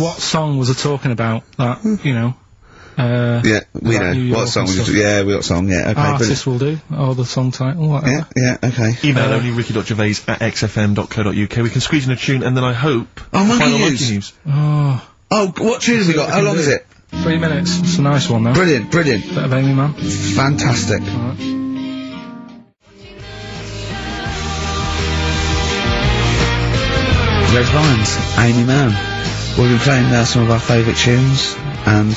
What song was I talking about? That, you know. Yeah, we about New know. York What song and was stuff. it? Yeah, we got song, yeah, okay. Artist will do, or the song title, whatever. Yeah, okay. Email only ricky.gervais@xfm.co.uk. We can squeeze in a tune, and then I hope... Oh, Monkey final News. Monkey News. Oh, Oh, what tune have we got? How long is it? 3 minutes. It's a nice one, though. Brilliant, brilliant. Bit of Amy Man. Fantastic. Alright. Red Vines, Amy Mann. We've been playing some of our favourite tunes, and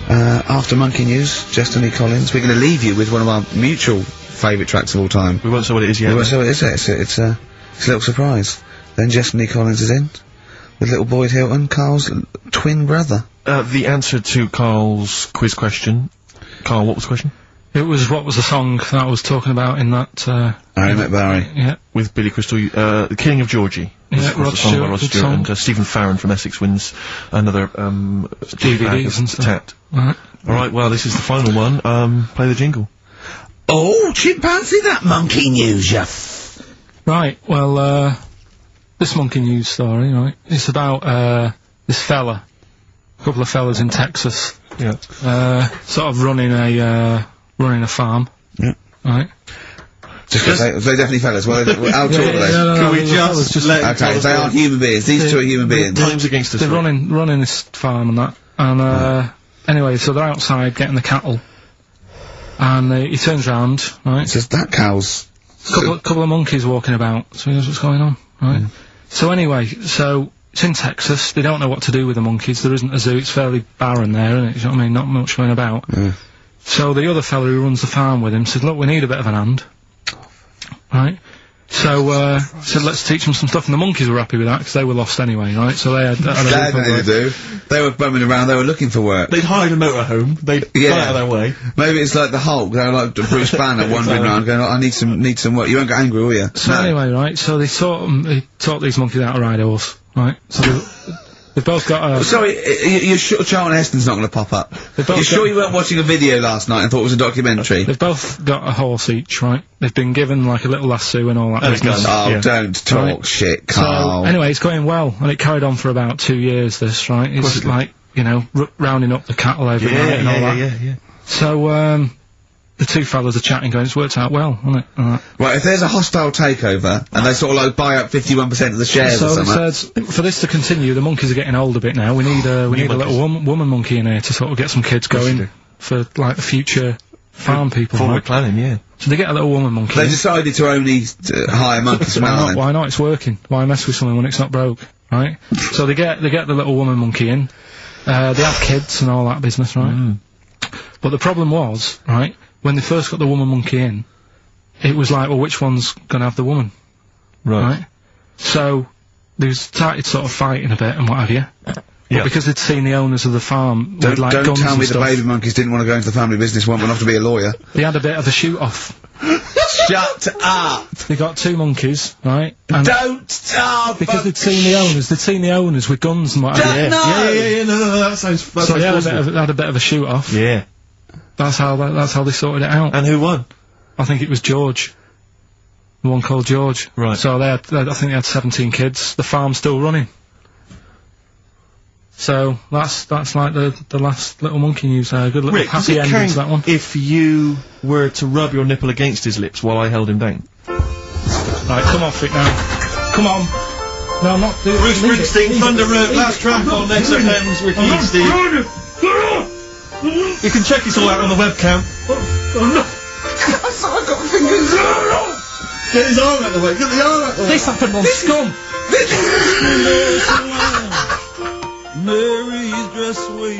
after Monkey News, Destiny Collins, we're going to leave you with one of our mutual favourite tracks of all time. We won't say what it is yet. We won't say what it is. It's a little surprise. Then Destiny Collins is in, with little Boyd Hilton, Karl's twin brother. The answer to Karl's quiz question. Karl, what was the question? It was, what was the song that I was talking about in that, Harry Met Barry. Yeah. With Billy Crystal, The King of Georgie. Yeah, Of course, Rod the song by Stewart, Rod good Stewart, song. and Stephen Farron from Essex wins another, DVDs and stuff. Tat. Alright. Alright, well, this is the final one. Play the jingle. Oh, chimpanzee, that Monkey News, you Right, well, this Monkey News story, right, it's about, this fella, a couple of fellas in Texas, Yeah. sort of running a farm. Yeah. Right. Just 'cause they're definitely fellas. Well, how tall are they? Can we just let Okay, they aren't human beings. These two are human beings. Time's against us. They're running this farm and that, and anyway, so they're outside getting the cattle, and he turns round, right? It's just that cow's... Couple of monkeys walking about, so he knows what's going on, right? So anyway, so it's in Texas. They don't know what to do with the monkeys. There isn't a zoo. It's fairly barren there, isn't it? You know what I mean? Not much going about. Yeah. So the other fella who runs the farm with him said, "Look, we need a bit of an hand." Right? So, said, let's teach them some stuff, and the monkeys were happy with that, because they were lost anyway, right? So they had They had nothing to do. They were bumming around, they were looking for work. They'd hired a motorhome. They'd gone out of their way. Maybe it's like the Hulk, they were like Bruce Banner wandering around going, I need some work. You won't get angry, will you? So anyway, right, so they taught these monkeys how to ride a horse, right? So they've both got a... Sorry, you're sure Charlton Heston's not going to pop up? You're sure you weren't watching a video last night and thought it was a documentary? They've both got a horse each, right? They've been given, like, a little lasso and all that business. Oh, Yeah. don't talk Right. shit, Karl. So, anyway, it's going well, and it carried on for about 2 years, this, right? It's like, you know, rounding up the cattle every night and all that. Yeah. So, the two fellas are chatting, going, it's worked out well, hasn't it? Right, if there's a hostile takeover, and they sort of like buy up 51% of the shares or So they something... said, for this to continue, the monkeys are getting old a bit now, we need a little woman monkey in here to sort of get some kids going for, like, the future farm people, Forward right? planning, yeah. So they get a little woman monkey. They decided to only hire monkeys from Ireland. Why not? It's working. Why mess with something when it's not broke, right? So they get the little woman monkey in. They have kids and all that business, right? But the problem was, right, when they first got the woman monkey in, it was like, well, which one's gonna have the woman? Right? So, they started sort of fighting a bit and what have you. But because they'd seen the owners of the farm with, like, don't guns tell me and the stuff, baby monkeys didn't want to go into the family business, went off to be a lawyer. they had a bit of a shoot-off. Shut up! They got 2 monkeys, right? And because they'd seen the owners with guns and what have you. No, that sounds So they had a bit of a shoot-off. Yeah. That's how they sorted it out. And who won? I think it was George. The one called George. Right. So I think they had 17 kids. The farm's still running. So that's like the last little monkey news. Good little Rick, happy ending to that one. If you were to rub your nipple against his lips while I held him down. Right, come off it now. Come on. No, I'm not doing it. Bruce Springsteen, Thunder Road, last track on XFM's Ricky and Steve. You can check this all out on the webcam. Oh no! I've got fingers! Get his arm out of the way, get the arm out of the way! This happened on Scum! Mary's dress away.